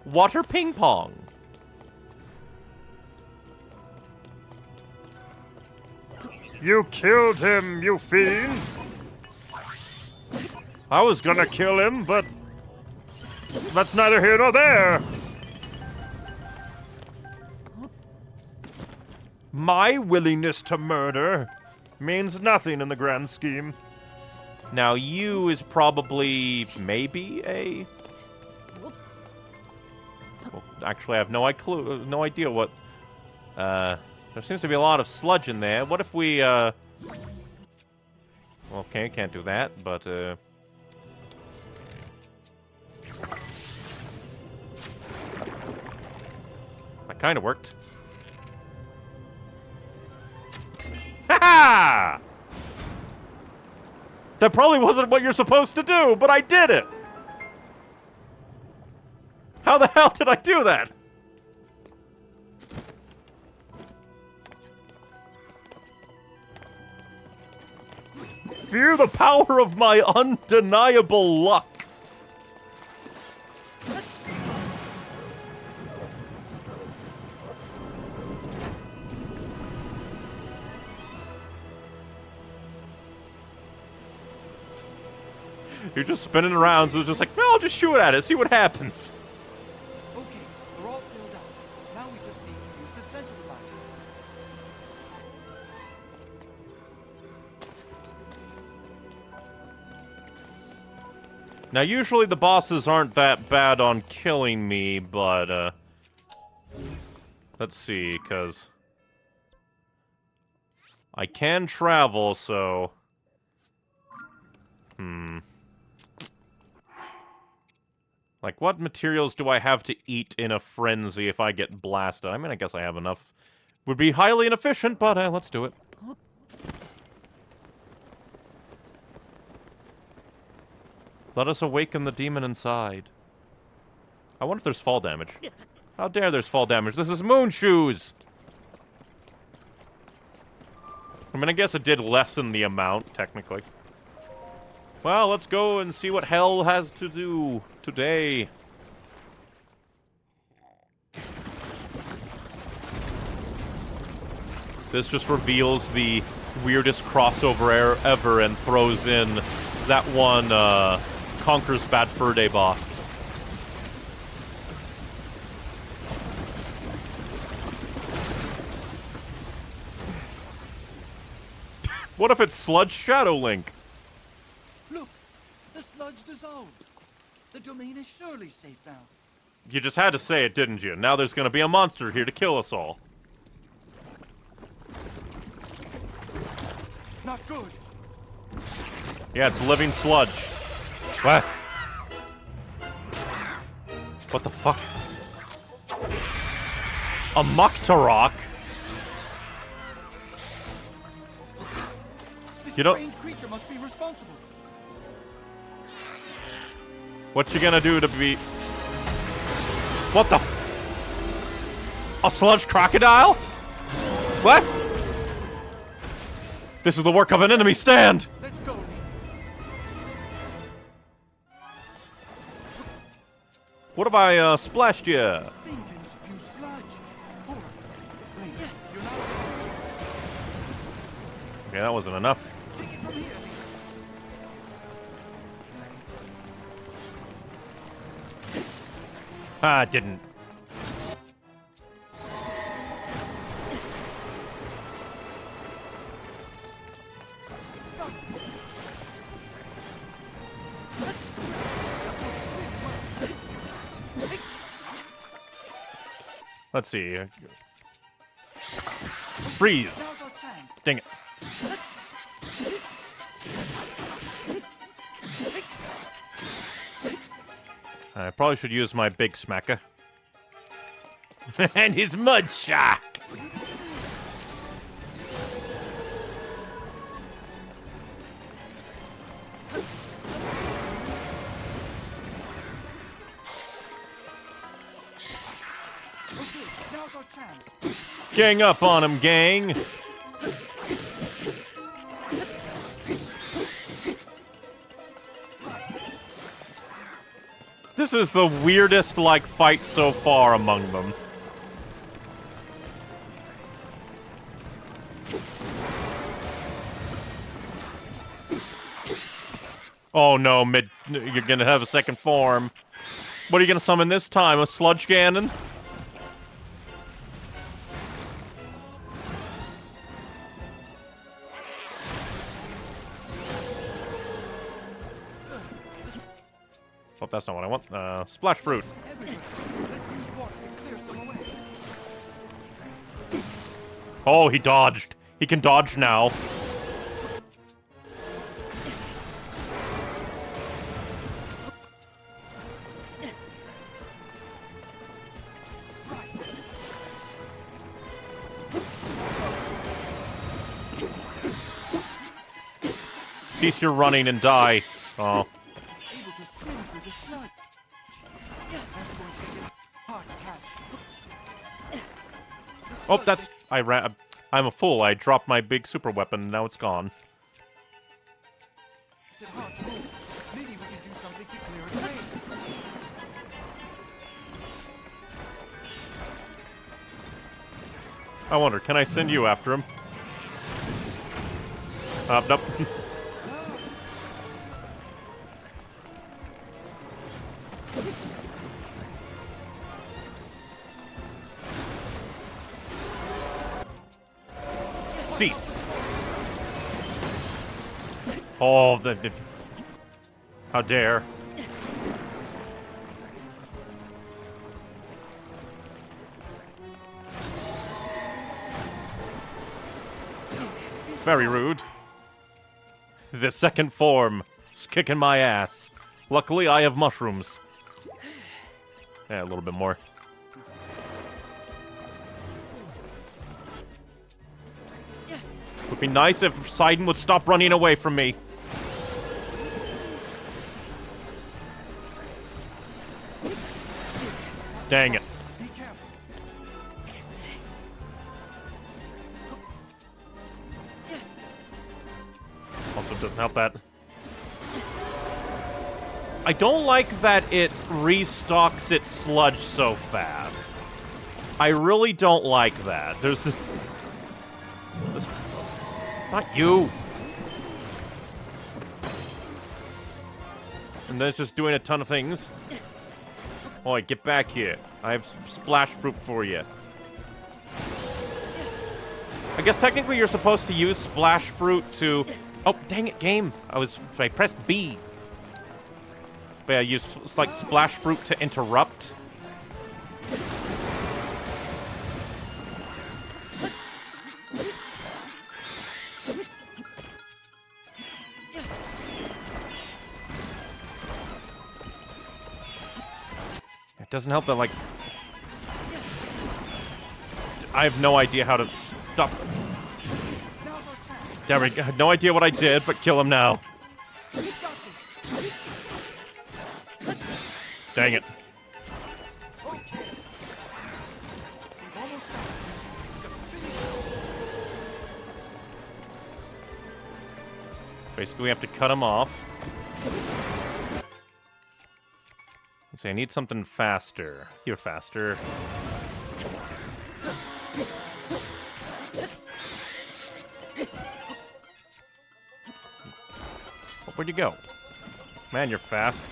water ping pong. You killed him, you fiend! I was gonna kill him, but that's neither here nor there! My willingness to murder means nothing in the grand scheme. Now, you is probably, maybe a... Well, actually, I have no idea what... There seems to be a lot of sludge in there. What if we, Well, okay, can't do that, but, That kind of worked. Ha-ha! That probably wasn't what you're supposed to do, but I did it! How the hell did I do that? Fear the power of my undeniable luck. You're just spinning around, so it's just like, no, I'll just shoot at it, see what happens. Okay, we're all filled up. Now we just need to use the central device. Now, usually the bosses aren't that bad on killing me, but, let's see, because I can travel, so... Like, what materials do I have to eat in a frenzy if I get blasted? I mean, I guess I have enough. Would be highly inefficient, but let's do it. Let us awaken the demon inside. I wonder if there's fall damage. How dare there's fall damage? This is Moon Shoes! I mean, I guess it did lessen the amount, technically. Well, let's go and see what hell has to do today. This just reveals the weirdest crossover ever and throws in that one, Conquer's Bad Fur Day boss. What if it's Sludge Shadow Link? Look, the sludge dissolved. The domain is surely safe now. You just had to say it, didn't you? Now there's gonna be a monster here to kill us all. Not good. Yeah, it's living sludge. What? What the fuck? A Muktarok? This You don't- strange creature must be responsible. What you gonna do to be... What the... A sludge crocodile? What? This is the work of an enemy stand! Let's go, Link. What have I, splashed you? This thing can spew sludge. Horrible. Link, you're not alone. Okay, that wasn't enough. Take it from here, Link. Ah, it didn't. Let's see. Freeze! Now's our chance. Dang it. I probably should use my big smacker. And his mud shock! Okay, now's our chance. Gang up on him, gang! This is the weirdest, like, fight so far among them. Oh no, you're gonna have a second form. What are you gonna summon this time? A sludge cannon? Oh, that's not what I want. Splash fruit. Everywhere. Let's use water to clear some away. Oh, he dodged. He can dodge now. Cease your running and die. Oh. It's able to swim through the sludge. That's going to make it hard to catch. Oh, that's... I'm a fool. I dropped my big super weapon, and now it's gone. It's hard to move. Maybe we can do something to clear it away. I wonder, can I send you after him? Nope. Cease. Oh, how dare. Very rude. The second form is kicking my ass. Luckily, I have mushrooms. Yeah, a little bit more. Would be nice if Sidon would stop running away from me. Dang it. Be careful. Also doesn't help that. I don't like that it restocks its sludge so fast. I really don't like that. There's... Not you! And then it's just doing a ton of things. Oi, get back here. I have splash fruit for you. I guess technically you're supposed to use splash fruit to... Oh, dang it, game! I pressed B. But I used, like, splash fruit to interrupt. It doesn't help that, like... I have no idea how to stop... There we go. No idea what I did, but kill him now. Dang it. Okay. We've almost Basically, we have to cut him off. Let's see, I need something faster. Here, faster. Oh, where'd you go? Man, you're fast.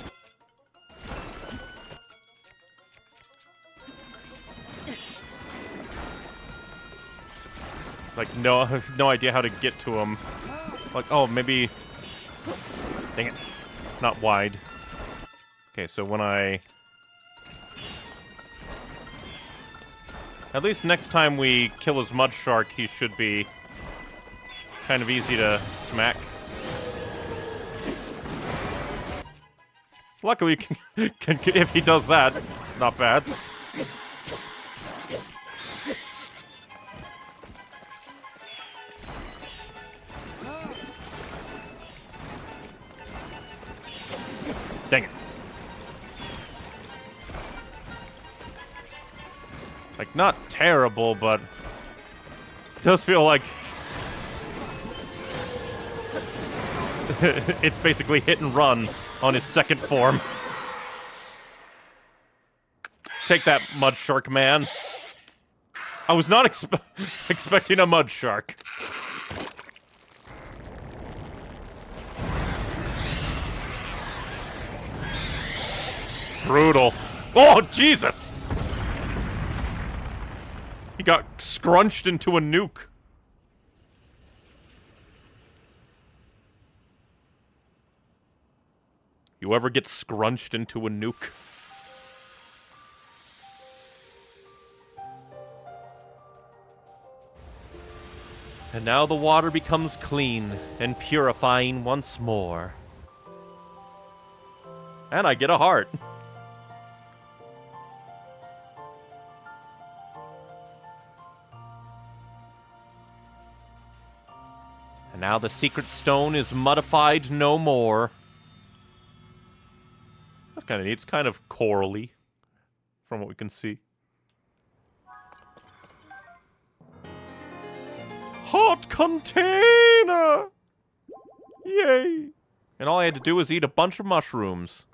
Like, no, I have no idea how to get to him. Like, oh, maybe... Dang it. Not wide. Okay, so when I... At least next time we kill his mud shark, he should be kind of easy to smack. Luckily, if he does that, not bad. Dang it. Like, not terrible, but it does feel like it's basically hit and run on his second form. Take that, mud shark man. I was not expecting a mud shark. Brutal. Oh, Jesus! He got scrunched into a nuke. You ever get scrunched into a nuke? And now the water becomes clean and purifying once more. And I get a heart. And now the secret stone is modified no more. That's kind of neat. It's kind of corally, from what we can see. Hot container! Yay! And all I had to do was eat a bunch of mushrooms.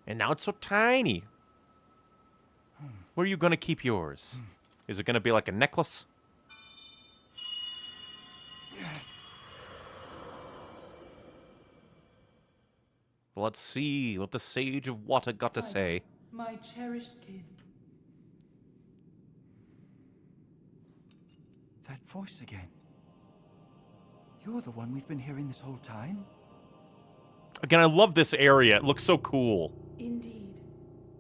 And now it's so tiny. Where are you gonna keep yours? Is it gonna be like a necklace? Let's see what the Sage of Water got to say. My cherished kid. That voice again. You're the one we've been hearing this whole time? Again, I love this area. It looks so cool. Indeed.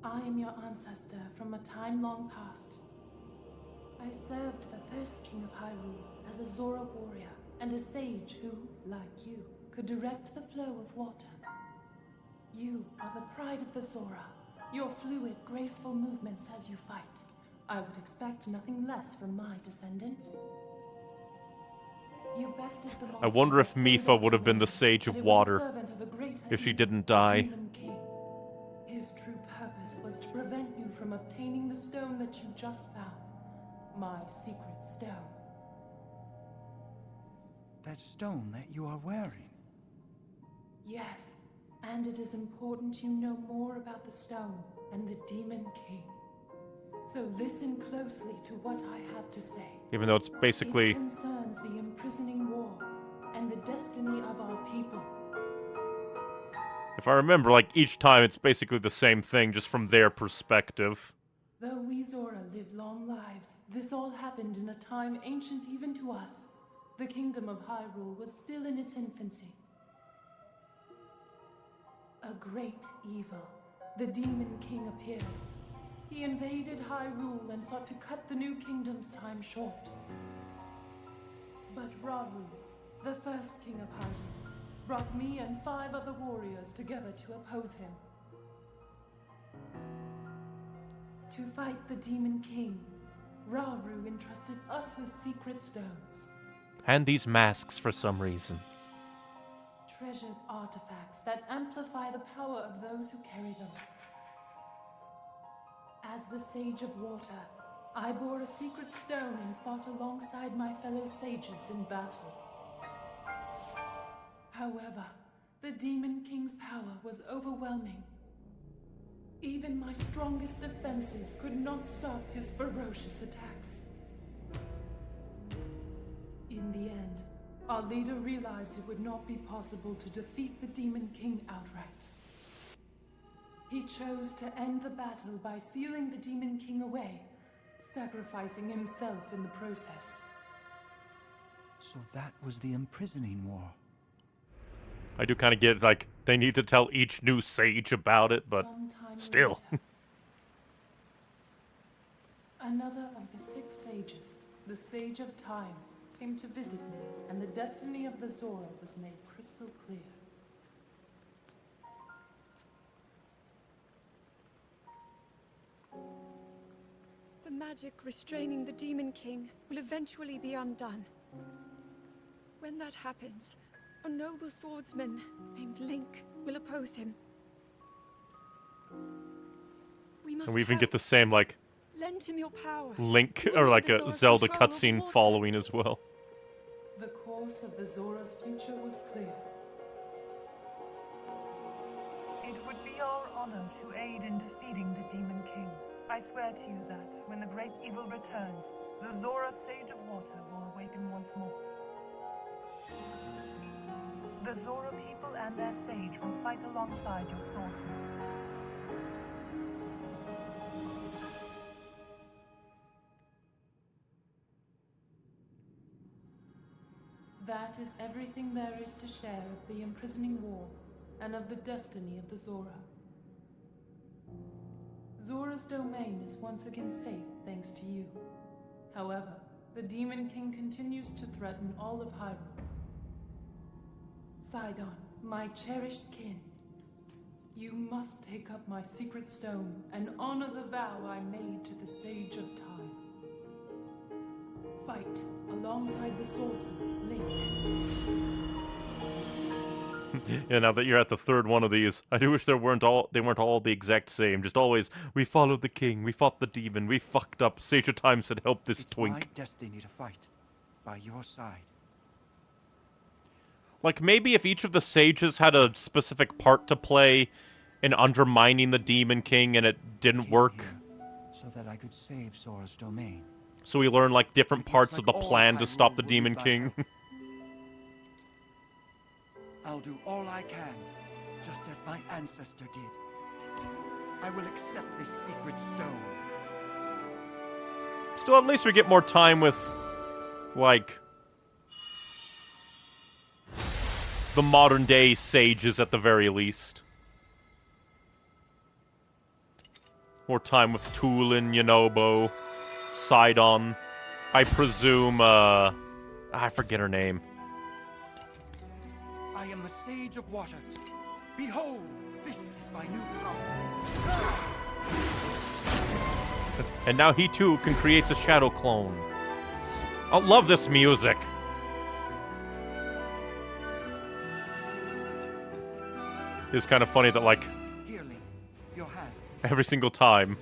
I am your ancestor from a time long past. I served the first king of Hyrule as a Zora warrior and a sage who, like you, could direct the flow of water. You are the pride of the Zora. Your fluid, graceful movements as you fight. I would expect nothing less from my descendant. You bested the I wonder if Mipha would have been the Sage of Water if she didn't die. His true purpose was to prevent you from obtaining the stone that you just found. My secret stone. That stone that you are wearing? Yes, and it is important you know more about the stone and the Demon King. So listen closely to what I have to say. Even though it's basically... It concerns the imprisoning war and the destiny of our people. If I remember, like, each time it's basically the same thing, just from their perspective. Though we Zora live long lives, this all happened in a time ancient even to us. The kingdom of Hyrule was still in its infancy. A great evil, the Demon King, appeared. He invaded Hyrule and sought to cut the new kingdom's time short. But Rauru, the first king of Hyrule, brought me and 5 other warriors together to oppose him. To fight the Demon King, Rauru entrusted us with secret stones. And these masks for some reason. Treasured artifacts that amplify the power of those who carry them. As the Sage of Water, I bore a secret stone and fought alongside my fellow sages in battle. However, the Demon King's power was overwhelming. Even my strongest defenses could not stop his ferocious attacks. In the end, our leader realized it would not be possible to defeat the Demon King outright. He chose to end the battle by sealing the Demon King away, sacrificing himself in the process. So that was the imprisoning war. I do kind of get, like, they need to tell each new sage about it, but Sometime still. later, another of the 6 sages, the Sage of Time, came to visit me, and the destiny of the Zora was made crystal clear. The magic restraining the Demon King will eventually be undone. When that happens, a noble swordsman named Link will oppose him. We must And we even help. get the same, like, Lend him your power. Link, You or will like have a the Zora's Zelda control of cutscene water. following as well. The course of the Zora's future was clear. It would be our honor to aid in defeating the Demon King. I swear to you that, when the great evil returns, the Zora Sage of Water will awaken once more. The Zora people and their sage will fight alongside your swordsmen. That is everything there is to share of the imprisoning war and of the destiny of the Zora. Zora's domain is once again safe thanks to you. However, the Demon King continues to threaten all of Hyrule. Sidon, my cherished kin, you must take up my secret stone and honor the vow I made to the Sage of Time. Fight alongside the swordsman, Link. Yeah, now that you're at the third one of these, I do wish they weren't all the exact same. Just always, we followed the king, we fought the demon, we fucked up. Sage of Time said, help this It's twink. my destiny to fight by your side. Like, maybe if each of the sages had a specific part to play in undermining the Demon King and it didn't Came work. here so that I could save Zora's domain. So we learn, like, different It looks parts of like the all plan to Hyrule stop the will be Demon by King. help. I'll do all I can, just as my ancestor did. I will accept this secret stone. Still, at least we get more time with, like, the modern-day sages at the very least. More time with Tulin, Yunobo, Sidon. I presume, I forget her name. I am the Sage of Water. Behold, this is my new power. And now he too can create a shadow clone. I love this music. It's kind of funny that, like, Here, Link, your hand. every single time,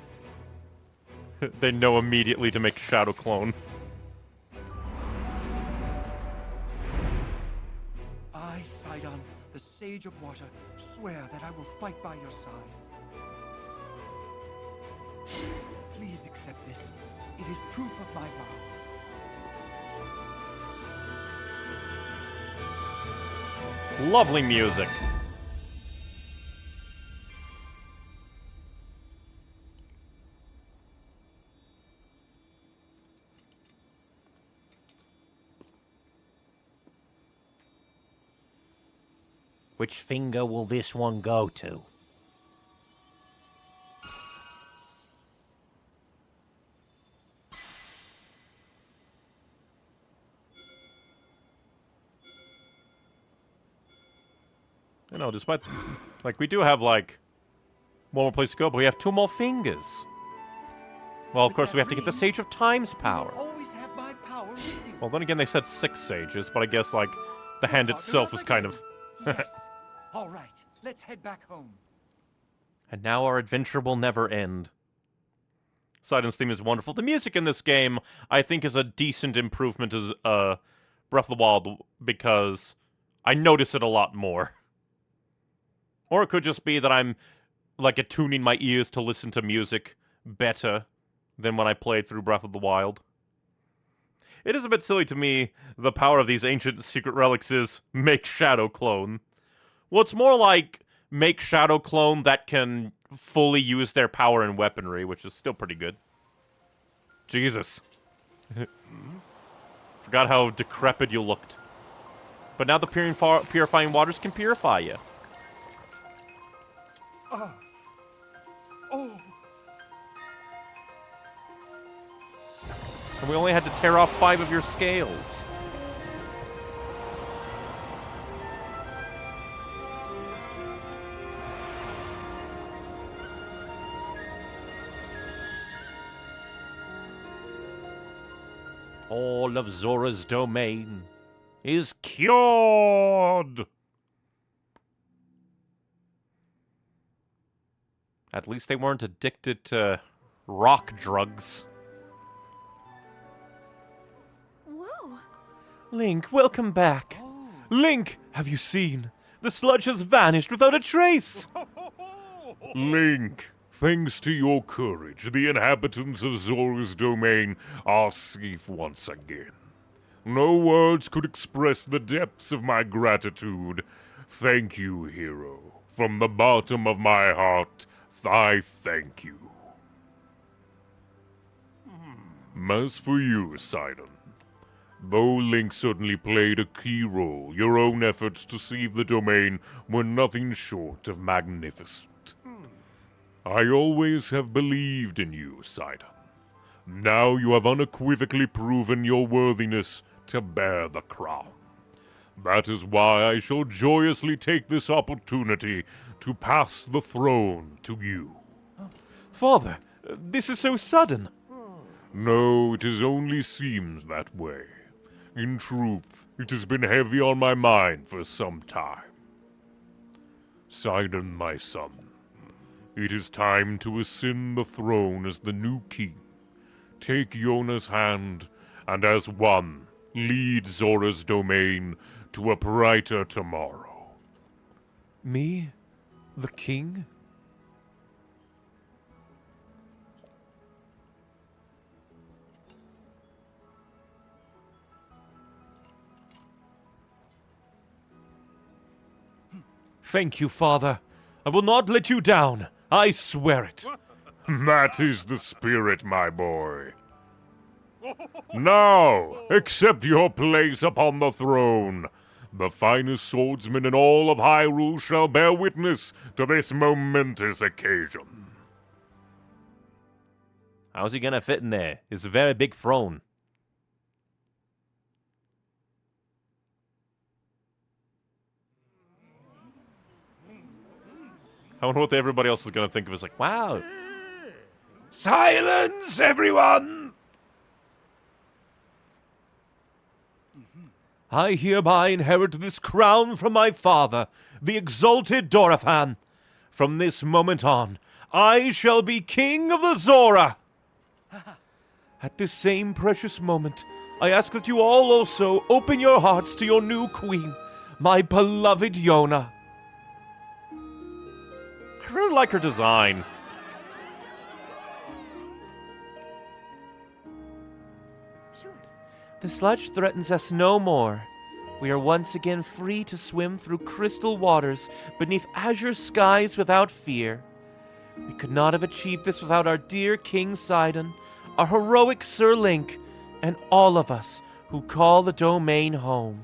they know immediately to make shadow clone. I, Sidon, the Sage of Water, swear that I will fight by your side. Please accept this. It is proof of my vow. Lovely music. Which finger will this one go to? You know, despite, like, we do have, like, one more place to go, but we have 2 more fingers. Well, of With course, that we have to get the ring, Sage of Time's you will power. always have my power with you. Well, then again, they said 6 sages, but I guess, like, the hand Partner itself up was kind again. of... Yes. All right, let's head back home. And now our adventure will never end. Sidon's theme is wonderful. The music in this game, I think, is a decent improvement as Breath of the Wild, because I notice it a lot more. Or it could just be that I'm, like, attuning my ears to listen to music better than when I played through Breath of the Wild. It is a bit silly to me, the power of these ancient secret relics is make Shadow Clone. Well, it's more like make Shadow Clone that can fully use their power and weaponry, which is still pretty good. Jesus. Forgot how decrepit you looked. But now the purifying waters can purify you. Oh. And we only had to tear off 5 of your scales. All of Zora's domain is cured! At least they weren't addicted to rock drugs. Whoa. Link, welcome back. Oh. Link, have you seen? The sludge has vanished without a trace. Link, thanks to your courage, the inhabitants of Zora's domain are safe once again. No words could express the depths of my gratitude. Thank you, hero. From the bottom of my heart, I thank you. As for you, Sidon, though Link certainly played a key role, your own efforts to save the domain were nothing short of magnificent. I always have believed in you, Sidon. Now you have unequivocally proven your worthiness to bear the crown. That is why I shall joyously take this opportunity to pass the throne to you. Father, this is so sudden. No, it is only seems that way. In truth, it has been heavy on my mind for some time. Sidon, my son, it is time to ascend the throne as the new king. Take Yona's hand, and as one, lead Zora's domain to a brighter tomorrow. Me? The king? Thank you, Father. I will not let you down. I swear it. That is the spirit, my boy. Now, accept your place upon the throne. The finest swordsman in all of Hyrule shall bear witness to this momentous occasion. How's he gonna fit in there? It's a very big throne. I wonder what everybody else is gonna think of. It's like, wow. Silence, everyone! I hereby inherit this crown from my father, the exalted Dorephan. From this moment on, I shall be king of the Zora. At this same precious moment, I ask that you all also open your hearts to your new queen, my beloved Yona. I really like her design. Sure. The sludge threatens us no more. We are once again free to swim through crystal waters beneath azure skies without fear. We could not have achieved this without our dear King Sidon, our heroic Sir Link, and all of us who call the domain home.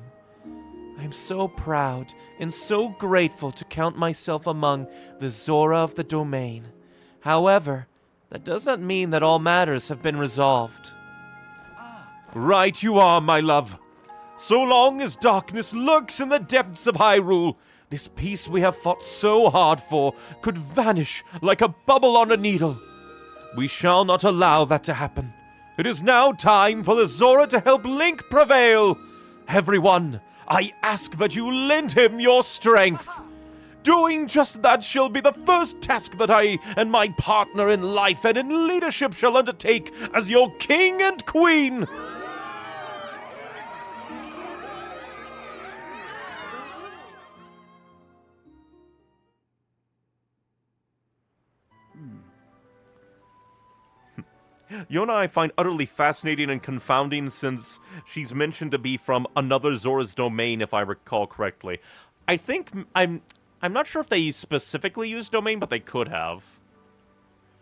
I am so proud and so grateful to count myself among the Zora of the domain. However, that does not mean that all matters have been resolved. Right you are, my love. So long as darkness lurks in the depths of Hyrule, this peace we have fought so hard for could vanish like a bubble on a needle. We shall not allow that to happen. It is now time for the Zora to help Link prevail. Everyone, I ask that you lend him your strength. Doing just that shall be the first task that I and my partner in life and in leadership shall undertake as your king and queen. Yona I find utterly fascinating and confounding since she's mentioned to be from another Zora's domain, if I recall correctly. I think I'm not sure if they specifically used domain, but they could have.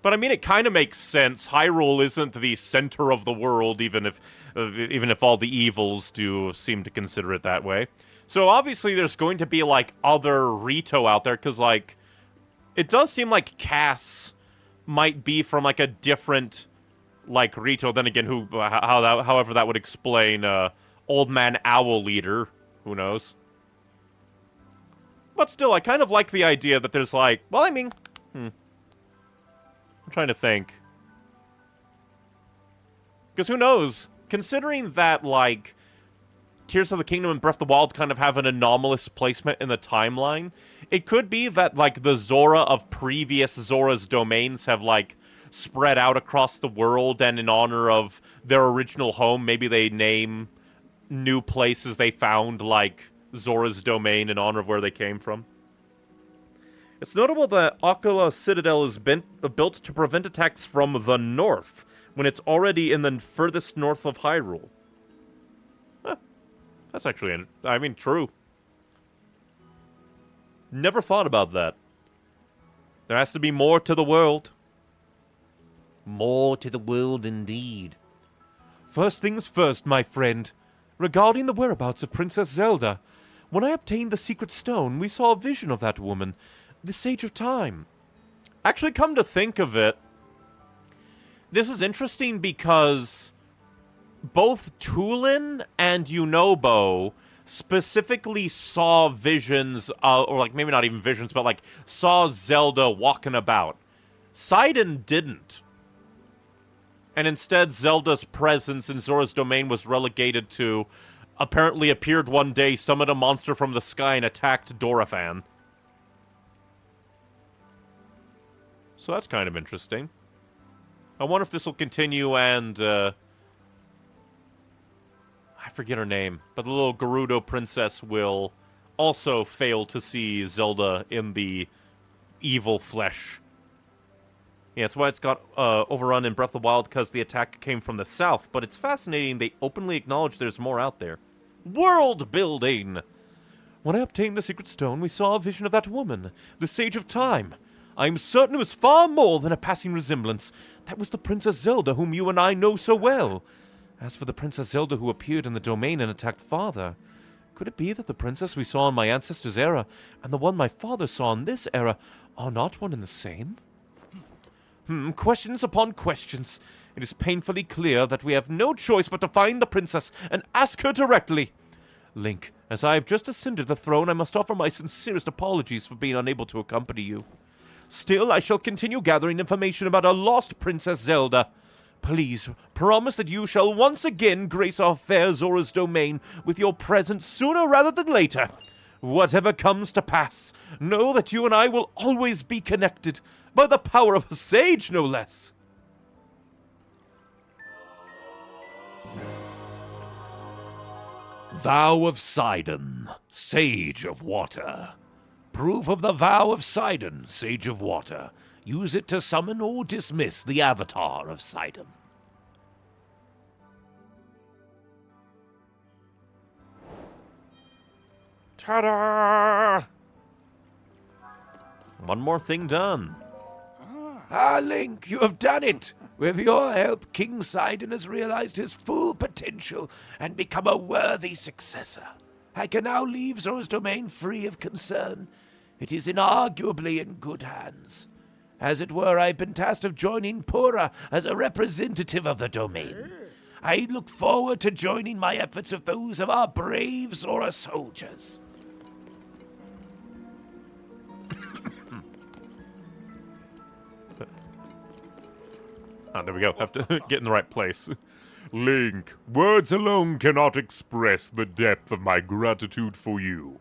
But I mean, it kind of makes sense. Hyrule isn't the center of the world, even if all the evils do seem to consider it that way. So obviously, there's going to be like other Rito out there, because like it does seem like Cass might be from like a different like Rito. Then again, however that would explain Old Man Owl Leader. Who knows? But still, I kind of like the idea that there's like, well, I mean, I'm trying to think. Because who knows? Considering that, like, Tears of the Kingdom and Breath of the Wild kind of have an anomalous placement in the timeline, it could be that, like, the Zora of previous Zora's domains have, like, spread out across the world, and in honor of their original home, maybe they name new places they found, like Zora's domain in honor of where they came from. It's notable that Akala Citadel is built to prevent attacks from the north, when it's already in the furthest north of Hyrule. Huh. That's actually, I mean, true. Never thought about that. There has to be more to the world. More to the world, indeed. First things first, my friend. Regarding the whereabouts of Princess Zelda, when I obtained the secret stone, we saw a vision of that woman, the Sage of Time. Actually, come to think of it, this is interesting because both Tulin and Yunobo specifically saw visions, or like maybe not even visions, but like saw Zelda walking about. Sidon didn't. And instead, Zelda's presence in Zora's domain was relegated to apparently appeared one day, summoned a monster from the sky, and attacked Dorephan. So that's kind of interesting. I wonder if this will continue and, I forget her name, but the little Gerudo princess will also fail to see Zelda in the evil flesh. Yeah, that's why it's got overrun in Breath of the Wild, because the attack came from the south. But it's fascinating, they openly acknowledge there's more out there. World building! When I obtained the secret stone, we saw a vision of that woman, the Sage of Time. I am certain it was far more than a passing resemblance. That was the Princess Zelda whom you and I know so well. As for the Princess Zelda who appeared in the domain and attacked Father, could it be that the princess we saw in my ancestor's era and the one my father saw in this era are not one and the same? Questions upon questions. It is painfully clear that we have no choice but to find the princess and ask her directly. Link, as I have just ascended the throne, I must offer my sincerest apologies for being unable to accompany you. Still, I shall continue gathering information about our lost Princess Zelda. Please, promise that you shall once again grace our fair Zora's domain with your presence sooner rather than later. Whatever comes to pass, know that you and I will always be connected, by the power of a sage, no less. Vow of Sidon, Sage of Water. Proof of the Vow of Sidon, Sage of Water. Use it to summon or dismiss the avatar of Sidon. Ta-da! One more thing done. Ah, Link, you have done it! With your help, King Sidon has realized his full potential and become a worthy successor. I can now leave Zora's domain free of concern. It is inarguably in good hands. As it were, I've been tasked of joining Pura as a representative of the domain. I look forward to joining my efforts with those of our brave Zora soldiers. Ah, there we go. Have to get in the right place. Link, words alone cannot express the depth of my gratitude for you.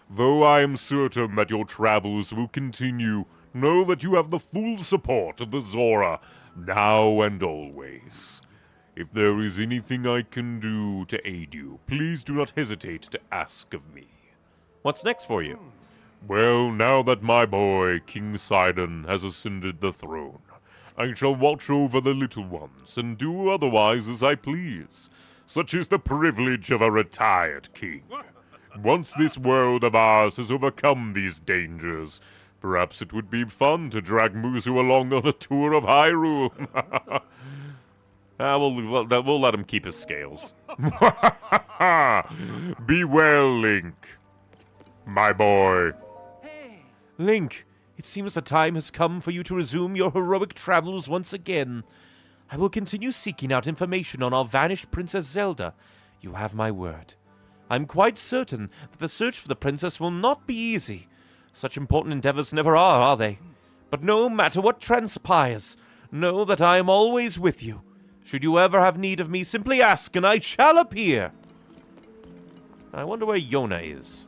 Though I am certain that your travels will continue, know that you have the full support of the Zora, now and always. If there is anything I can do to aid you, please do not hesitate to ask of me. What's next for you? Well, now that my boy, King Sidon, has ascended the throne, I shall watch over the little ones and do otherwise as I please. Such is the privilege of a retired king. Once this world of ours has overcome these dangers, perhaps it would be fun to drag Muzu along on a tour of Hyrule. We'll let him keep his scales. Be well, Link. My boy. Hey! Link, it seems the time has come for you to resume your heroic travels once again. I will continue seeking out information on our vanished Princess Zelda. You have my word. I'm quite certain that the search for the princess will not be easy. Such important endeavors never are they? But no matter what transpires, know that I am always with you. Should you ever have need of me, simply ask, and I shall appear. I wonder where Yona is.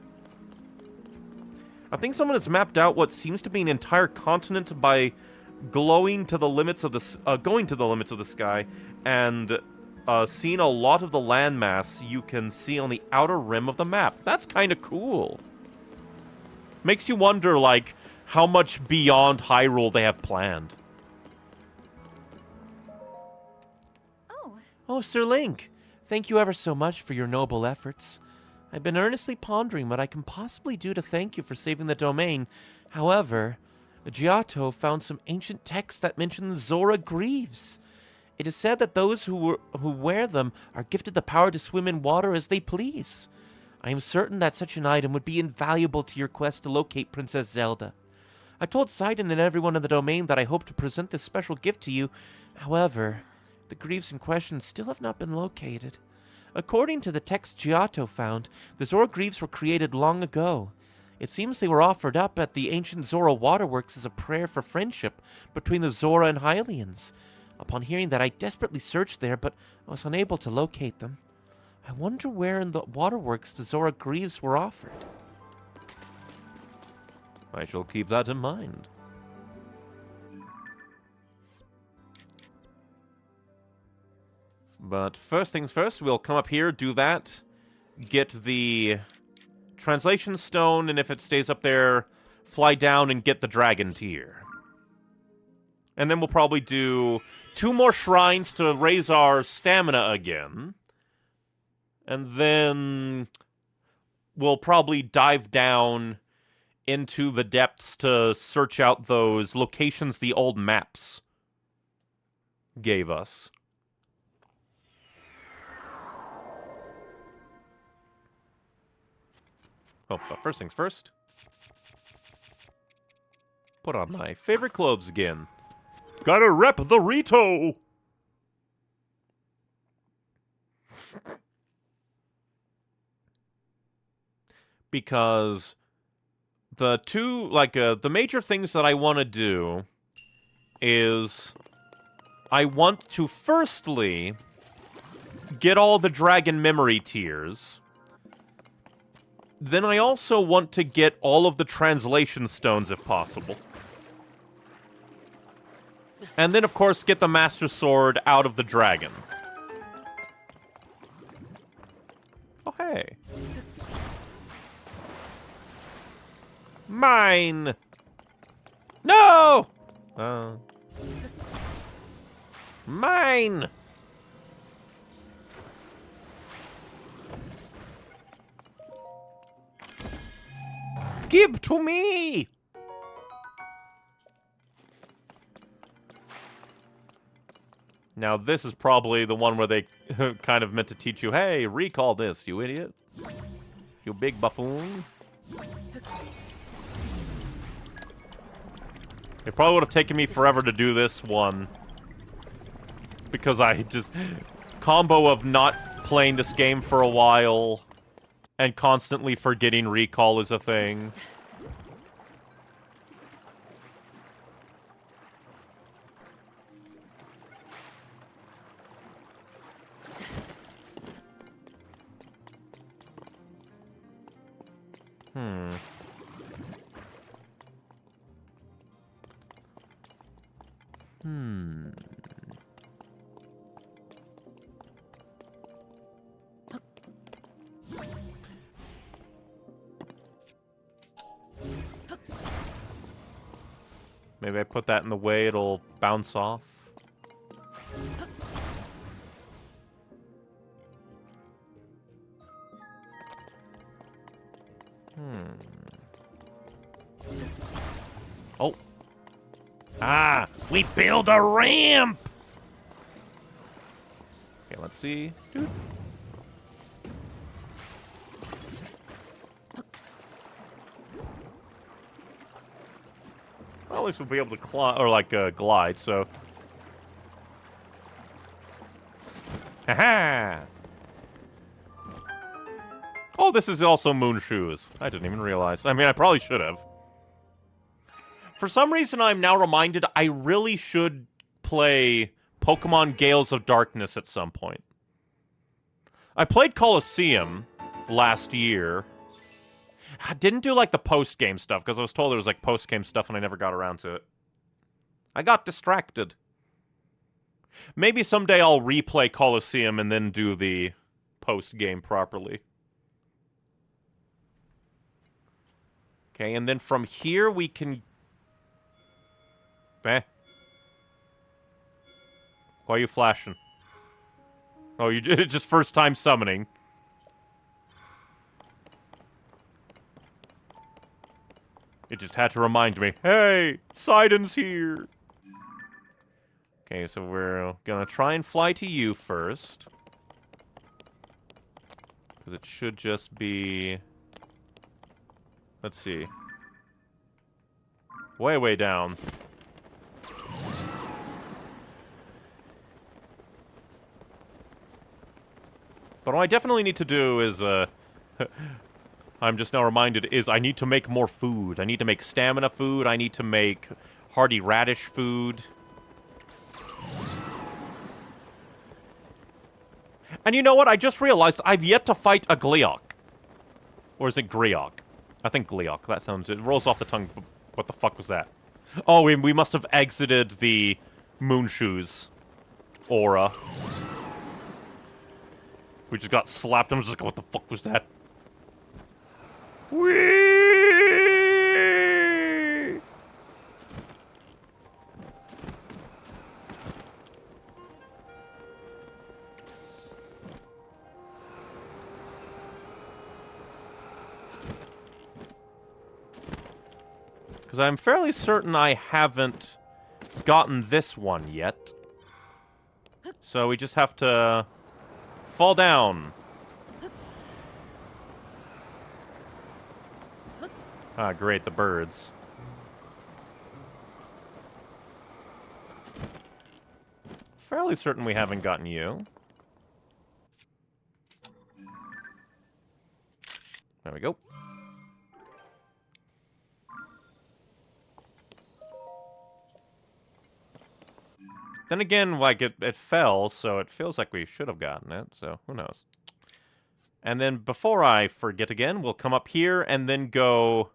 I think someone has mapped out what seems to be an entire continent by going to the limits of the sky and seeing a lot of the landmass you can see on the outer rim of the map. That's kind of cool. Makes you wonder, like, how much beyond Hyrule they have planned. Oh, Sir Link, thank you ever so much for your noble efforts. I've been earnestly pondering what I can possibly do to thank you for saving the domain. However, Giotto found some ancient texts that mention the Zora Greaves. It is said that those who wear them are gifted the power to swim in water as they please. I am certain that such an item would be invaluable to your quest to locate Princess Zelda. I told Sidon and everyone in the domain that I hope to present this special gift to you. However, the Greaves in question still have not been located. According to the text Giotto found, the Zora Greaves were created long ago. It seems they were offered up at the ancient Zora waterworks as a prayer for friendship between the Zora and Hylians. Upon hearing that, I desperately searched there, but I was unable to locate them. I wonder where in the waterworks the Zora Greaves were offered. I shall keep that in mind. But first things first, we'll come up here, do that, get the translation stone, and if it stays up there, fly down and get the dragon tear. And then we'll probably do 2 more shrines to raise our stamina again. And then we'll probably dive down into the depths to search out those locations the old maps gave us. Oh, but first things first. Put on my favorite clothes again. Gotta rep the Rito! Because the the major things that I want to do is I want to firstly get all the dragon memory tiers. Then I also want to get all of the translation stones if possible. And then, of course, get the Master Sword out of the dragon. Oh, hey. Mine! No! Mine! Give to me! Now, this is probably the one where they kind of meant to teach you, hey, recall this, you idiot. You big buffoon. It probably would have taken me forever to do this one. Because I just... combo of not playing this game for a while and constantly forgetting recall is a thing. Hmm. Hmm. Maybe I put that in the way it'll bounce off. Oh. Ah, we build a ramp! Okay, let's see. Dude. Well, at least we'll be able to climb, or like glide, so. Haha! Oh, this is also Moon Shoes. I didn't even realize. I mean, I probably should have. For some reason, I'm now reminded I really should play Pokemon Gales of Darkness at some point. I played Colosseum last year. I didn't do, like, the post-game stuff, because I was told there was, like, post-game stuff, and I never got around to it. I got distracted. Maybe someday I'll replay Colosseum and then do the post-game properly. Okay, and then from here we can... Eh. Why are you flashing? Oh, you just first time summoning. It just had to remind me, hey, Sidon's here. Okay, so we're gonna try and fly to you first. Because it should just be... Let's see. Way, way down. But what I definitely need to do is, I'm just now reminded, is I need to make more food. I need to make stamina food. I need to make hardy radish food. And you know what? I just realized I've yet to fight a Gleok. Or is it Greok? I think Gleok. That sounds... It rolls off the tongue. What the fuck was that? Oh, we must have exited the Moonshoes aura. We just got slapped. I'm just like, what the fuck was that? Whee! Because I'm fairly certain I haven't gotten this one yet. So we just have to fall down. Ah, great, the birds. Fairly certain we haven't gotten you. There we go. Then again, like, it fell, so it feels like we should have gotten it, so who knows. And then before I forget again, we'll come up here and then go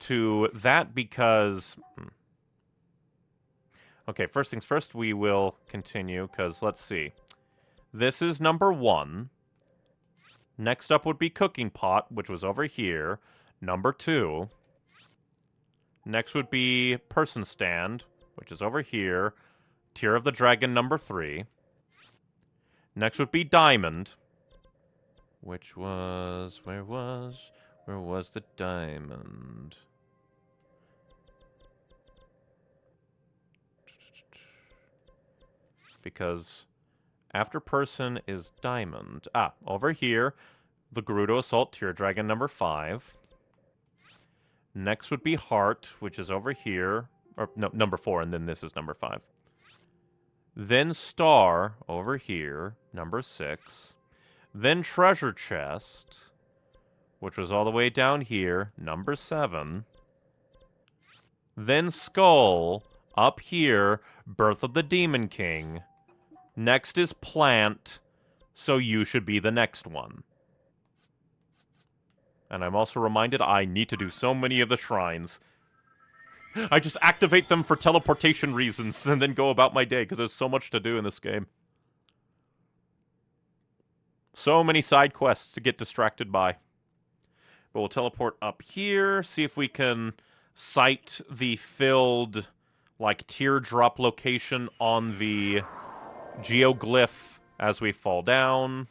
to that because... Okay, first things first, we will continue, because let's see. This is number 1. Next up would be Cooking Pot, which was over here. Number 2. Next would be Person Stand, which is over here. Tear of the Dragon, number 3. Next would be Diamond, which was... Where was the diamond? Because after person is diamond. Ah, over here, the Gerudo Assault Tear Dragon number 5. Next would be Heart, which is over here. Or, no, number 4, and then this is number 5. Then Star, over here, number 6. Then Treasure Chest, which was all the way down here, number 7. Then Skull, up here, Birth of the Demon King. Next is Plant, so you should be the next one. And I'm also reminded I need to do so many of the shrines. I just activate them for teleportation reasons and then go about my day because there's so much to do in this game. So many side quests to get distracted by. But we'll teleport up here, see if we can sight the filled, like, teardrop location on the geoglyph as we fall down.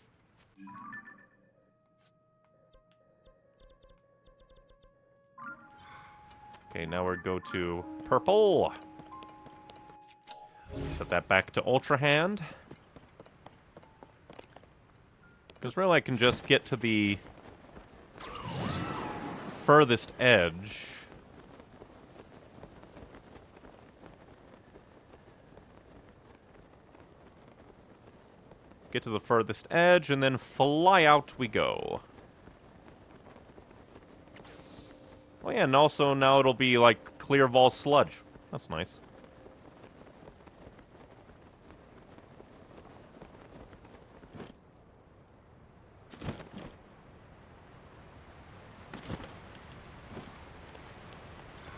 Okay, now we go to purple. Set that back to Ultra Hand. Because really I can just get to the furthest edge. Get to the furthest edge, and then fly out we go. Oh yeah, and also now it'll be like clear Vol sludge. That's nice.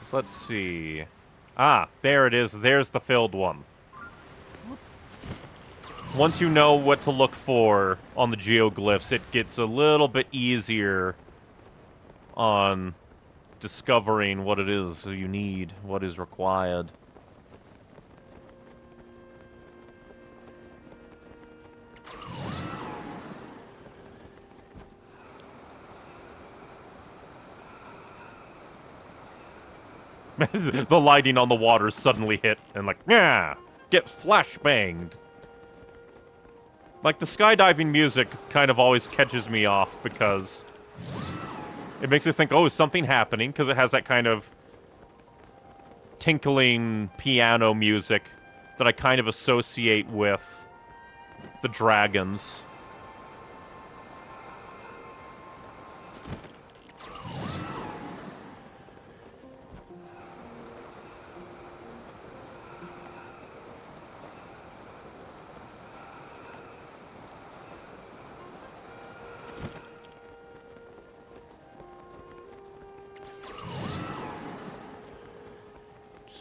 So let's see. Ah, there it is. There's the filled one. Once you know what to look for on the geoglyphs, it gets a little bit easier on discovering what it is you need, what is required. The lighting on the water suddenly hit, and like, yeah, get flashbanged. Like, the skydiving music kind of always catches me off because it makes me think, oh, is something happening? Because it has that kind of tinkling piano music that I kind of associate with the dragons.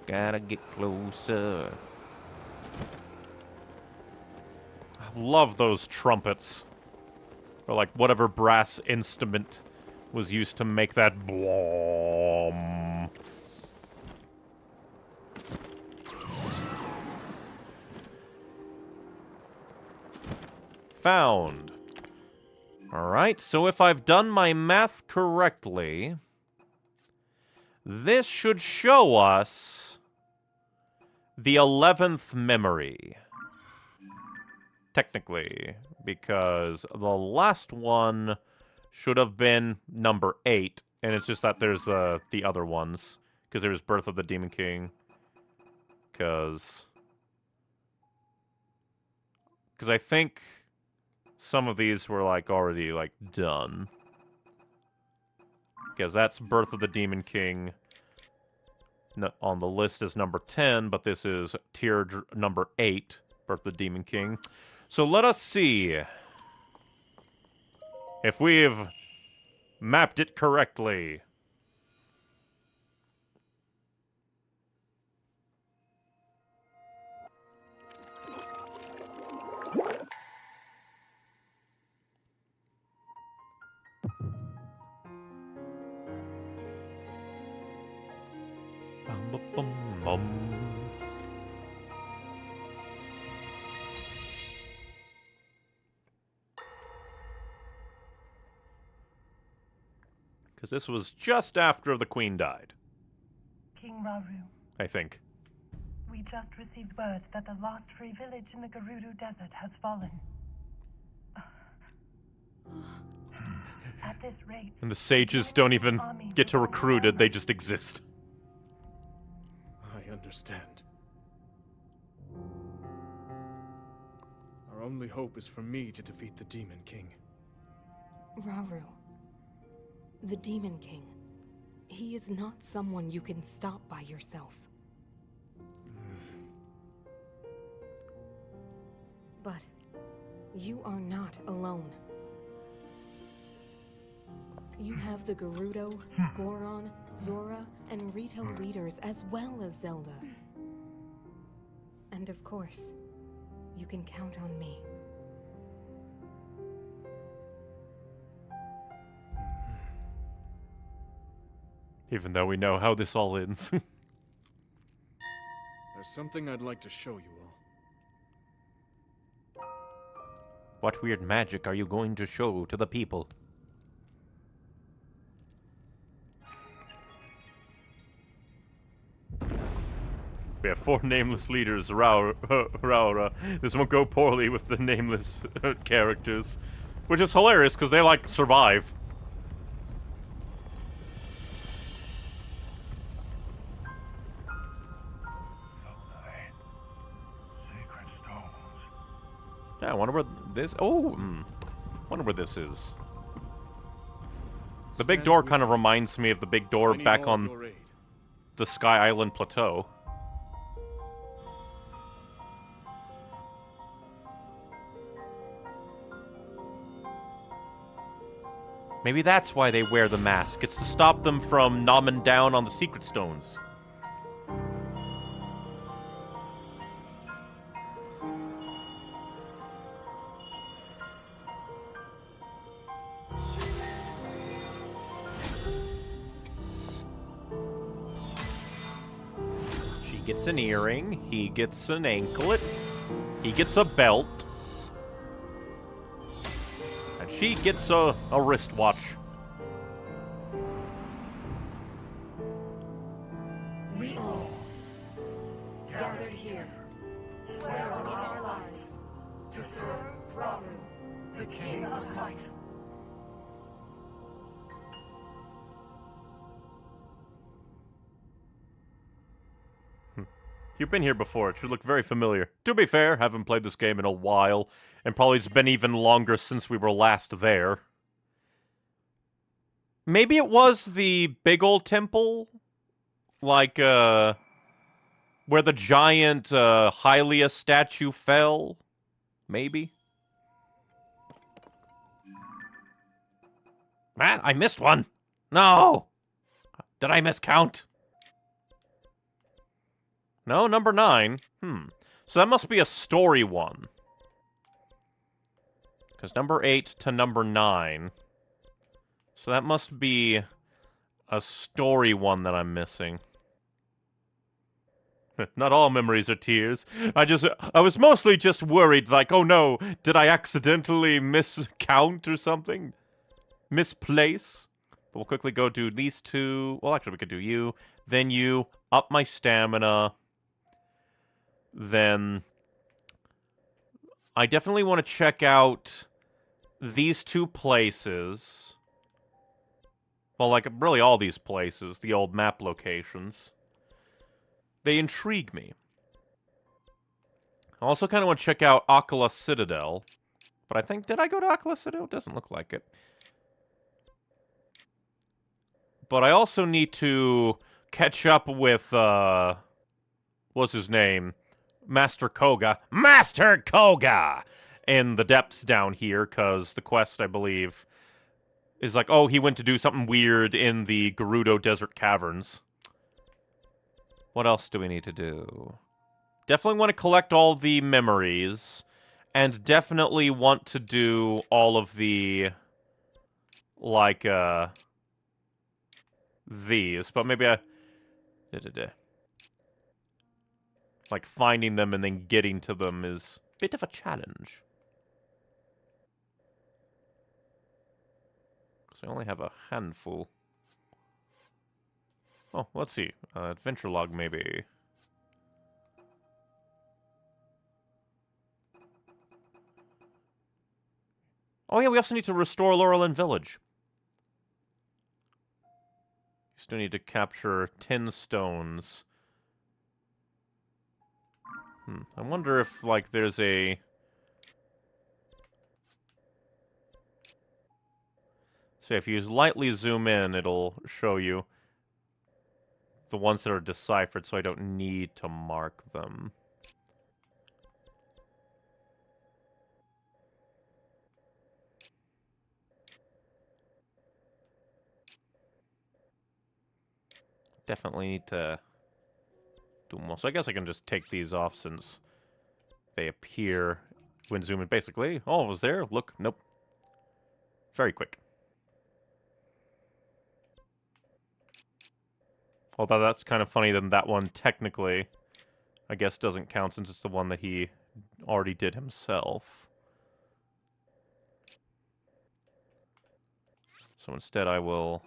Gotta get closer. I love those trumpets. Or like whatever brass instrument was used to make that blom. Found. Alright, so if I've done my math correctly, this should show us the 11th memory. Technically, because the last one should have been number 8, and it's just that there's the other ones. Because there's Birth of the Demon King. Because I think some of these were, like, already, like, done. Because that's Birth of the Demon King. On the list is number 10, but this is tier number 8, Birth of the Demon King. So let us see if we've mapped it correctly. Because this was just after the Queen died. King Rauru, I think. we just received word that the last free village in the Gerudo Desert has fallen. At this rate... And the sages don't even get to recruit it, they just exist. I understand. Our only hope is for me to defeat the Demon King. Rauru. The Demon King. He is not someone you can stop by yourself. But you are not alone. You have the Gerudo, Goron, Zora, and Rito leaders as well as Zelda. And of course, you can count on me. Even though we know how this all ends. There's something I'd like to show you all. What weird magic are you going to show to the people? We have 4 nameless leaders, Raura. This won't go poorly with the nameless characters. Which is hilarious, because they, like, survive. Sacred stones. Yeah, I wonder where this... Oh, wonder where this is. The big door kind of reminds me of the big door back on the Sky Island Plateau. Maybe that's why they wear the mask. It's to stop them from nomming down on the secret stones. She gets an earring, he gets an anklet, he gets a belt. She gets a wristwatch. We all, gathered here, swear on our lives to serve Rauru, the King of Light. You've been here before. It should look very familiar. To be fair, haven't played this game in a while, and probably it's been even longer since we were last there. Maybe it was the big old temple? Like, where the giant, Hylia statue fell? Maybe? Man, I missed one! No! Did I miscount? No, number 9. So that must be a story one. Because number 8 to number 9. So that must be a story one that I'm missing. Not all memories are tears. I was mostly just worried, like, oh no, did I accidentally miscount or something? Misplace? But we'll quickly go do these 2. Well, actually, we could do you. Then you. Up my stamina. Then I definitely want to check out these 2 places. Well, like, really all these places, the old map locations. They intrigue me. I also kind of want to check out Akala Citadel. But I think, did I go to Akala Citadel? Doesn't look like it. But I also need to catch up with, what's his name? Master Koga. Master Koga! In the depths down here, because the quest, I believe, is like, oh, he went to do something weird in the Gerudo Desert Caverns. What else do we need to do? Definitely want to collect all the memories, and definitely want to do all of the, like, these, but maybe I... Like, finding them and then getting to them is a bit of a challenge. Because I only have a handful. Oh, let's see. Adventure log, maybe. Oh yeah, we also need to restore Laurelin Village. Still need to capture 10 stones. I wonder if, like, there's a... So if you lightly zoom in, it'll show you the ones that are deciphered, so I don't need to mark them. definitely need to do more. So I guess I can just take these off since they appear when zooming. Basically, oh, it was there. Look, nope. Very quick. Although that's kind of funny that that one technically, I guess, doesn't count since it's the one that he already did himself. So instead I will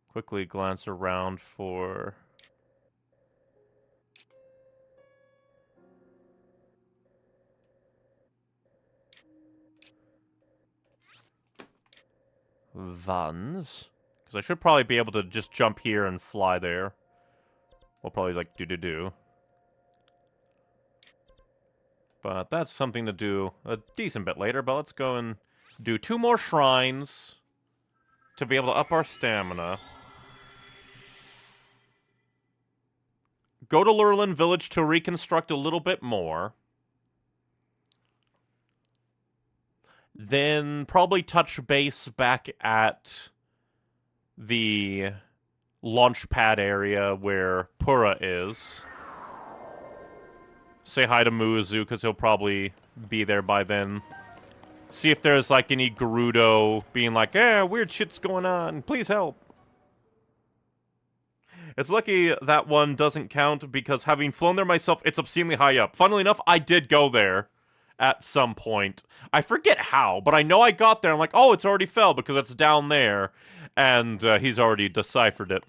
quickly glance around for... Vans. Because I should probably be able to just jump here and fly there. We'll probably, like, do. But that's something to do a decent bit later. But let's go and do 2 more shrines to be able to up our stamina. Go to Lurelin Village to reconstruct a little bit more. Then probably touch base back at the launch pad area where Pura is. Say hi to Muazu, because he'll probably be there by then. See if there's, like, any Gerudo being like, weird shit's going on, please help. It's lucky that one doesn't count, because having flown there myself, it's obscenely high up. Funnily enough, I did go there at some point. I forget how, but I know I got there. I'm like, oh, it's already fell, because it's down there. And he's already deciphered it.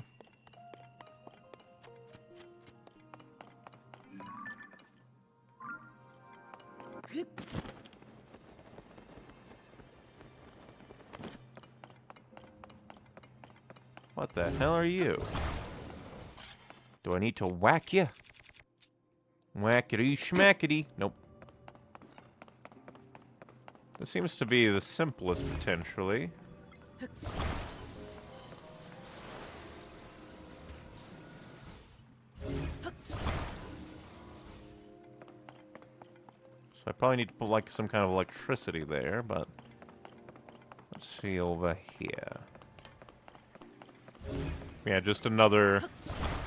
What the hell are you? Do I need to whack you? Whackity schmackity. Nope. This seems to be the simplest, potentially. So I probably need to put, like, some kind of electricity there, but... Let's see over here. Yeah, just another...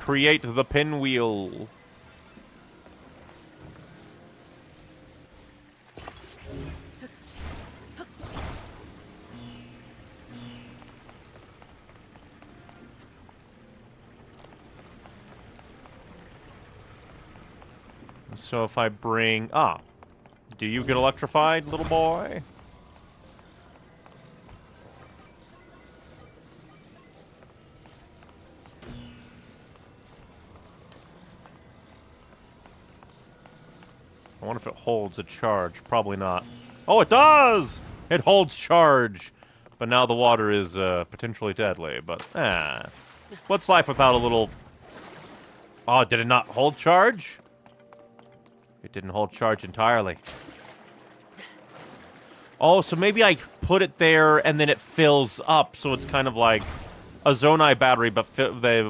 Create the pinwheel. So if I bring... Ah. Do you get electrified, little boy? I wonder if it holds a charge. Probably not. Oh, it does! It holds charge. But now the water is potentially deadly. But, what's life without a little... Oh, did it not hold charge? It didn't hold charge entirely. Oh, so maybe I put it there and then it fills up. So it's kind of like a Zonai battery, but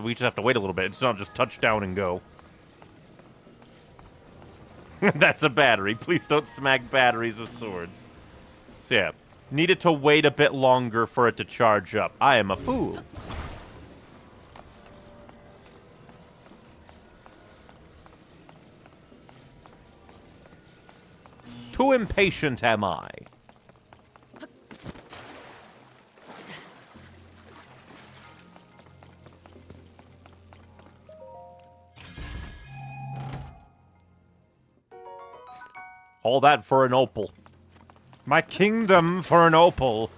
we just have to wait a little bit. It's not just touch down and go. That's a battery. Please don't smack batteries with swords. So yeah, needed to wait a bit longer for it to charge up. I am a fool. Too impatient am I. All that for an opal. My kingdom for an opal.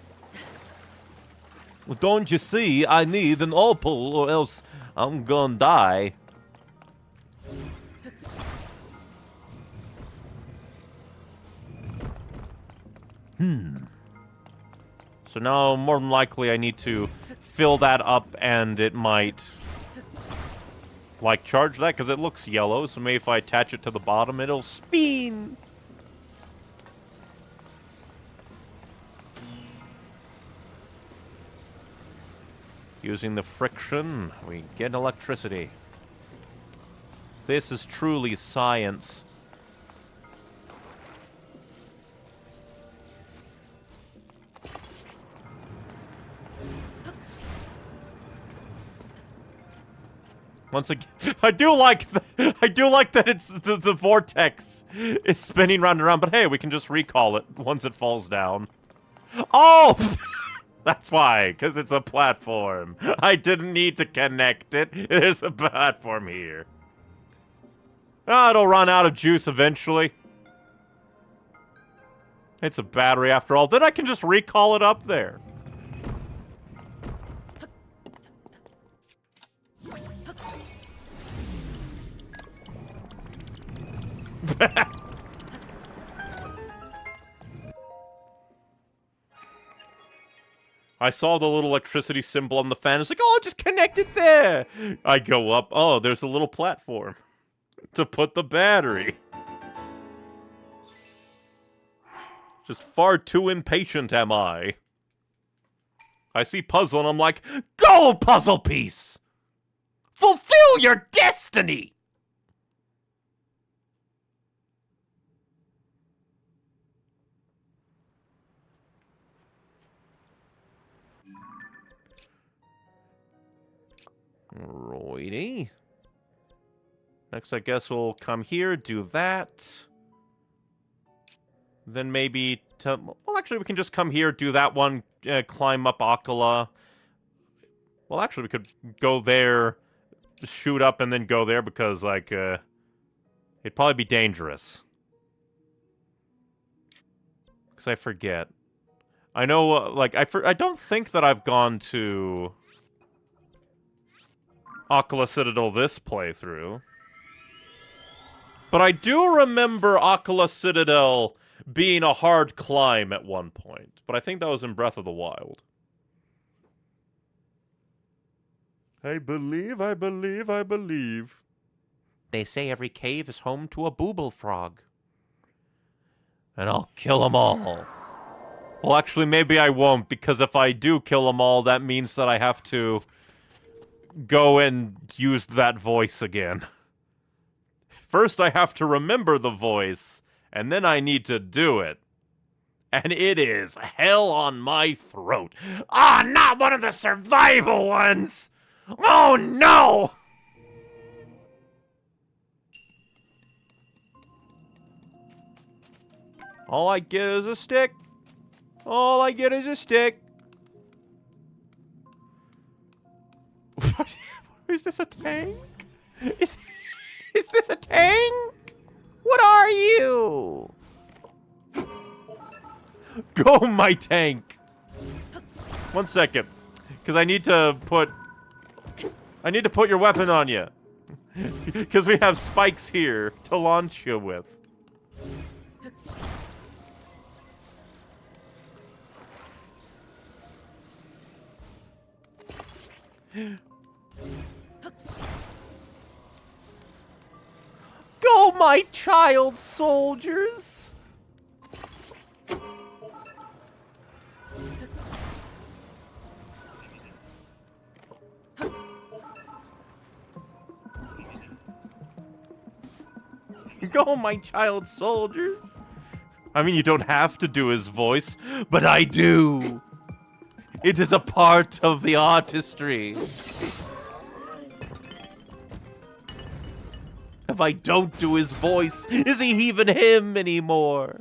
Well, don't you see? I need an opal or else I'm gonna die. So now, more than likely, I need to fill that up and it might, like, charge that because it looks yellow. So maybe if I attach it to the bottom, it'll spin. Using the friction, we get electricity. This is truly science. Once again, I do like that it's the vortex is spinning round and around, but hey, we can just recall it once it falls down. Oh! That's why, because it's a platform. I didn't need to connect it. There's a platform here. Oh, it'll run out of juice eventually. It's a battery after all. Then I can just recall it up there. I saw the little electricity symbol on the fan. It's like, oh, just connect it there. I go up. Oh, there's a little platform to put the battery. Just far too impatient am I. I see puzzle and I'm like, go, puzzle piece! Fulfill your destiny! Righty. Next, I guess we'll come here, do that. Then maybe well, actually, we can just come here, do that one, climb up Akala. Well, actually, we could go there, shoot up, and then go there because, like, it'd probably be dangerous. Because I forget. I know, like, I don't think that I've gone to Akala Citadel this playthrough. But I do remember Akala Citadel being a hard climb at one point. But I think that was in Breath of the Wild. I believe. They say every cave is home to a booble frog. And I'll kill them all. Well, actually, maybe I won't, because if I do kill them all, that means that I have to go and use that voice again. First, I have to remember the voice, and then I need to do it. And it is hell on my throat. Ah, not one of the survival ones! Oh, no! All I get is a stick. All I get is a stick. Is this a tank? Is this a tank? What are you? Go, my tank. 1 second. Because I need to put your weapon on you. Because we have spikes here to launch you with. Go, my child soldiers! Go, my child soldiers! I mean, you don't have to do his voice, but I do! It is a part of the artistry. If I don't do his voice, is he even him anymore?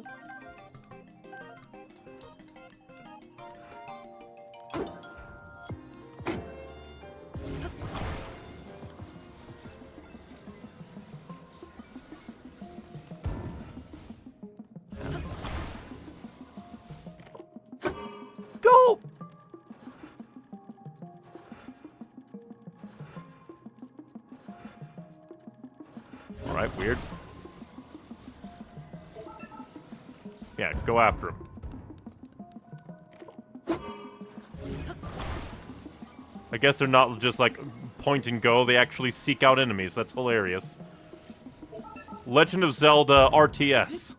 Go! Alright, weird. Yeah, go after him. I guess they're not just like point and go, they actually seek out enemies. That's hilarious. Legend of Zelda RTS.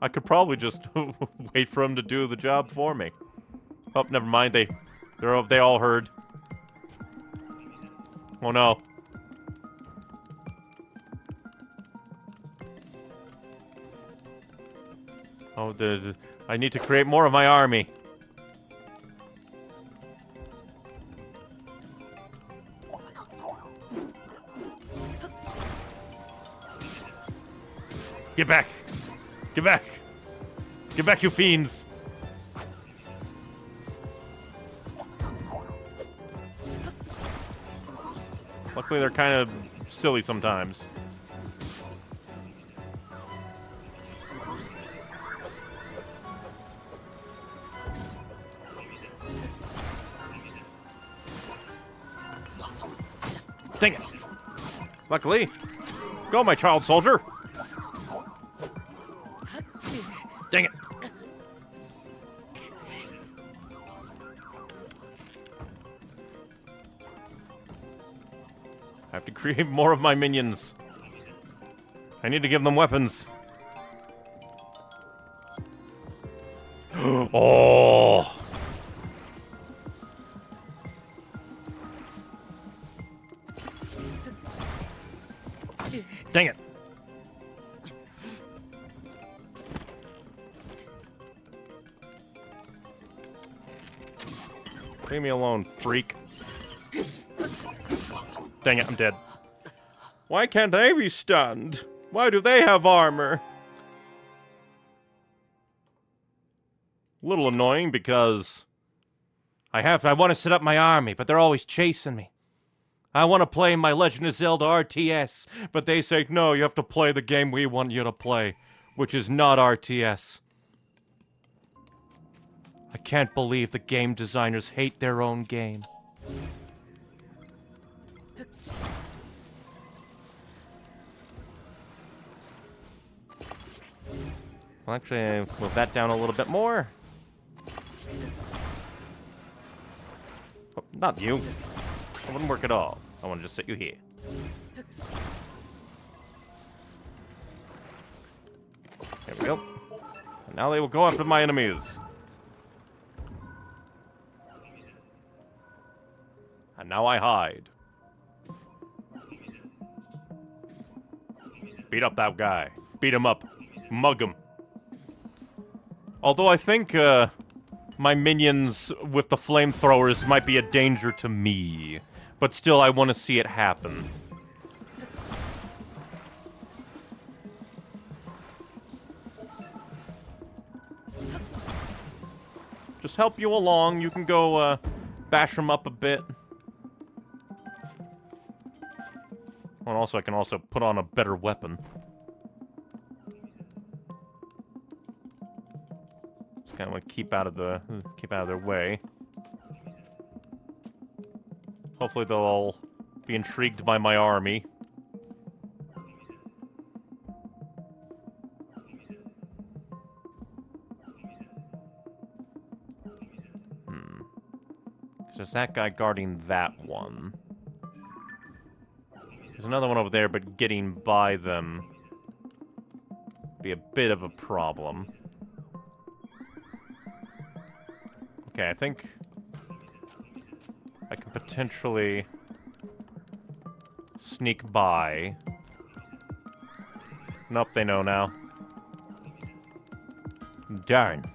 I could probably just wait for him to do the job for me. Oh, never mind. They all heard. Oh no. Oh, I need to create more of my army. Get back! Get back! Get back, you fiends! Luckily, they're kind of silly sometimes. Dang it! Luckily, go, my child soldier! Dang it! I have to create more of my minions. I need to give them weapons. Oh! Dang it! Leave me alone, freak. Dang it, I'm dead. Why can't they be stunned? Why do they have armor? A little annoying because I want to set up my army, but they're always chasing me. I want to play my Legend of Zelda RTS, but they say, no, you have to play the game we want you to play, which is not RTS. I can't believe the game designers hate their own game. Well, actually, move that down a little bit more. Oh, not you. That wouldn't work at all. I want to just set you here. There we go. And now they will go after my enemies. And now I hide. Beat up that guy. Beat him up. Mug him. Although I think, my minions with the flamethrowers might be a danger to me. But still, I want to see it happen. Just help you along. You can go, bash them up a bit. And also, I can also put on a better weapon. Just kind of like keep out of their way. Hopefully they'll be intrigued by my army. There's that guy guarding that one. There's another one over there, but getting by them be a bit of a problem. Okay, I think I can potentially sneak by. Nope, they know now. Darn.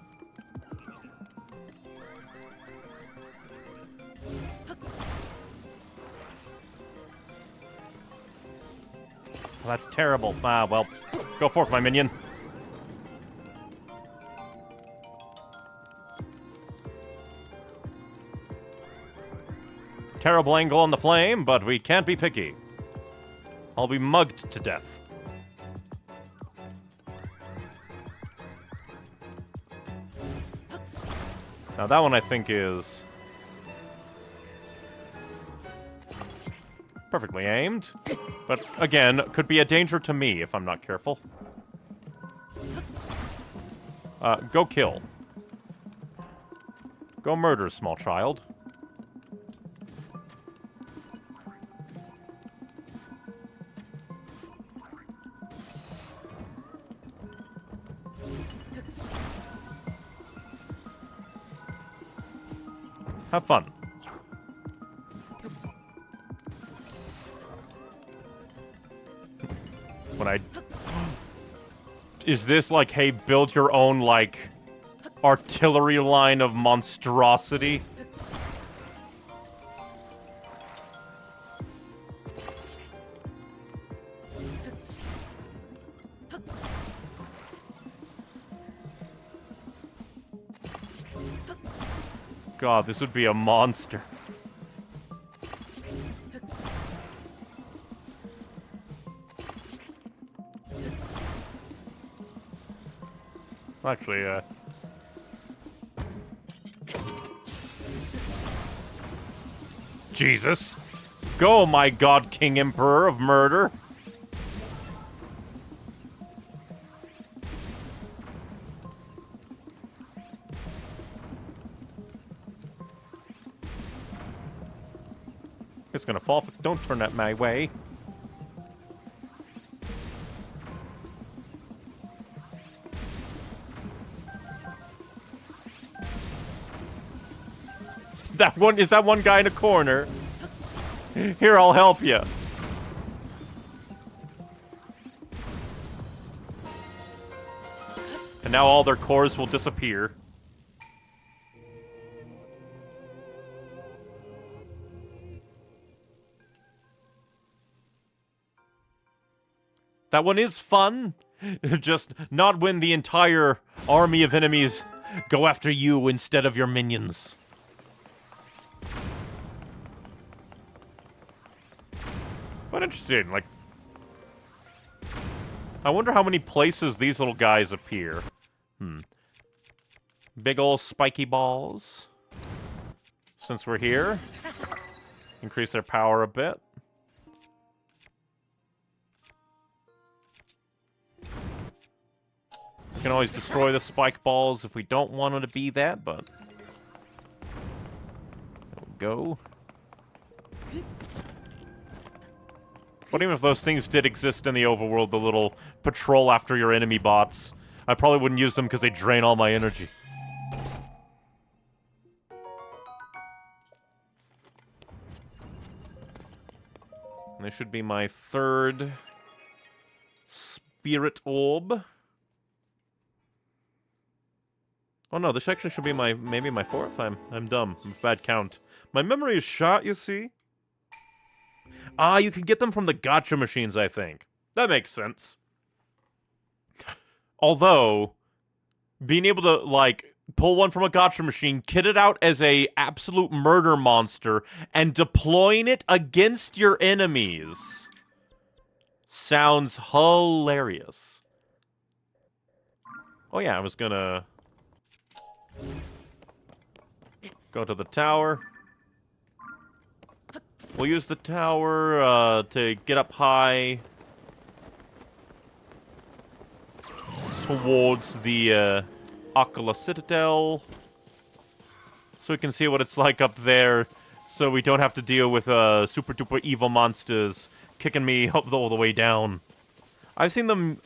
Well, that's terrible. Ah, well, go forth, my minion. Terrible angle on the flame, but we can't be picky. I'll be mugged to death. Now that one I think is perfectly aimed, but again, could be a danger to me if I'm not careful. Go kill. Go murder, small child. Have fun. When I... Is this like, hey, build your own, like, artillery line of monstrosity. God, this would be a monster. Actually, Jesus. Go, my God, King Emperor of Murder. It's gonna fall. Don't turn that my way. Is that one guy in a corner? Here, I'll help you. And now all their cores will disappear. That one is fun. Just not when the entire army of enemies go after you instead of your minions. But interesting, like... I wonder how many places these little guys appear. Big ol' spiky balls. Since we're here. Increase their power a bit. We can always destroy the spike balls if we don't want them to be that, but... There we go. But even if those things did exist in the overworld, the little patrol after your enemy bots, I probably wouldn't use them because they drain all my energy. And this should be my third spirit orb. Oh no, this actually should be maybe my fourth. I'm dumb. I'm bad count. My memory is shot, you see? Ah, you can get them from the gacha machines, I think. That makes sense. Although, being able to, like, pull one from a gacha machine, kit it out as a absolute murder monster, and deploying it against your enemies sounds hilarious. Oh yeah, I was gonna go to the tower. We'll use the tower to get up high towards the Akala Citadel, so we can see what it's like up there, so we don't have to deal with super duper evil monsters kicking me up all the way down. I've seen them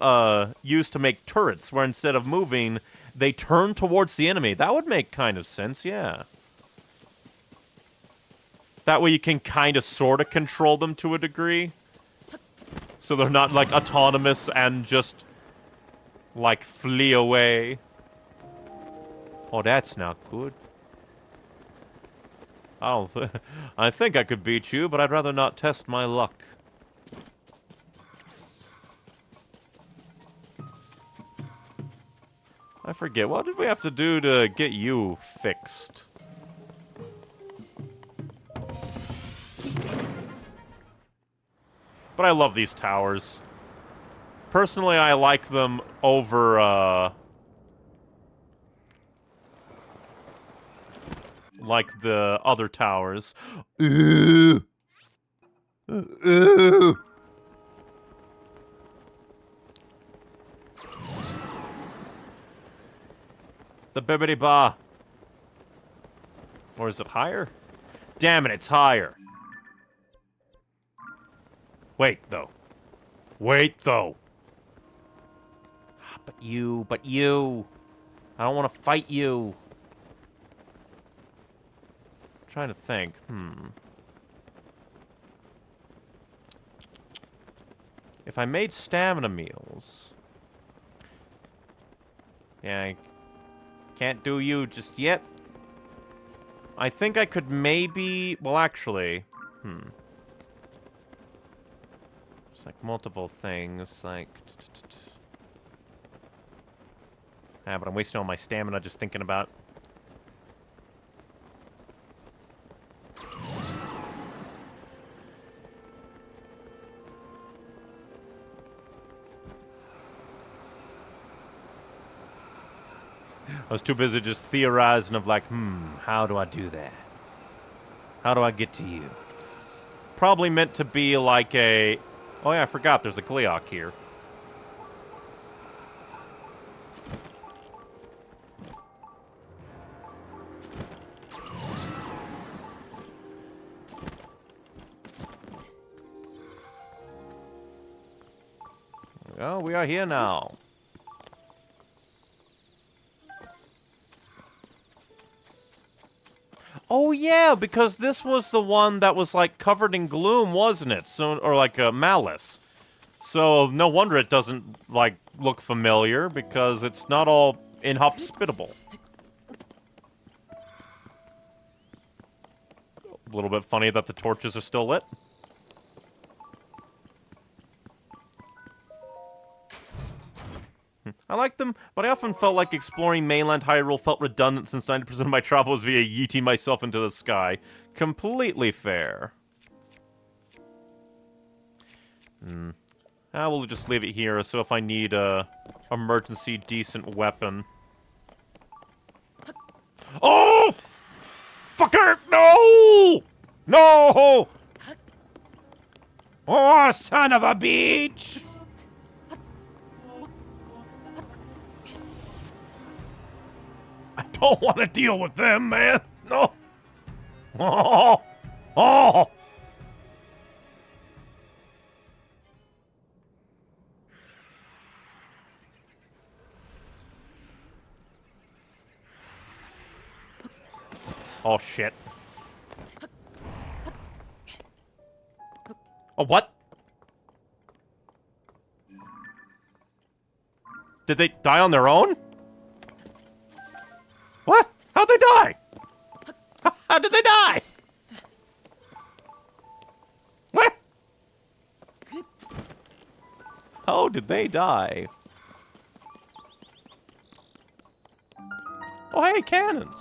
used to make turrets, where instead of moving, they turn towards the enemy. That would make kind of sense, yeah. That way you can kind of sort of control them to a degree. So they're not, like, autonomous and just, like, flee away. Oh, that's not good. I think I could beat you, but I'd rather not test my luck. I forget, what did we have to do to get you fixed? But I love these towers. Personally, I like them over, like the other towers. Ooh. Ooh. The bibbidi ba. Or is it higher? Damn it, it's higher. Wait, though. Wait, though. But you. I don't want to fight you. I'm trying to think. If I made stamina meals... Yeah, Can't do you just yet. I think I could maybe... Well, actually... It's like multiple things, like... Ah, but I'm wasting all my stamina just thinking about... I was too busy just theorizing of like, how do I do that? How do I get to you? Probably meant to be like a... Oh yeah, I forgot there's a Gleeok here. Oh, we are here now. Oh yeah, because this was the one that was like covered in gloom, wasn't it? So, or like a malice. So no wonder it doesn't like look familiar because it's not all inhospitable. A little bit funny that the torches are still lit. I like them, but I often felt like exploring mainland Hyrule felt redundant since 90% of my travel was via yeeting myself into the sky. Completely fair. We'll just leave it here, so if I need a emergency decent weapon... Oh! Fucker! No! No! Oh, son of a bitch! I don't want to deal with them, man. No. Oh. Oh. Oh, shit. Oh, what? Did they die on their own? What? How'd they die? How did they die? What? How did they die? Oh, hey, cannons.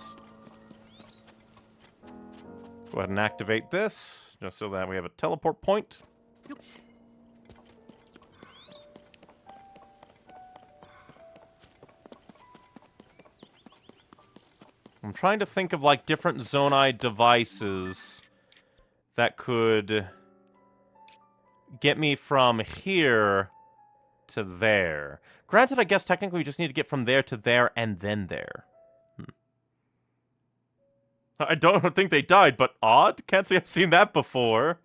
Go ahead and activate this, just so that we have a teleport point. I'm trying to think of, like, different Zonai devices that could get me from here to there. Granted, I guess technically we just need to get from there to there and then there. I don't think they died, but odd? Can't say I've seen that before.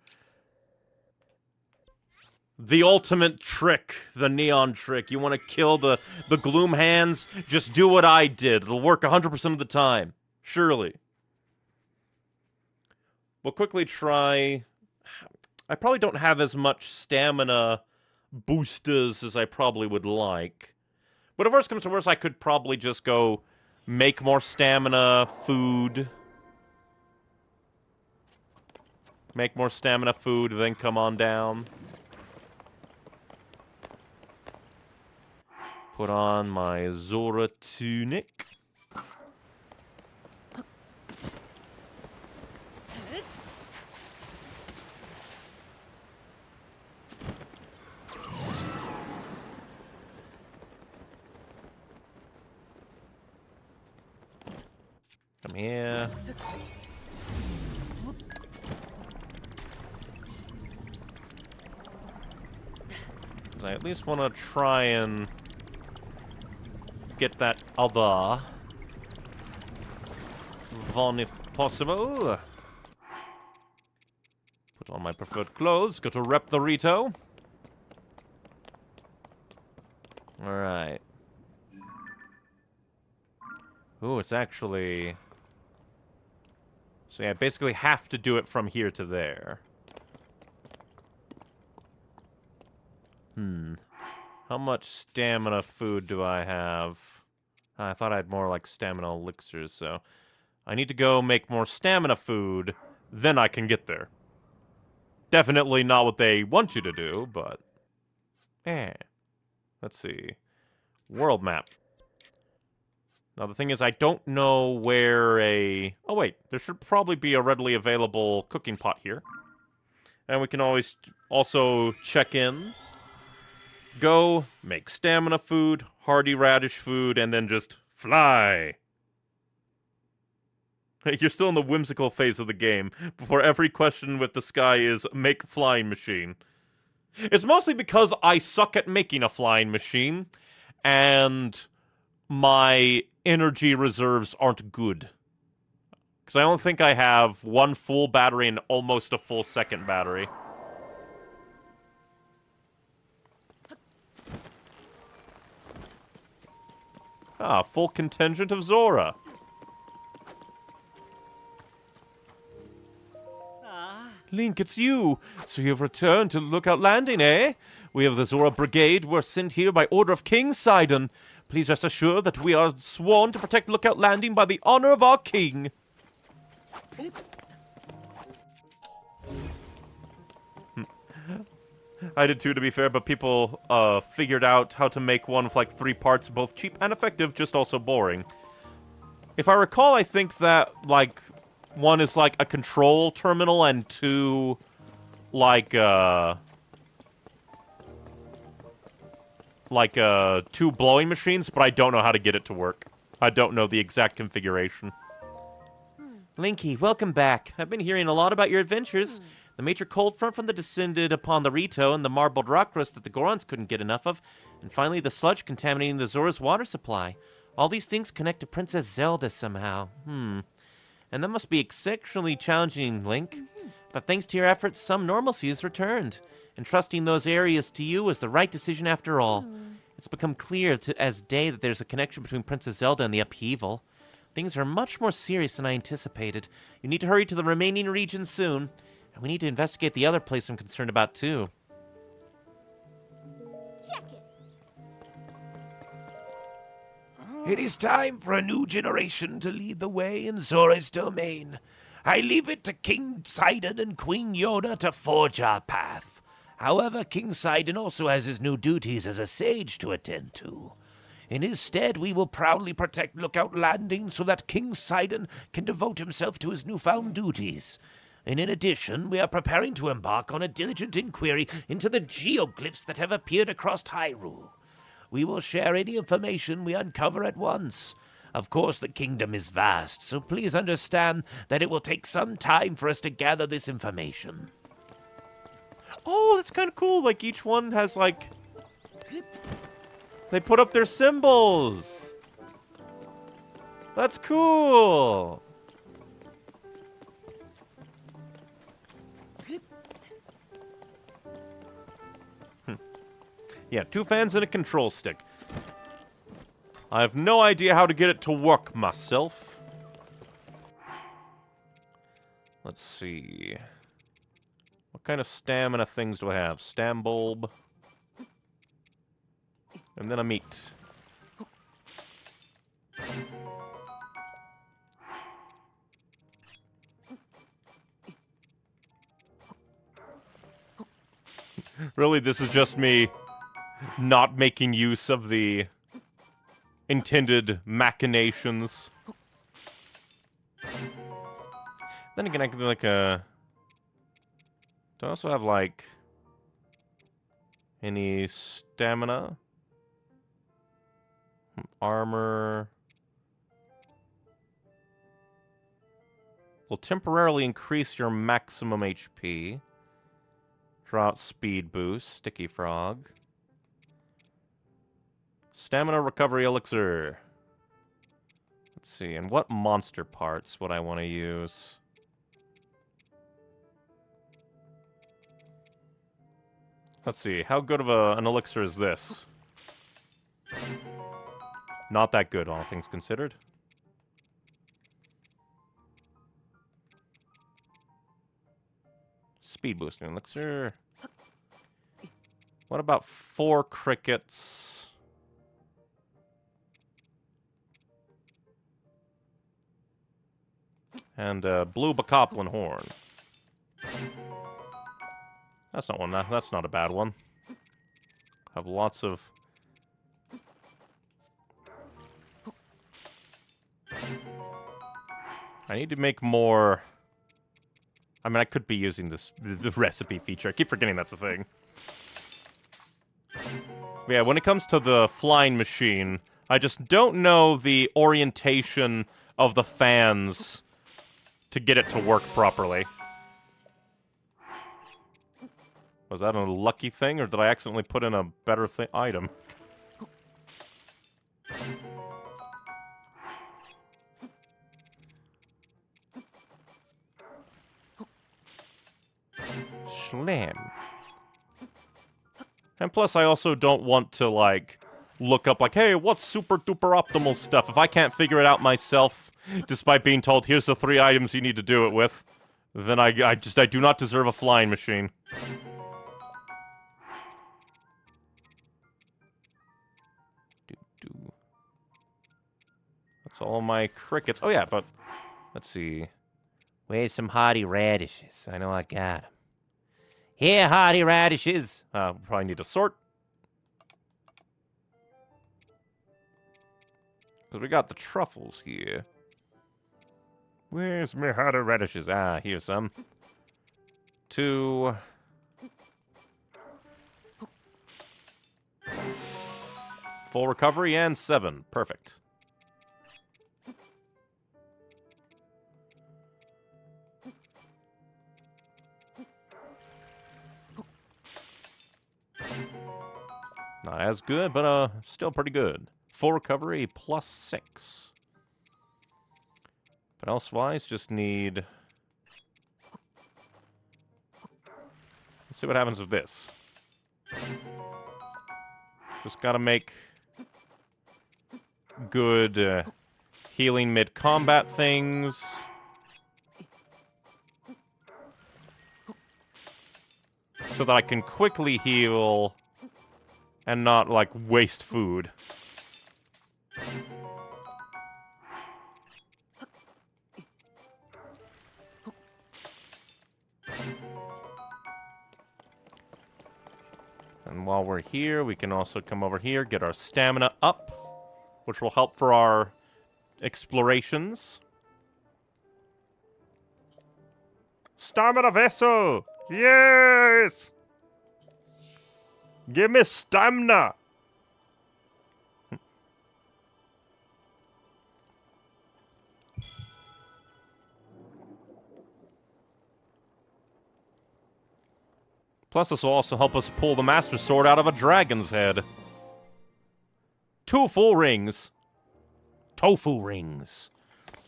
The ultimate trick, the neon trick. You want to kill the gloom hands? Just do what I did. It'll work 100% of the time. Surely. We'll quickly try... I probably don't have as much stamina boosters as I probably would like. But if worst comes to worst, I could probably just go make more stamina food. Make more stamina food, then come on down. Put on my Zora tunic. Come here. I at least want to try and get that other one if possible. Put on my preferred clothes. Go to rep the Rito. Alright. Ooh, it's actually... So yeah, I basically have to do it from here to there. How much stamina food do I have? I thought I had more, like, stamina elixirs, so... I need to go make more stamina food, then I can get there. Definitely not what they want you to do, but... Let's see. World map. Now, the thing is, I don't know where a... Oh, wait. There should probably be a readily available cooking pot here. And we can always also check in. Go, make stamina food, hardy radish food, and then just fly. You're still in the whimsical phase of the game, before every question with the sky is, make flying machine. It's mostly because I suck at making a flying machine, and my energy reserves aren't good. Because I don't think I have one full battery and almost a full second battery. Ah, full contingent of Zora. Link, it's you. So you've returned to Lookout Landing, eh? We of the Zora Brigade were sent here by order of King Sidon. Please rest assured that we are sworn to protect Lookout Landing by the honor of our king. I did too, to be fair, but people figured out how to make one with like 3 parts, both cheap and effective, just also boring. If I recall, I think that, like, one is like a control terminal and 2, like 2 blowing machines, but I don't know how to get it to work. I don't know the exact configuration. Linky, welcome back. I've been hearing a lot about your adventures. The major cold front from the descended upon the Rito and the marbled rock crust that the Gorons couldn't get enough of, and finally the sludge contaminating the Zora's water supply. All these things connect to Princess Zelda somehow. And that must be exceptionally challenging, Link. But thanks to your efforts, some normalcy has returned. And trusting those areas to you was the right decision after all. It's become clear as day that there's a connection between Princess Zelda and the upheaval. Things are much more serious than I anticipated. You need to hurry to the remaining regions soon. And we need to investigate the other place I'm concerned about, too. Check it. It is time for a new generation to lead the way in Zora's domain. I leave it to King Sidon and Queen Yoda to forge our path. However, King Sidon also has his new duties as a sage to attend to. In his stead, we will proudly protect Lookout Landing so that King Sidon can devote himself to his newfound duties. And in addition, we are preparing to embark on a diligent inquiry into the geoglyphs that have appeared across Hyrule. We will share any information we uncover at once. Of course, the kingdom is vast, so please understand that it will take some time for us to gather this information. Oh, that's kind of cool. Like, each one has, like... They put up their symbols. That's cool. Yeah, 2 fans and a control stick. I have no idea how to get it to work myself. Let's see. What kind of stamina things do I have? Stam bulb. And then a meat. Really, this is just me not making use of the intended machinations. Then again, I could do like a... Do I also have, like, any stamina? Armor. Will temporarily increase your maximum HP. Drought speed boost. Sticky frog. Stamina recovery elixir. Let's see, and what monster parts would I want to use? Let's see, how good of an elixir is this? Not that good, all things considered. Speed boosting elixir. What about 4 crickets? And a blue bokoblin horn. That's not one. That's not a bad one. Have lots of... I need to make more... I mean, I could be using the recipe feature. I keep forgetting that's a thing. But yeah, when it comes to the flying machine, I just don't know the orientation of the fans to get it to work properly. Was that a lucky thing, or did I accidentally put in a better item? Slam. And plus, I also don't want to, like, look up, like, hey, what's super duper optimal stuff? If I can't figure it out myself, despite being told, here's the 3 items you need to do it with, then I do not deserve a flying machine. That's all my crickets. Oh, yeah, but let's see. Where's some hardy radishes? I know I got them. Here, hardy radishes. Probably need to sort. Because we got the truffles here. Where's my hardy radishes? Ah, here's some. 2. Full recovery and 7. Perfect. Not as good, but still pretty good. Full recovery plus 6. But elsewise, just need... Let's see what happens with this. Just gotta make good healing mid-combat things. So that I can quickly heal and not, like, waste food. And while we're here, we can also come over here, get our stamina up, which will help for our explorations. Stamina vessel! Yes! Give me stamina! Plus, this will also help us pull the Master Sword out of a dragon's head. 2 full rings. Tofu rings.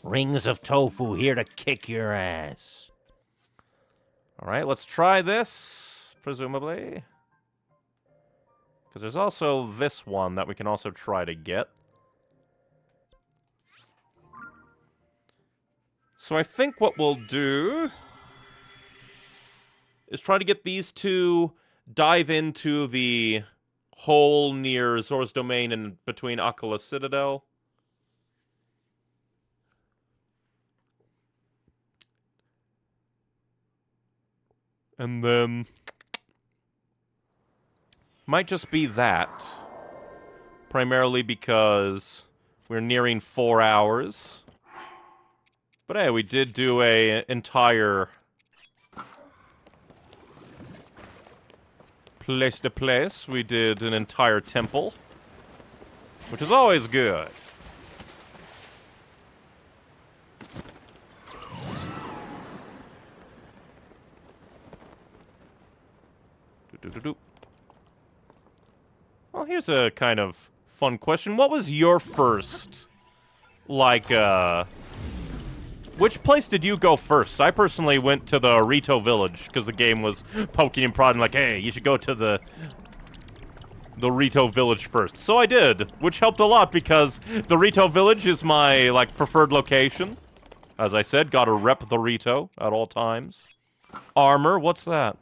Rings of tofu here to kick your ass. Alright, let's try this, presumably. Because there's also this one that we can also try to get. So I think what we'll do is try to get these 2, dive into the hole near Zora's Domain and between Akala Citadel. And then... might just be that. Primarily because we're nearing 4 hours. But hey, we did do a entire... place to place. We did an entire temple. Which is always good. Well, here's a kind of fun question. What was your first, like, which place did you go first? I personally went to the Rito Village, because the game was poking and prodding like, hey, you should go to the Rito Village first. So I did, which helped a lot, because the Rito Village is my, like, preferred location. As I said, gotta rep the Rito at all times. Armor, what's that?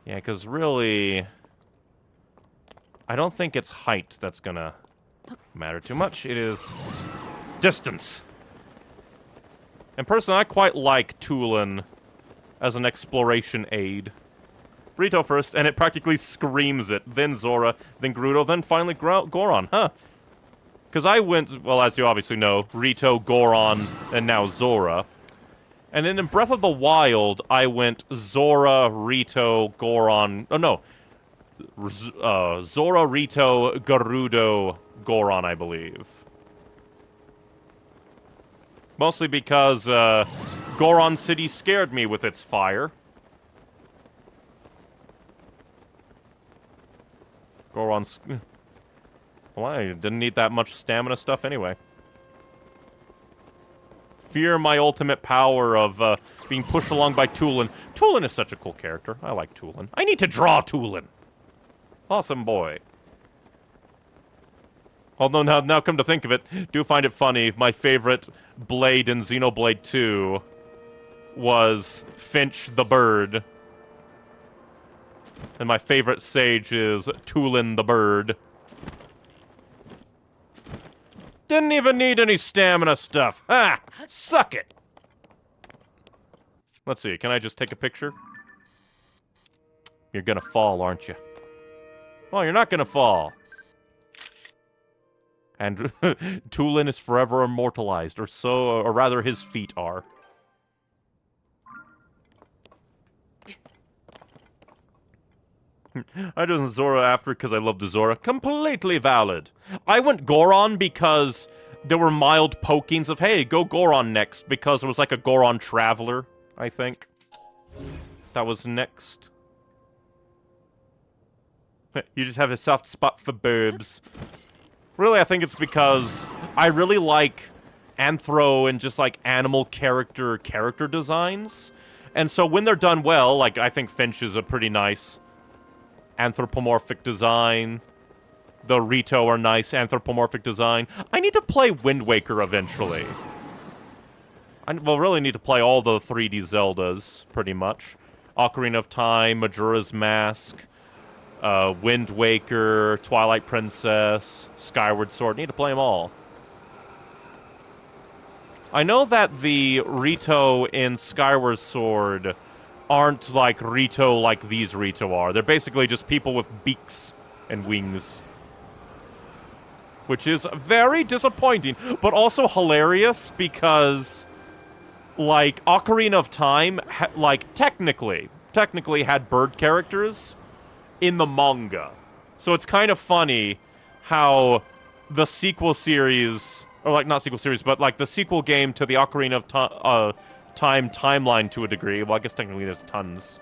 Yeah, because really, I don't think it's height that's gonna matter too much. It is distance. And personally, I quite like Tulin as an exploration aid. Rito first, and it practically screams it. Then Zora, then Gerudo, then finally Goron, huh? Because I went, well, as you obviously know, Rito, Goron, and now Zora. And then in Breath of the Wild, I went Zora, Rito, Goron... Oh, no. Zora, Rito, Gerudo, Goron, I believe. Mostly because Goron City scared me with its fire. Goron's... Well, I didn't need that much stamina stuff anyway. Fear my ultimate power of being pushed along by Tulin. Tulin is such a cool character. I like Tulin. I need to draw Tulin. Awesome boy. Although now come to think of it, do find it funny, my favorite blade in Xenoblade 2 was Finch the bird. And my favorite sage is Tulin the bird. Didn't even need any stamina stuff. Ha! Suck it! Let's see, can I just take a picture? You're gonna fall, aren't you? Oh, you're not gonna fall. And Tulin is forever immortalized, or rather his feet are. I chose Zora after because I loved Zora. Completely valid. I went Goron because there were mild pokings of, hey, go Goron next, because there was like a Goron Traveler, I think. That was next. You just have a soft spot for boobs. Really, I think it's because I really like anthro and just like animal character designs. And so when they're done well, like I think Finch is a pretty nice anthropomorphic design. The Rito are nice anthropomorphic design. I need to play Wind Waker eventually. I will really need to play all the 3D Zeldas, pretty much. Ocarina of Time, Majora's Mask, Wind Waker, Twilight Princess, Skyward Sword. Need to play them all. I know that the Rito in Skyward Sword aren't like Rito like these Rito are. They're basically just people with beaks and wings. Which is very disappointing, but also hilarious because, like, Ocarina of Time, technically had bird characters in the manga. So it's kind of funny how the sequel series, or like not sequel series, but like the sequel game to the Ocarina of Time timeline to a degree. Well, I guess technically there's tons.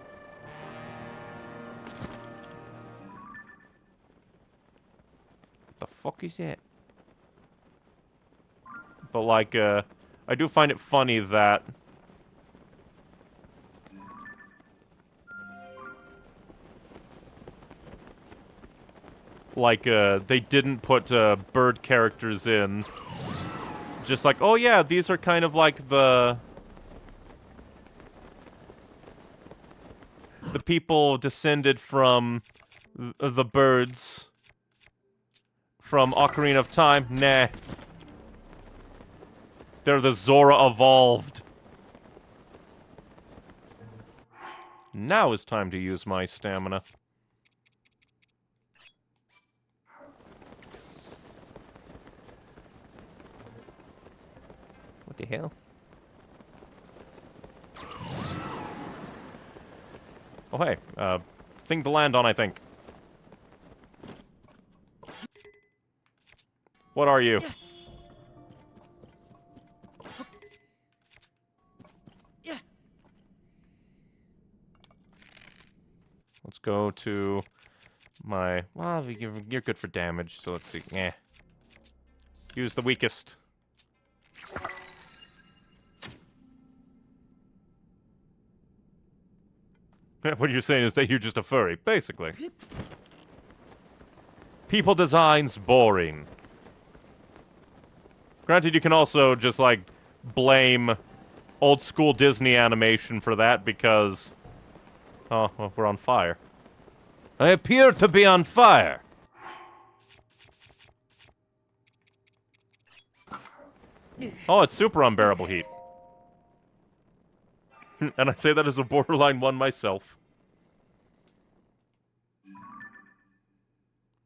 What the fuck is that? But like, I do find it funny that like, they didn't put bird characters in. Just like, oh yeah, these are kind of like the people descended from the birds from Ocarina of Time. Nah. They're the Zora evolved. Now is time to use my stamina. What the hell? Oh, hey. Thing to land on, I think. What are you? Let's go to my... Well, you're good for damage, so let's see. Eh. Use the weakest. What you're saying is that you're just a furry, basically. People designs boring. Granted, you can also just, like, blame old school Disney animation for that because... Oh, well, we're on fire. I appear to be on fire. Oh, it's super unbearable heat. And I say that as a borderline 1 myself.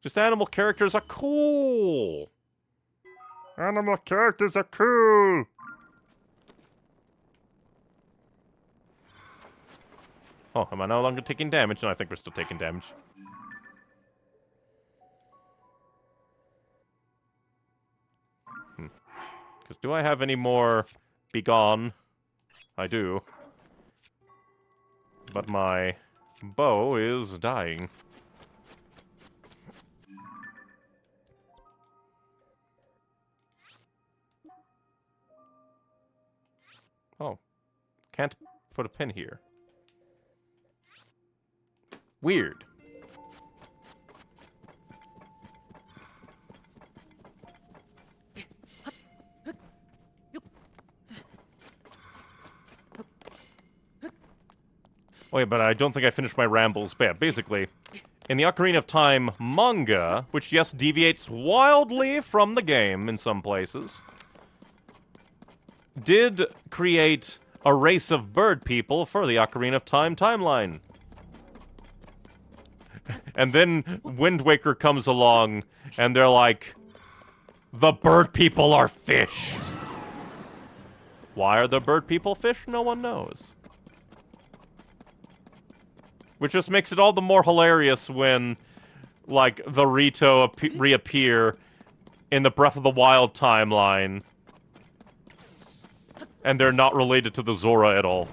Just animal characters are cool. Animal characters are cool. Oh, am I no longer taking damage? No, I think we're still taking damage. Because do I have any more Begone? I do. But my bow is dying. Oh. Can't put a pin here. Weird. Oh yeah, but I don't think I finished my rambles. But yeah, basically, in the Ocarina of Time manga, which yes, deviates wildly from the game in some places, did create a race of bird people for the Ocarina of Time timeline. And then Wind Waker comes along, and they're like, the bird people are fish. Why are the bird people fish? No one knows. Which just makes it all the more hilarious when, like, the Rito reappear in the Breath of the Wild timeline. And they're not related to the Zora at all.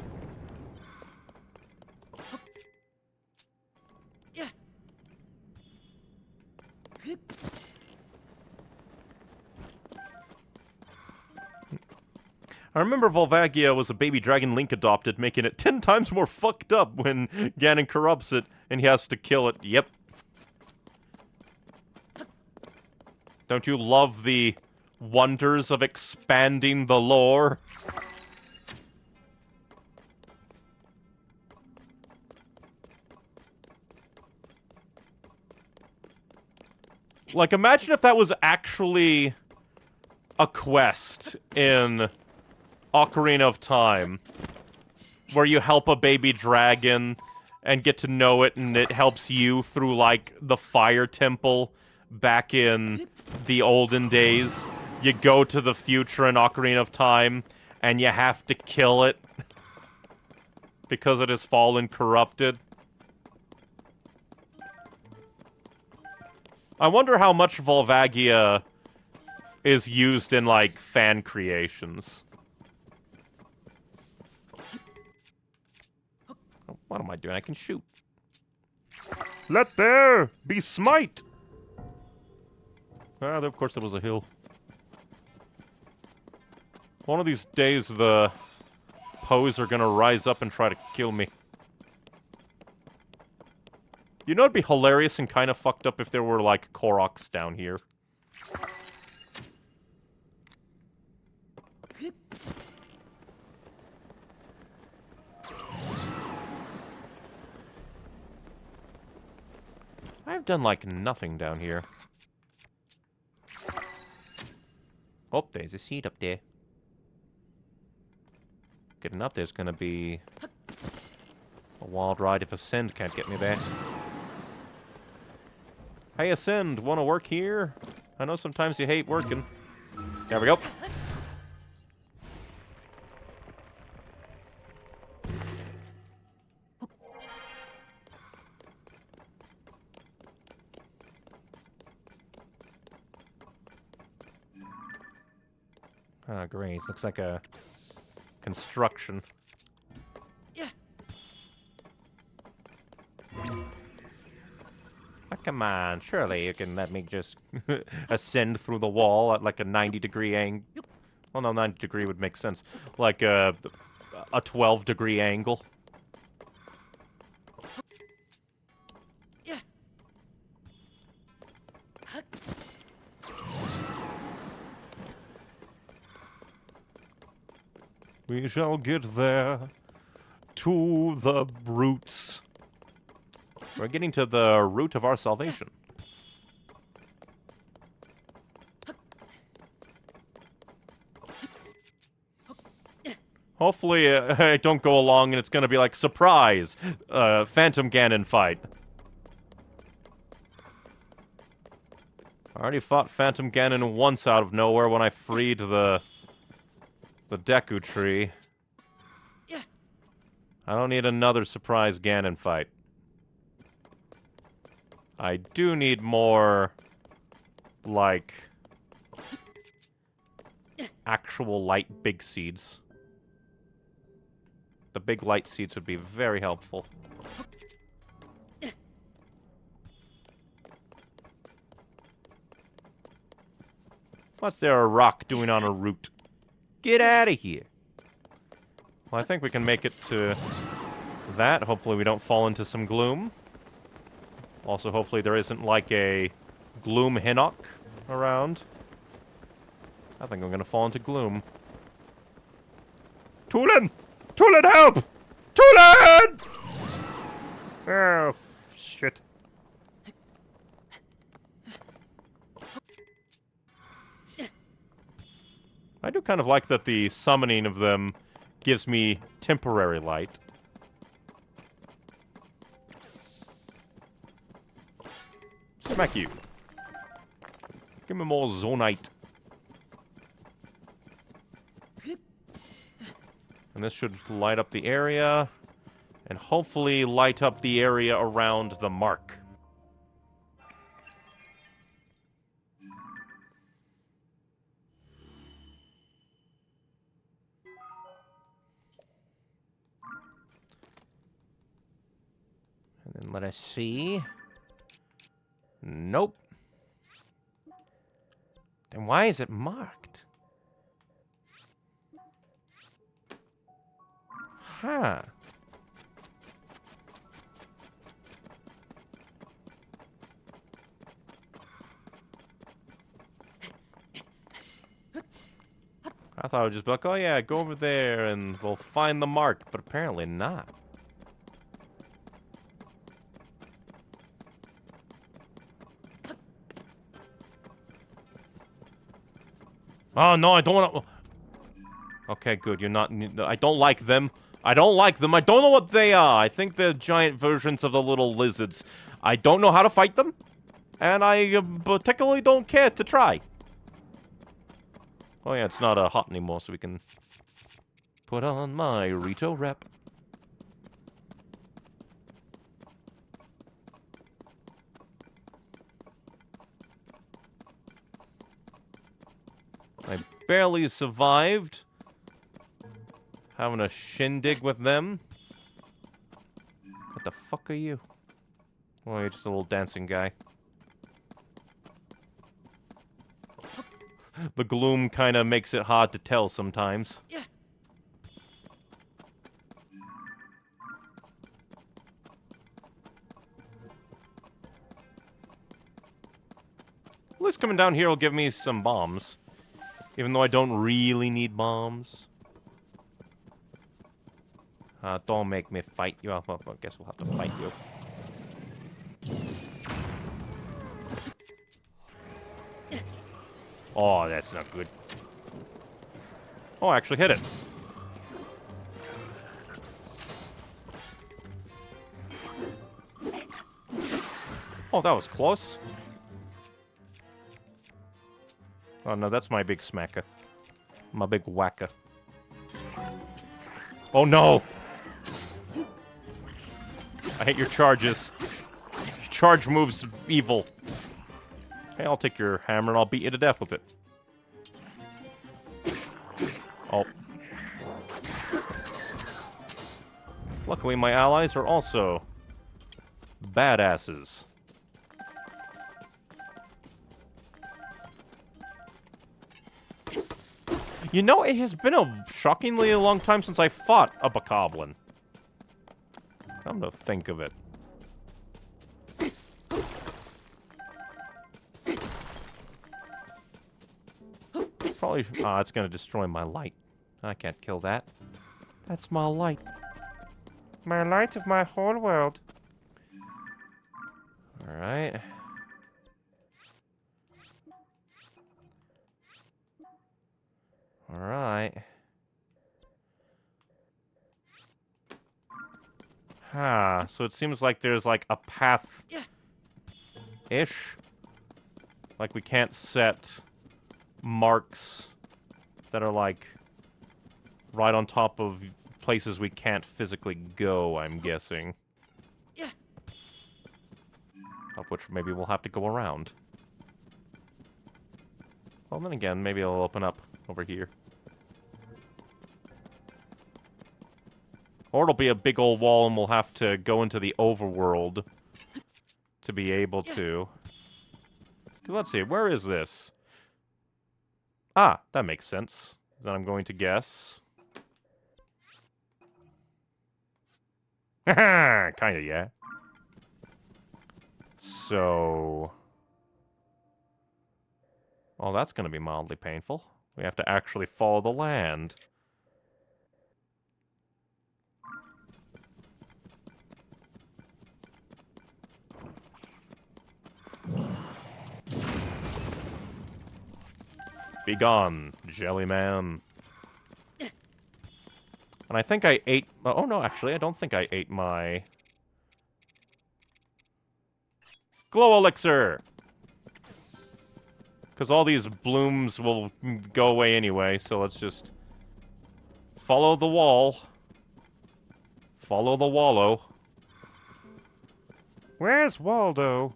I remember Volvagia was a baby dragon Link adopted, making it 10 times more fucked up when Ganon corrupts it, and he has to kill it. Yep. Don't you love the wonders of expanding the lore? Like, imagine if that was actually a quest in Ocarina of Time, where you help a baby dragon and get to know it, and it helps you through, like, the fire temple back in the olden days. You go to the future in Ocarina of Time, and you have to kill it because it has fallen corrupted. I wonder how much Volvagia is used in, like, fan creations. What am I doing? I can shoot. Let there be smite! Ah, of course there was a hill. One of these days, the Poes are gonna rise up and try to kill me. You know, it'd be hilarious and kind of fucked up if there were, like, Koroks down here. I've done, like, nothing down here. Oh, there's a seat up there. Getting up there's gonna be a wild ride if Ascend can't get me there. Hey, Ascend, wanna work here? I know sometimes you hate working. There we go. Ah, great. Looks like a construction. Yeah. Oh, come on, surely you can let me just ascend through the wall at like a 90-degree angle. Well, no, 90-degree would make sense. Like a 12-degree angle. Yeah. We shall get there to the roots. We're getting to the root of our salvation. Hopefully, I don't go along and it's gonna be like, surprise! Phantom Ganon fight. I already fought Phantom Ganon once out of nowhere when I freed the Deku Tree. I don't need another surprise Ganon fight. I do need more, like, actual light big seeds. The big light seeds would be very helpful. What's there a rock doing on a root? Get out of here. Well, I think we can make it to that. Hopefully we don't fall into some gloom. Also, hopefully there isn't like a gloom Hinnock around. I think I'm gonna fall into gloom. Tulin! Tulin, help! Tulin! Oh, shit. I do kind of like that the summoning of them gives me temporary light. Smack you. Give me more Zonite. And this should light up the area. And hopefully light up the area around the mark. And then let us see. Nope. Then why is it marked? Huh. I thought it would just be like, oh yeah, go over there and we'll find the mark, but apparently not. Oh no, I don't want to... Okay, good, you're not... I don't like them. I don't like them. I don't know what they are. I think they're giant versions of the little lizards. I don't know how to fight them. And I particularly don't care to try. Oh yeah, it's not hot anymore, so we can put on my Rito rep. I barely survived having a shindig with them. What the fuck are you? Oh, you're just a little dancing guy. The gloom kind of makes it hard to tell sometimes. Yeah. At least coming down here will give me some bombs. Even though I don't really need bombs. Don't make me fight you. Well, I guess we'll have to fight you. Oh, that's not good. Oh, I actually hit it. Oh, that was close. Oh, no, that's my big smacker. My big whacker. Oh, no! I hate your charges. Your charge move's evil. Hey, I'll take your hammer and I'll beat you to death with it. Oh. Luckily, my allies are also badasses. You know, it has been a shockingly long time since I fought a bokoblin. Come to think of it. Probably... Ah, it's gonna destroy my light. I can't kill that. That's my light. My light of my whole world. Alright. Alright. Ah, so it seems like there's like a path-ish. Like we can't set marks that are like right on top of places we can't physically go, I'm guessing. Of which maybe we'll have to go around. Well, then again, maybe it'll open up over here. Or it'll be a big old wall and we'll have to go into the overworld to be able to. Let's see, where is this? Ah, that makes sense. Then I'm going to guess. Haha, kinda, yeah. So... well, that's gonna be mildly painful. We have to actually follow the land. Be gone, Jellyman. And I think I ate... oh, no, actually, I don't think I ate my... glow elixir! Because all these blooms will go away anyway, so let's just... follow the wall. Follow the wallow. Where's Waldo?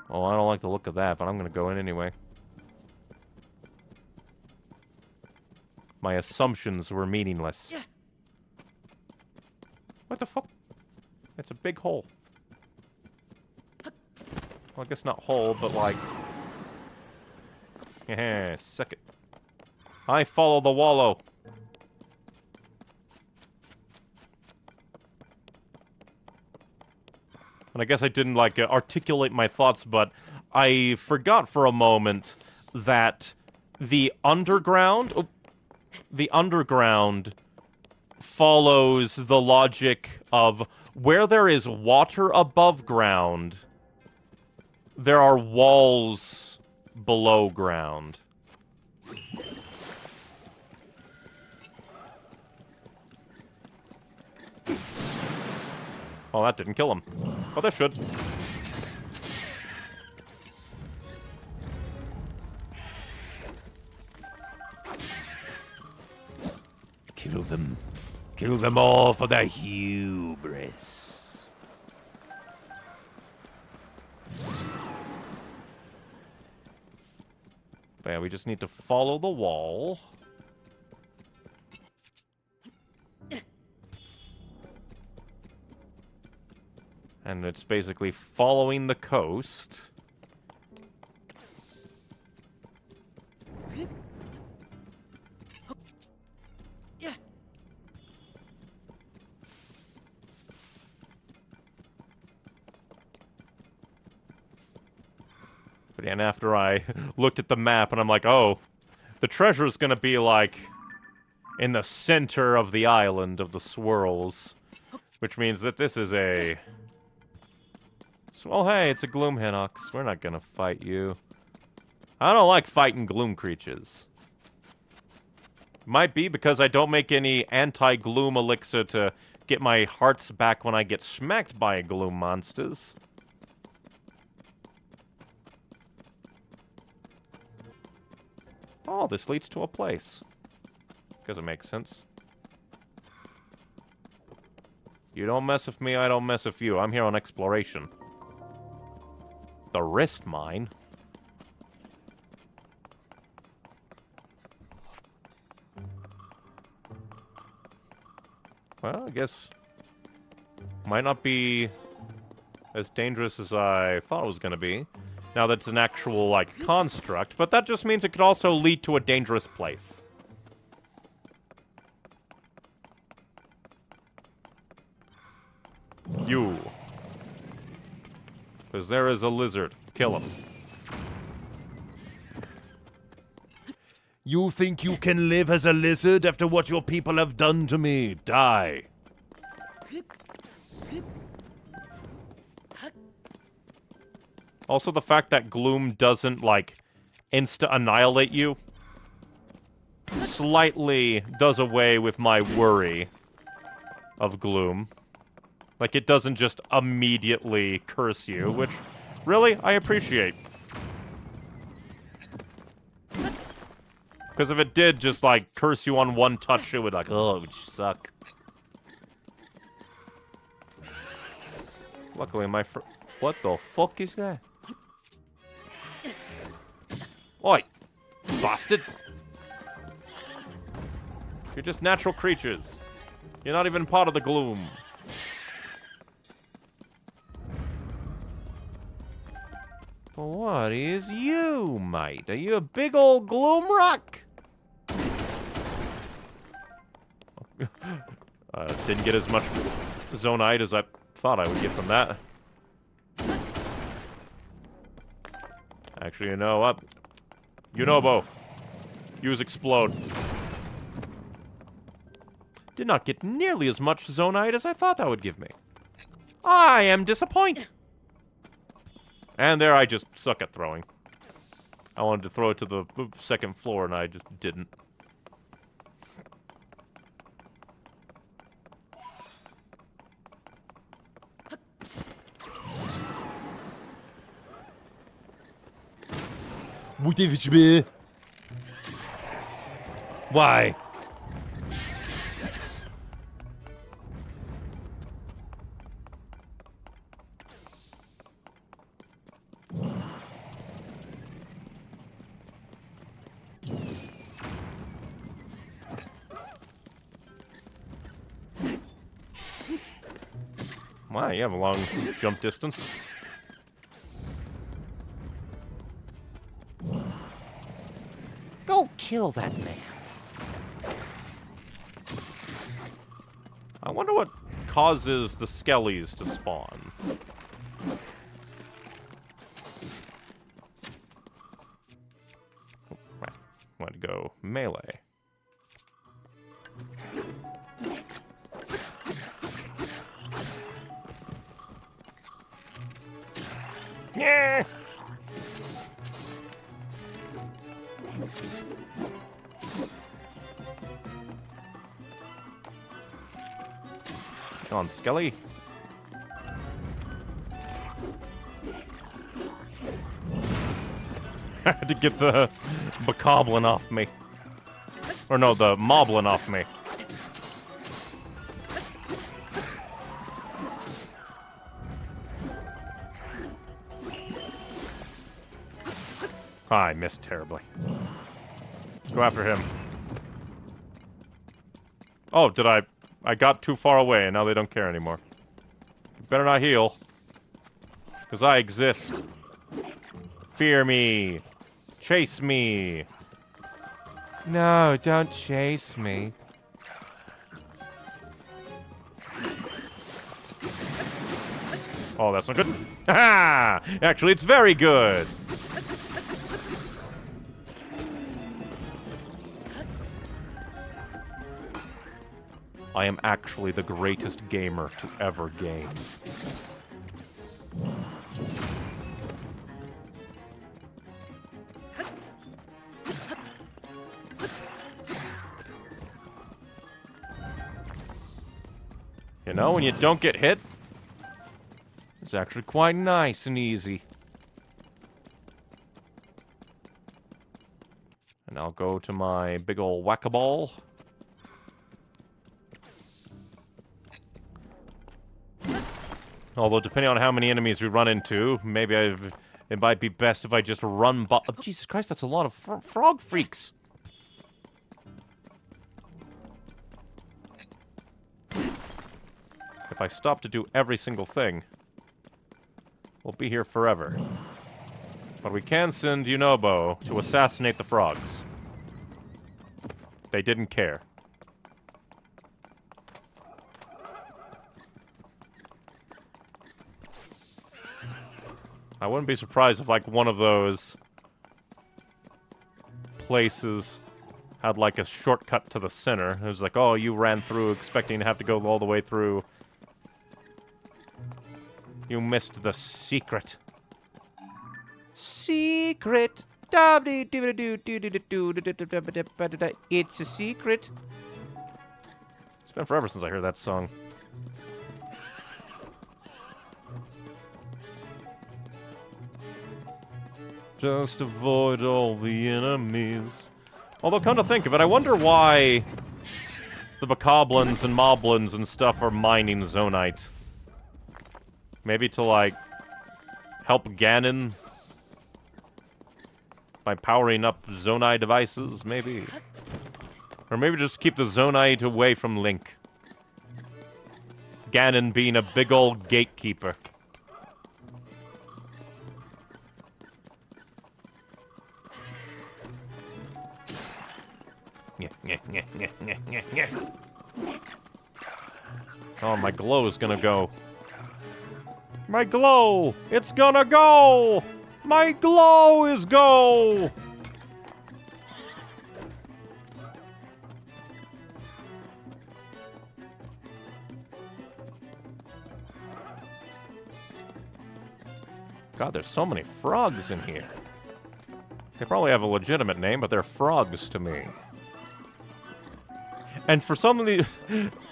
Oh, I don't like the look of that, but I'm gonna go in anyway. My assumptions were meaningless. What the fuck? It's a big hole. Well, I guess not hole, but like... yeah, suck it. I follow the wallow. And I guess I didn't, like, articulate my thoughts, but I forgot for a moment that the underground... oh, the underground follows the logic of where there is water above ground, there are walls below ground. Oh, that didn't kill him. Oh, that should. Kill them. Kill them all for their hubris. But yeah, we just need to follow the wall. And it's basically following the coast. But and after I looked at the map and I'm like, oh, the treasure's gonna be like in the center of the island of the swirls. Which means that this is a... well, hey, it's a Gloom Hinox. We're not gonna fight you. I don't like fighting Gloom creatures. Might be because I don't make any anti-Gloom elixir to get my hearts back when I get smacked by Gloom monsters. Oh, this leads to a place. Because it makes sense. You don't mess with me, I don't mess with you. I'm here on exploration. The wrist mine? Well, I guess... might not be as dangerous as I thought it was going to be. Now that's an actual, like, construct, but that just means it could also lead to a dangerous place. You. Because there is a lizard. Kill him. You think you can live as a lizard after what your people have done to me? Die. Also, the fact that Gloom doesn't, like, insta-annihilate you slightly does away with my worry of Gloom. Like, it doesn't just immediately curse you, which, really, I appreciate. Because if it did just, like, curse you on one touch, it would, like, oh, it would suck. Luckily, what the fuck is that? Oi! Bastard! You're just natural creatures. You're not even part of the gloom. But what is you, mate? Are you a big old gloom rock? Didn't get as much Zonite as I thought I would get from that. Actually, you know what? Yunobo. Use Explode. Did not get nearly as much Zonite as I thought that would give me. I am disappointed. And there I just suck at throwing. I wanted to throw it to the second floor and I just didn't. Why? Wow, you have a long jump distance. Go kill that man. I wonder what causes the skellies to spawn. Right. Want to go melee. Yeah. Come on, Skelly. I had to get the bokoblin off me. Or no, the moblin off me. Ah, I missed terribly. Go after him. Oh, did I got too far away and now they don't care anymore. You better not heal. Because I exist. Fear me. Chase me. No, don't chase me. Oh, that's not good. Ha! Actually, it's very good. I am actually the greatest gamer to ever game. You know, when you don't get hit, it's actually quite nice and easy. And I'll go to my big ol' whack-a-ball. Although, depending on how many enemies we run into, maybe it might be best if I just run oh, Jesus Christ, that's a lot of frog freaks. If I stop to do every single thing, we'll be here forever. But we can send Yunobo to assassinate the frogs. They didn't care. I wouldn't be surprised if, like, one of those places had, like, a shortcut to the center. It was like, oh, you ran through expecting to have to go all the way through. You missed the secret. Secret. It's a secret. It's been forever since I heard that song. Just avoid all the enemies. Although, come to think of it, I wonder why the bokoblins and moblins and stuff are mining Zonite. Maybe to, like, help Ganon by powering up Zonite devices, maybe. Or maybe just keep the Zonite away from Link. Ganon being a big old gatekeeper. Oh, my glow is gonna go. My glow! It's gonna go! My glow is go! God, there's so many frogs in here. They probably have a legitimate name, but they're frogs to me. And for some of the...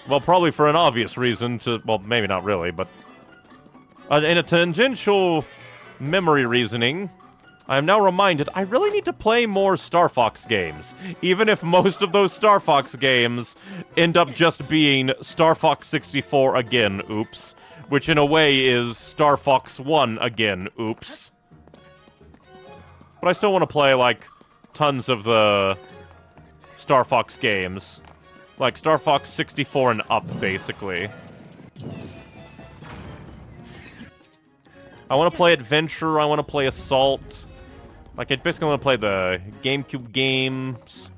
well, probably for an obvious reason to... well, maybe not really, but... in a tangential memory reasoning, I am now reminded I really need to play more Star Fox games. Even if most of those Star Fox games end up just being Star Fox 64 again, oops. Which in a way is Star Fox 1 again, oops. But I still want to play, like, tons of the Star Fox games. Like, Star Fox 64 and up, basically. I want to play Adventure, I want to play Assault. Like, I basically want to play the GameCube games.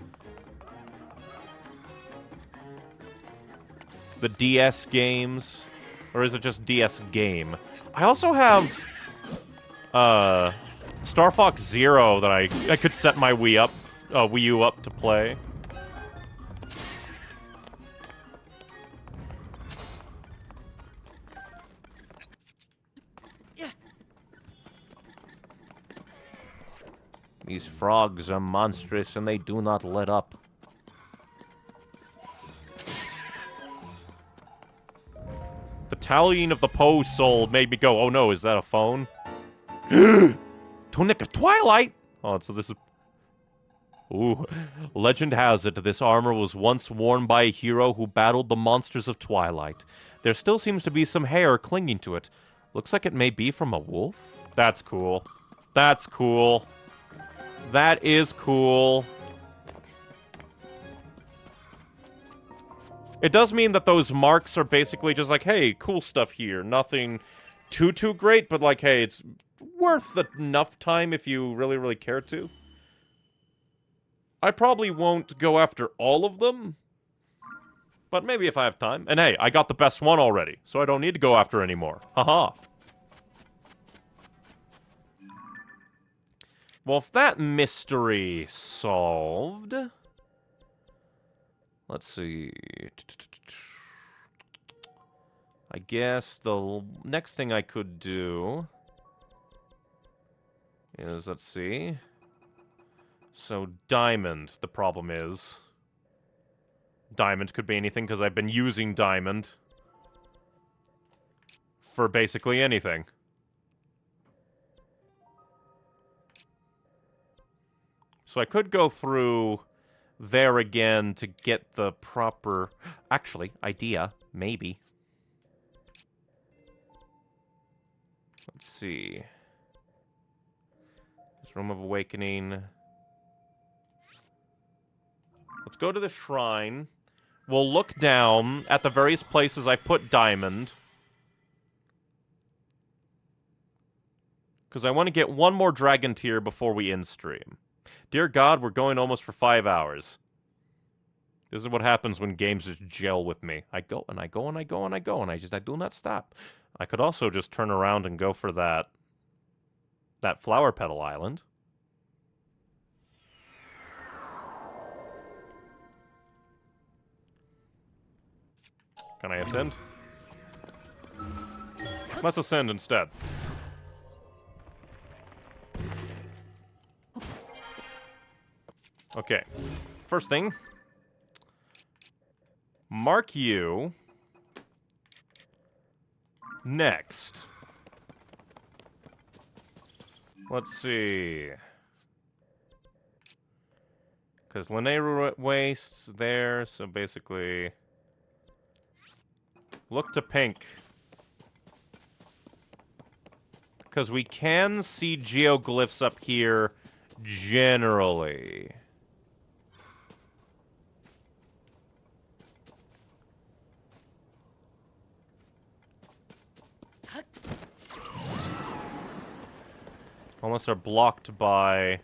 The DS games. Or is it just DS game? I also have, Star Fox Zero that I could set my Wii U up to play. These frogs are monstrous and they do not let up. The tallying of the Poe soul made me go, oh no, is that a phone? Tunic of Twilight? Oh, so this is... ooh. Legend has it this armor was once worn by a hero who battled the monsters of Twilight. There still seems to be some hair clinging to it. Looks like it may be from a wolf? That's cool. That's cool. That is cool. It does mean that those marks are basically just like, hey, cool stuff here. Nothing too great, but like, hey, it's worth enough time if you really, really care to. I probably won't go after all of them, but maybe if I have time. And hey, I got the best one already, so I don't need to go after any more. Haha. Well, if that mystery solved... let's see... I guess the next thing I could do is, let's see... so, Diamond, the problem is... Diamond could be anything, because I've been using Diamond for basically anything. So I could go through there again to get the proper... actually, idea. Maybe. Let's see. This Room of Awakening. Let's go to the shrine. We'll look down at the various places I put Diamond. Because I want to get one more Dragon Tier before we end stream. Dear God, we're going almost for 5 hours. This is what happens when games just gel with me. I go, and I go, and I go, and I go, and I do not stop. I could also just turn around and go for that Flower Petal Island. Can I ascend? Let's ascend instead. Okay. First thing. Mark you. Next. Let's see. Because Linnea wastes there, so basically... Look to pink. Because we can see geoglyphs up here generally. Unless they're blocked by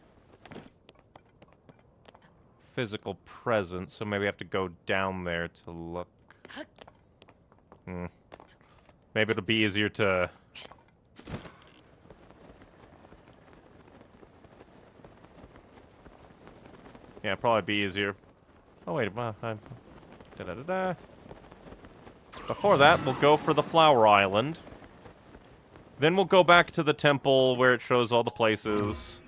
physical presence, so maybe I have to go down there to look. Maybe it'll be easier to... Yeah, probably be easier. Oh, wait, da-da-da-da. Before that, we'll go for the Flower Island. Then we'll go back to the temple where it shows all the places.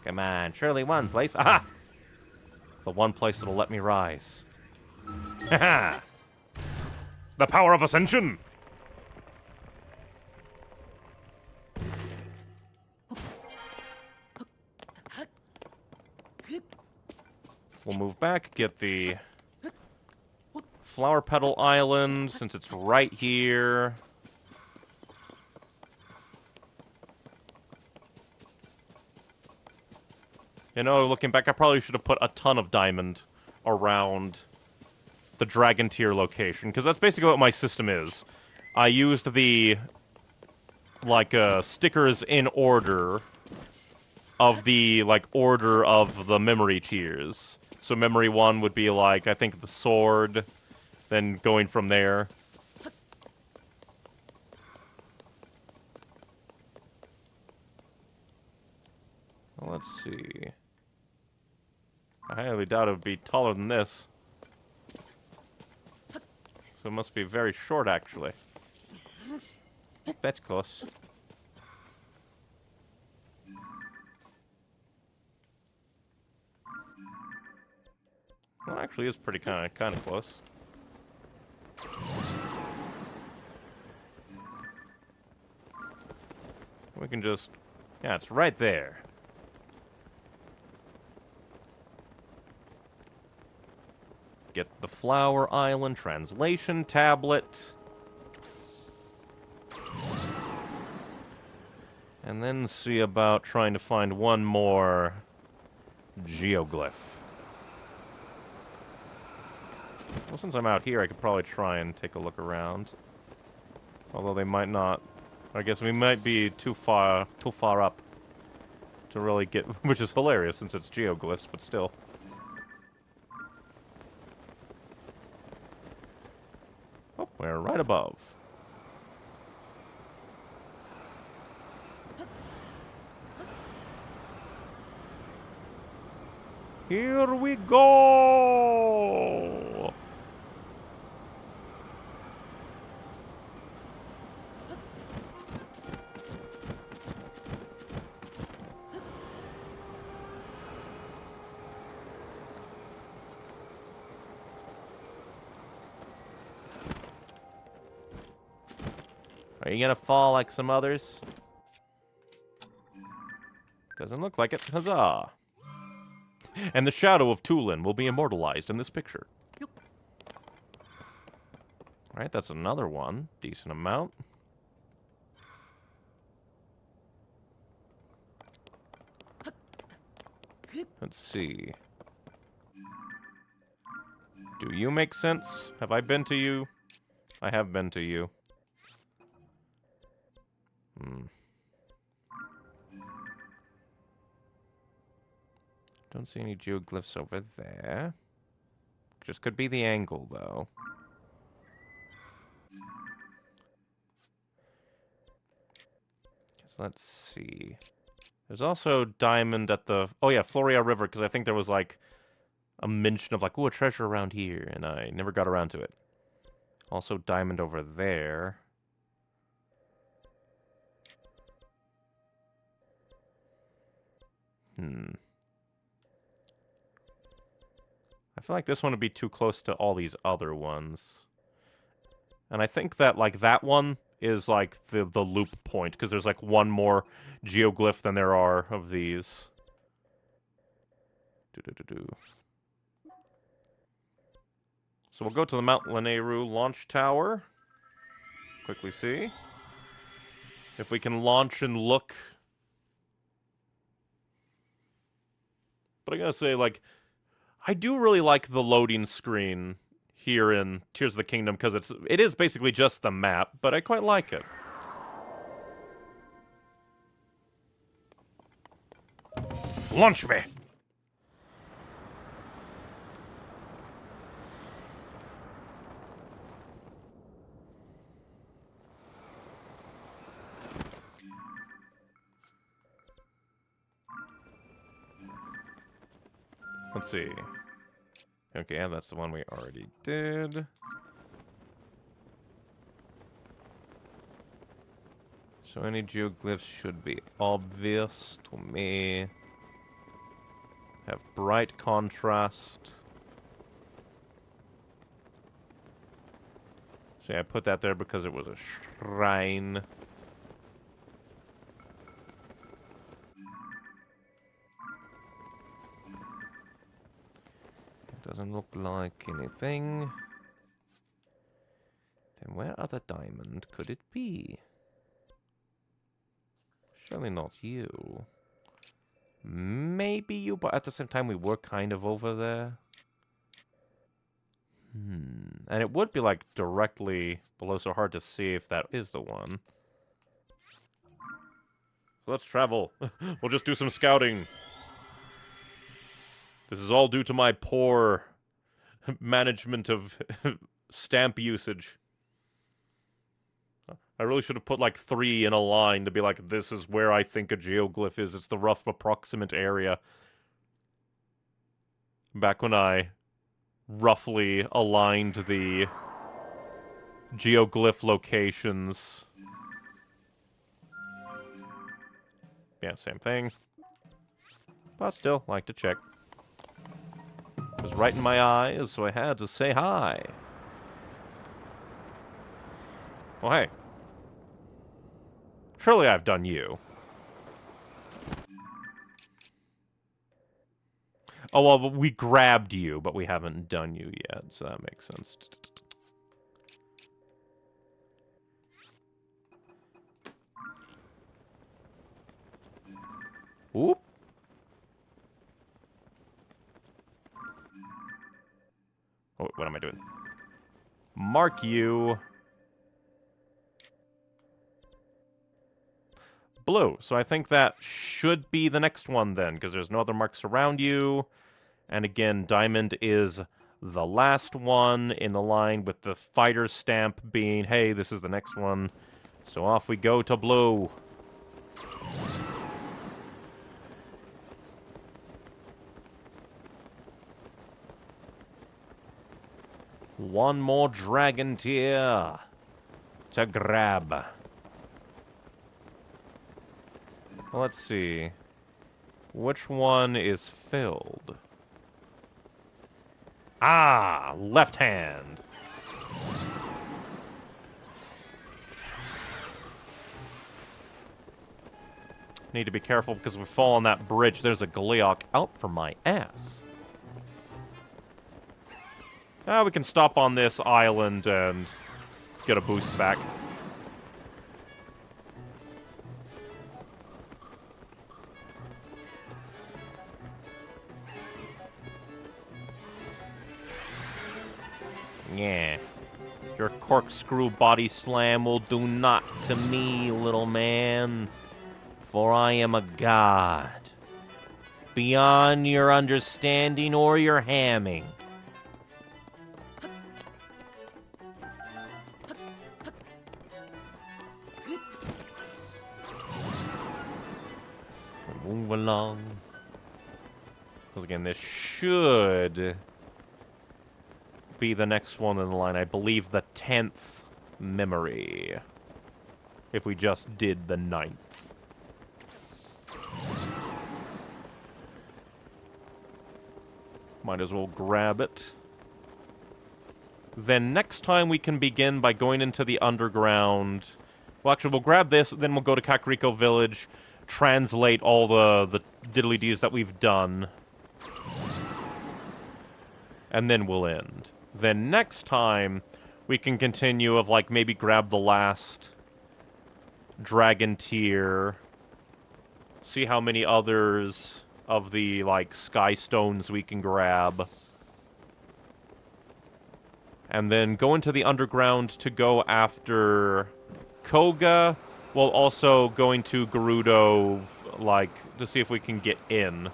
Come on, surely one place. Aha! The one place that'll let me rise. Haha! The power of ascension! We'll move back, get the Flower Petal Island, since it's right here. You know, looking back, I probably should have put a ton of diamond around the Dragon Tier location, because that's basically what my system is. I used the, like, stickers in order of the, like, order of the memory tiers. So memory 1 would be, like, I think the sword, then going from there. Well, let's see. I highly doubt it would be taller than this. So it must be very short, actually. That's close. Well, actually, it's pretty kind of close. We can just... Yeah, it's right there. Get the Flower Island translation tablet. And then see about trying to find one more geoglyph. Well, since I'm out here, I could probably try and take a look around. Although they might not. I guess we might be too far up to really get, which is hilarious since it's geoglyphs, but still. Oh, we're right above. Here we go! Are you gonna fall like some others? Doesn't look like it. Huzzah! And the shadow of Tulin will be immortalized in this picture. Alright, that's another one. Decent amount. Let's see. Do you make sense? Have I been to you? I have been to you. Don't see any geoglyphs over there. Just could be the angle, though. So let's see. There's also diamond at the... Oh yeah, Floria River, because I think there was, like, a mention of, like, ooh, a treasure around here, and I never got around to it. Also diamond over there. I feel like this one would be too close to all these other ones. And I think that, like, that one is, like, the loop point, because there's, like, one more geoglyph than there are of these. So we'll go to the Mount Lanayru launch tower. Quickly see if we can launch and look. But I gotta say, like, I do really like the loading screen here in Tears of the Kingdom, because it is basically just the map, but I quite like it. Launch me! Let's see. Okay, yeah, that's the one we already did. So any geoglyphs should be obvious to me. Have bright contrast. See, I put that there because it was a shrine. Doesn't look like anything. Then where other diamond could it be? Surely not you. Maybe you, but at the same time we were kind of over there. And it would be like directly below, so hard to see if that is the one. So let's travel. We'll just do some scouting. This is all due to my poor management of stamp usage. I really should have put like 3 in a line to be like, this is where I think a geoglyph is. It's the rough approximate area. Back when I roughly aligned the geoglyph locations. Yeah, same thing. But still, like to check. It was right in my eyes, so I had to say hi. Well, hey. Surely I've done you. Oh, well, we grabbed you, but we haven't done you yet, so that makes sense. Oop. Oh, what am I doing? Mark you. Blue. So I think that should be the next one then, because there's no other marks around you. And again, diamond is the last one in the line, with the fighter stamp being, hey, this is the next one. So off we go to blue. One more dragon tier to grab. Let's see. Which one is filled? Ah, left hand. Need to be careful because if we fall on that bridge, there's a Gleeok out for my ass. Ah, we can stop on this island and get a boost back. Yeah. Your corkscrew body slam will do naught to me, little man. For I am a god. Beyond your understanding or your hamming. Move along. Because again, this should be the next one in the line. I believe the 10th memory. If we just did the 9th. Might as well grab it. Then next time we can begin by going into the underground. Well, actually, we'll grab this, then we'll go to Kakariko Village, translate all the diddly-dees that we've done. And then we'll end. Then next time, we can continue of, like, maybe grab the last dragon tier. See how many others of the, like, sky stones we can grab. And then go into the underground to go after Koga, while also going to Gerudo, like, to see if we can get in.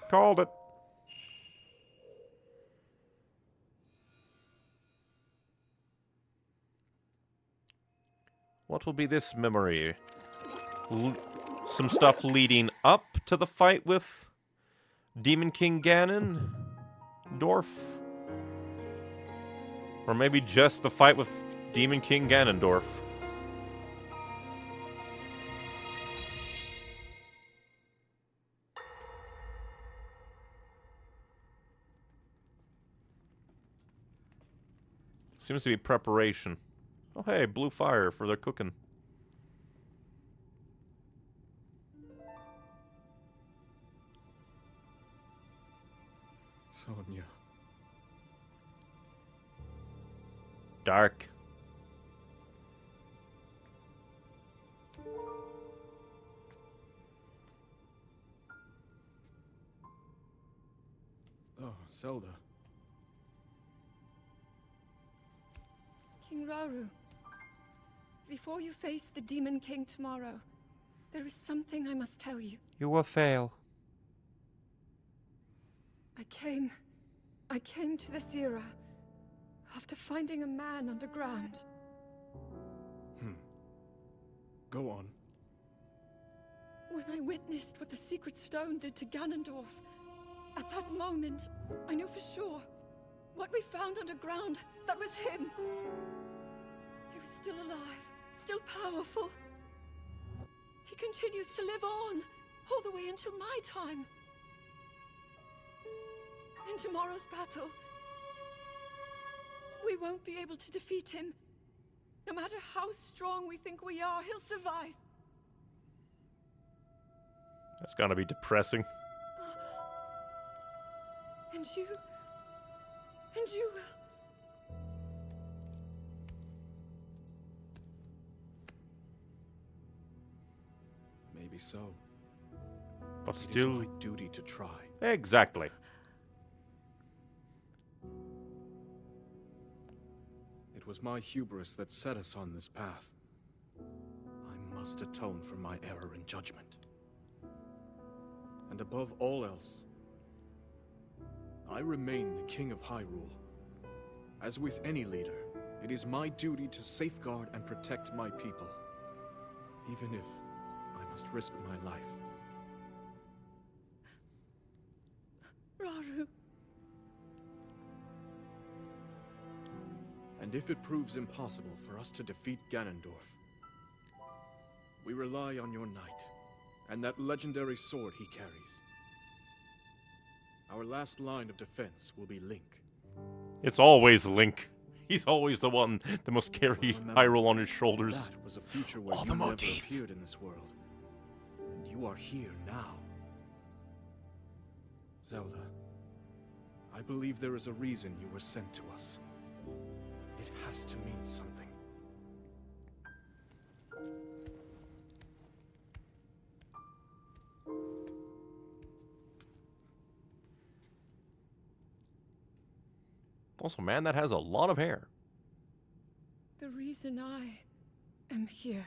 Called it. What will be this memory? Some stuff leading up to the fight with Demon King Ganondorf? Or maybe just the fight with Demon King Ganondorf. Seems to be preparation. Oh hey, blue fire for their cooking. Sonia. Dark. Oh, Zelda. King Rauru, before you face the Demon King tomorrow, there is something I must tell you. You will fail. I came to this era after finding a man underground. Go on. When I witnessed what the secret stone did to Ganondorf, at that moment, I knew for sure what we found underground, that was him. He was still alive, still powerful. He continues to live on, all the way until my time. In tomorrow's battle, we won't be able to defeat him. No matter how strong we think we are, he'll survive. That's gonna be depressing. And you will. Maybe so. But It is still... my duty to try. Exactly. It was my hubris that set us on this path. I must atone for my error in judgment. And above all else, I remain the King of Hyrule. As with any leader, it is my duty to safeguard and protect my people, even if I must risk my life. Rauru. And if it proves impossible for us to defeat Ganondorf, we rely on your knight, and that legendary sword he carries. Our last line of defense will be Link. It's always Link. He's always the one that must carry Remember, Hyrule on his shoulders. That was a future where Oh, you the never motif. appeared in this world. And you are here now. Zelda, I believe there is a reason you were sent to us. It has to mean something. Also, man, that has a lot of hair. The reason I am here.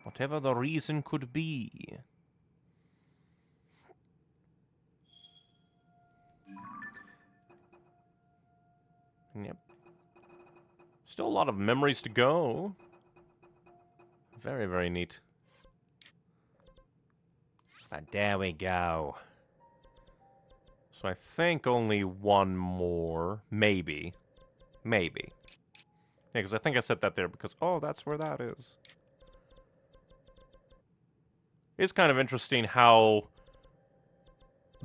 Whatever the reason could be. Still a lot of memories to go. Very, very neat. But there we go. So I think only one more. Maybe. Maybe. Yeah, because I think I said that there because, oh, that's where that is. It's kind of interesting how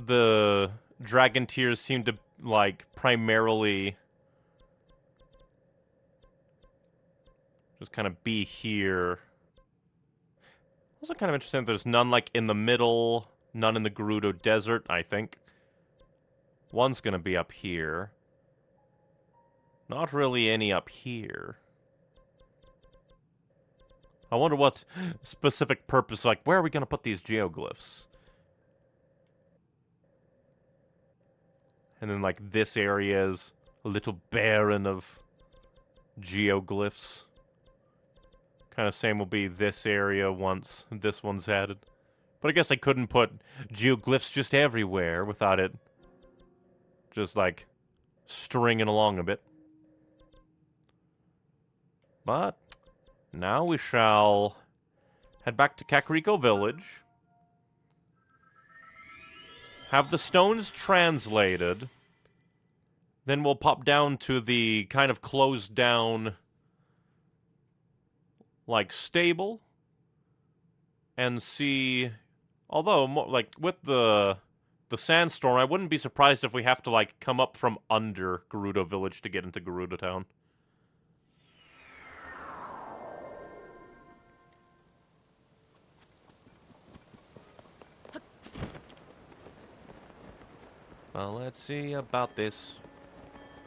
the dragon tears seem to, like, primarily just kind of be here. Also kind of interesting that there's none, like, in the middle, none in the Gerudo Desert, I think. One's gonna be up here. Not really any up here. I wonder what specific purpose, like, where are we gonna put these geoglyphs? And then, like, this area is a little barren of geoglyphs. Kind of same will be this area once this one's added. But I guess I couldn't put geoglyphs just everywhere without it just, like, stringing along a bit. But now we shall head back to Kakariko Village. Have the stones translated. Then we'll pop down to the kind of closed down, like, stable. And see... Although, like, with the sandstorm, I wouldn't be surprised if we have to, like, come up from under Gerudo Village to get into Gerudo Town. Well, let's see about this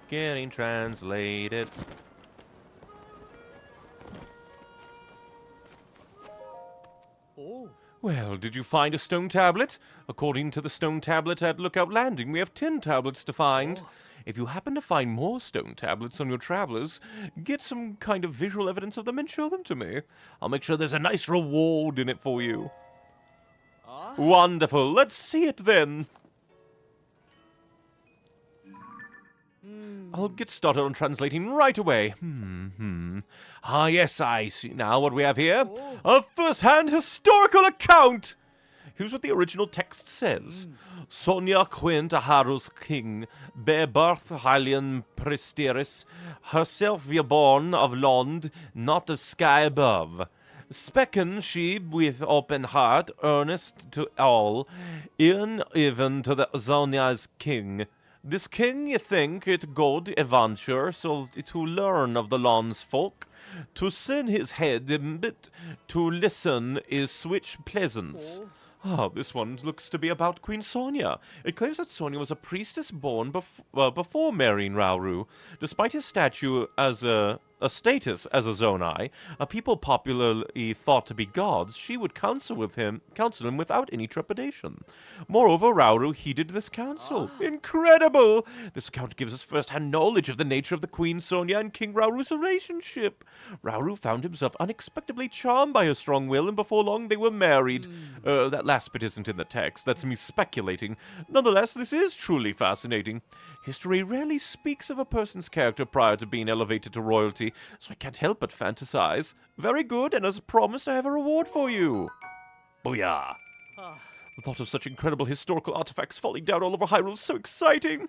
getting translated. Oh. Well, did you find a stone tablet? According to the stone tablet at Lookout Landing, we have 10 tablets to find. If you happen to find more stone tablets on your travelers, get some kind of visual evidence of them and show them to me. I'll make sure there's a nice reward in it for you. Wonderful. Let's see it then. I'll get started on translating right away. Ah, yes, I see now what we have here. A first-hand historical account! Here's what the original text says. Sonia Quint, Haru's king, bare birth Hylian Pristeris, herself born of Lond, not of sky above. Specken she with open heart, earnest to all, even to the Zonia's king. This king, you think, it good adventure, so to learn of the Lond's folk, to send his head a bit, to listen is switch pleasance. Ah, this one looks to be about Queen Sonia. It claims that Sonia was a priestess born before marrying Rauru. Despite his status as a Zonai, a people popularly thought to be gods, she would counsel him without any trepidation. Moreover, Rauru heeded this counsel. Incredible! This account gives us first-hand knowledge of the nature of the Queen Sonia and King Rauru's relationship. Rauru found himself unexpectedly charmed by her strong will, and before long they were married. That last bit isn't in the text. That's me speculating. Nonetheless, this is truly fascinating. History rarely speaks of a person's character prior to being elevated to royalty, so I can't help but fantasize. Very good, and as promised, I have a reward for you. Booyah! The thought of such incredible historical artifacts falling down all over Hyrule is so exciting!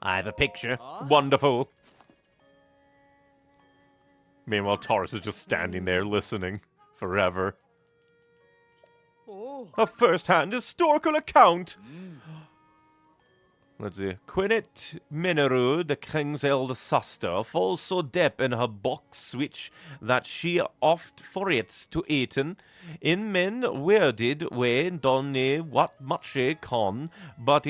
I have a picture. Wonderful. Meanwhile, Taurus is just standing there listening forever. A first-hand historical account! Let's see. Quinnet Minoru, the king's elder sister, falls so deep in her box which that she oft forgets to eaten. In men weirded way don't know what much she con, but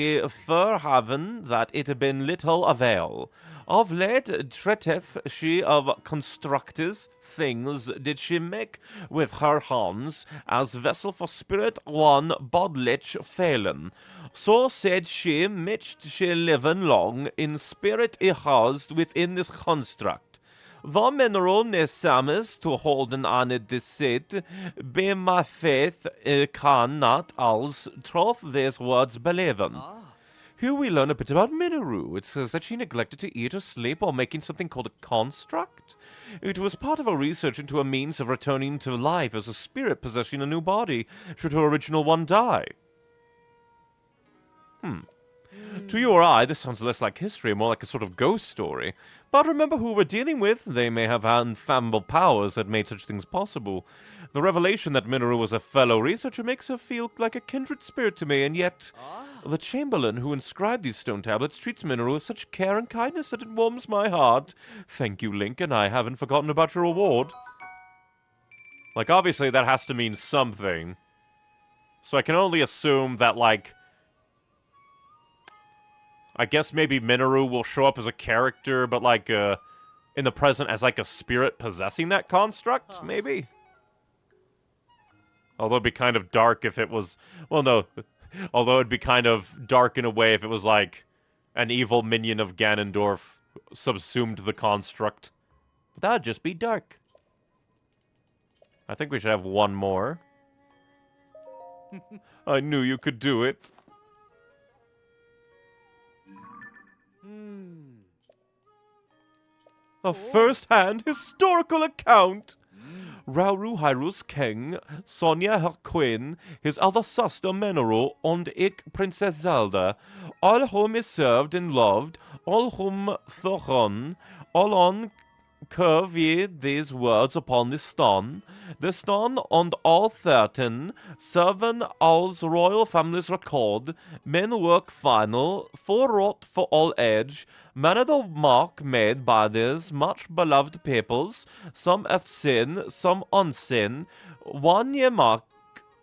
for haven that it been little avail. Of late treateth she of constructors things did she make with her hands, as vessel for spirit one bodlich failen. So said she, mitched she living long, in spirit housed within this construct. The mineral nesamis to holden on it deceit, be my faith can not als troth these words believin. Here we learn a bit about Minoru. It says that she neglected to eat or sleep while making something called a construct. It was part of her research into a means of returning to life as a spirit possessing a new body, should her original one die. To you or I, this sounds less like history, more like a sort of ghost story. But remember who we're dealing with. They may have unfathomable powers that made such things possible. The revelation that Minoru was a fellow researcher makes her feel like a kindred spirit to me, and yet the Chamberlain who inscribed these stone tablets treats Minoru with such care and kindness that it warms my heart. Thank you, Link, and I haven't forgotten about your reward. Like, obviously that has to mean something. So I can only assume that, like, I guess maybe Minoru will show up as a character, but, like, in the present as, like, a spirit possessing that construct, maybe? Although it'd be kind of dark if it was... Well, no. Although it'd be kind of dark in a way if it was, like, an evil minion of Ganondorf subsumed the construct. But that'd just be dark. I think we should have one more. I knew you could do it. A first-hand historical account. Rauru Hyrule's king, Sonia her queen, his other sister Minoru, and ik Princess Zelda, all whom he served and loved, all whom Thoron, all on curve ye these words upon the stone and all 13, servant all's royal family's record, men work final, forwrought for all age, manner the mark made by these much beloved peoples, some hath sin, some unsin, one ye mark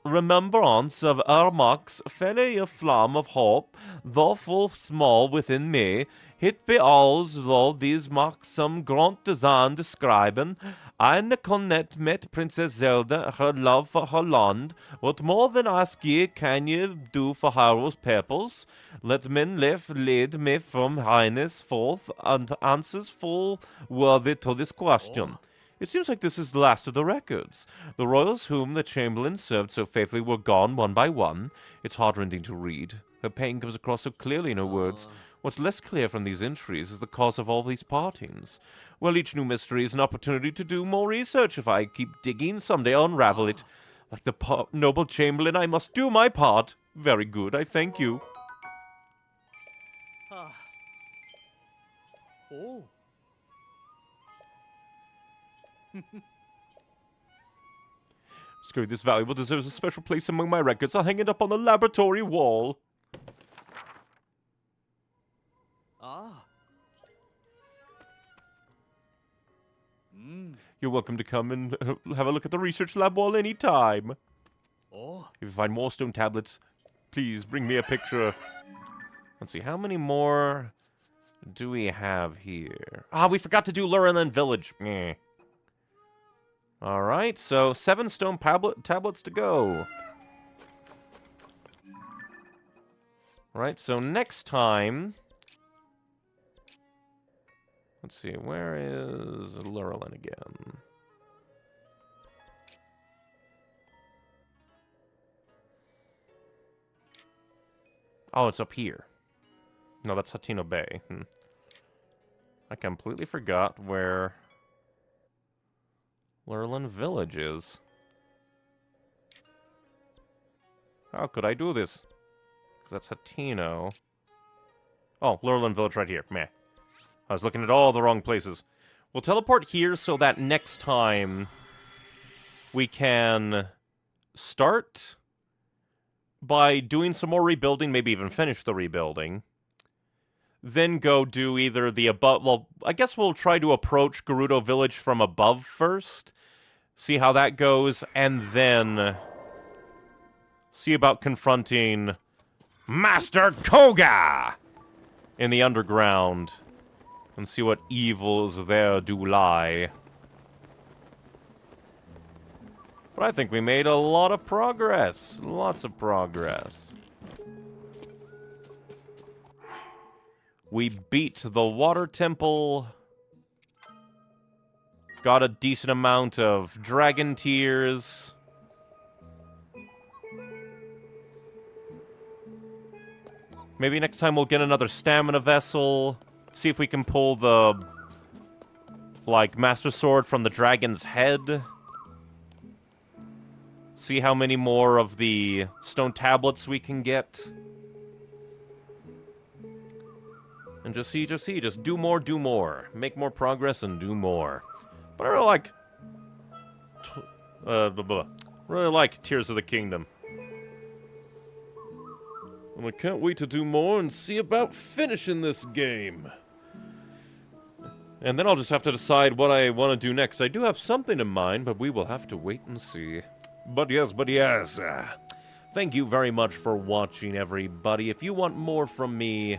remembrance of our marks, fell ye flame of hope, though full small within me, hit be alls though these marks some grand design describen, I connect met Princess Zelda, her love for her land, what more than ask ye can ye do for Hyrule's peoples? Let men live lead me from highness forth, and answers full worthy to this question. It seems like this is the last of the records. The royals whom the Chamberlain served so faithfully were gone one by one. It's heartrending to read. Her pain comes across so clearly in her words. What's less clear from these entries is the cause of all these partings. Well, each new mystery is an opportunity to do more research. If I keep digging, someday I'll unravel it. Like the noble Chamberlain, I must do my part. Very good, I thank you. Screw this valuable deserves a special place among my records. I'll hang it up on the laboratory wall. You're welcome to come and have a look at the research lab wall anytime. If you find more stone tablets, please bring me a picture. Let's see, how many more do we have here? We forgot to do Lurelin Village. Alright, so 7 stone tablets to go. Alright, so next time... Let's see, where is Lurelin again? Oh, it's up here. No, that's Hateno Bay. I completely forgot where Lurelin Village is. How could I do this? Because that's Hateno. Oh, Lurelin Village right here. Meh. I was looking at all the wrong places. We'll teleport here so that next time we can start by doing some more rebuilding, maybe even finish the rebuilding. Then go do either the above... Well, I guess we'll try to approach Gerudo Village from above first. See how that goes, and then see about confronting Master Koga in the underground. And see what evils there do lie. But I think we made a lot of progress. Lots of progress. We beat the water temple. Got a decent amount of dragon tears. Maybe next time we'll get another stamina vessel. See if we can pull the, like, Master Sword from the dragon's head. See how many more of the stone tablets we can get. And just do more. Make more progress and do more. But I really like Tears of the Kingdom. And I can't wait to do more and see about finishing this game. And then I'll just have to decide what I want to do next. I do have something in mind, but we will have to wait and see. But yes. Thank you very much for watching, everybody. If you want more from me,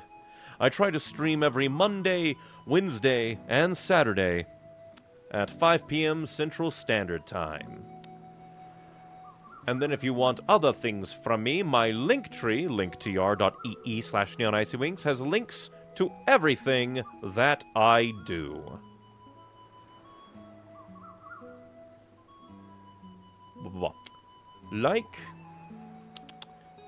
I try to stream every Monday, Wednesday, and Saturday at 5 p.m. Central Standard Time. And then if you want other things from me, my Linktree, linktr.ee/neonicywings, has links to everything that I do. Like...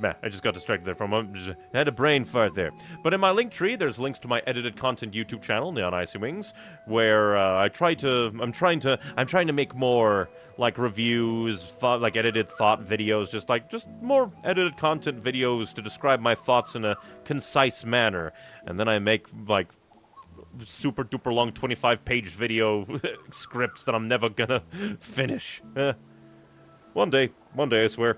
Man, I just got distracted there for a moment. I had a brain fart there. But in my link tree, there's links to my edited content YouTube channel, Neon Icy Wings, where I'm trying to make more like reviews, like edited thought videos, just more edited content videos to describe my thoughts in a concise manner. And then I make like super duper long 25-page video scripts that I'm never gonna finish. One day, I swear.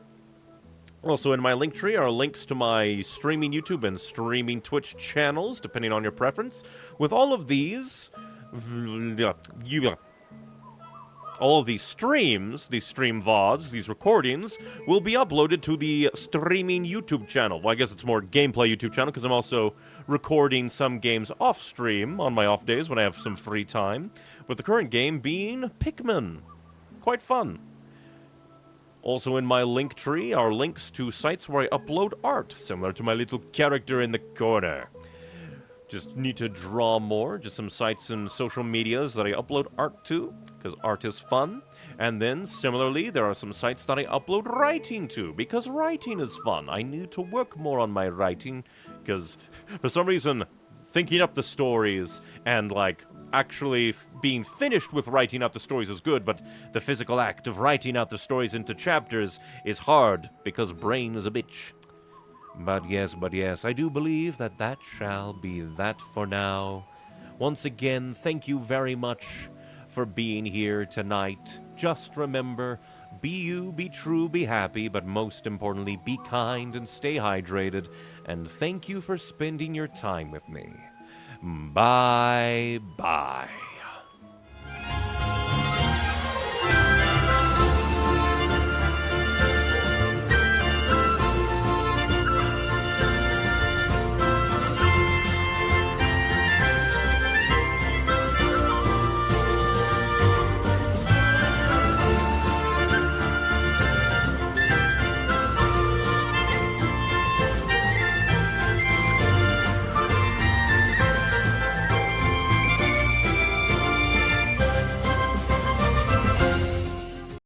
Also, in my link tree are links to my streaming YouTube and streaming Twitch channels, depending on your preference. With all of these, all of these streams, these stream VODs, these recordings, will be uploaded to the streaming YouTube channel. Well, I guess it's more gameplay YouTube channel, because I'm also recording some games off-stream on my off days when I have some free time, with the current game being Pikmin. Quite fun. Also in my link tree are links to sites where I upload art, similar to my little character in the corner. Just need to draw more, just some sites and social medias that I upload art to, because art is fun. And then, similarly, there are some sites that I upload writing to, because writing is fun. I need to work more on my writing, because for some reason, thinking up the stories and, like, actually being finished with writing out the stories is good, but the physical act of writing out the stories into chapters is hard, because brain is a bitch. But yes, I do believe that shall be that for now. Once again, thank you very much for being here tonight. Just remember, be you, be true, be happy, but most importantly, be kind and stay hydrated. And thank you for spending your time with me. Bye-bye.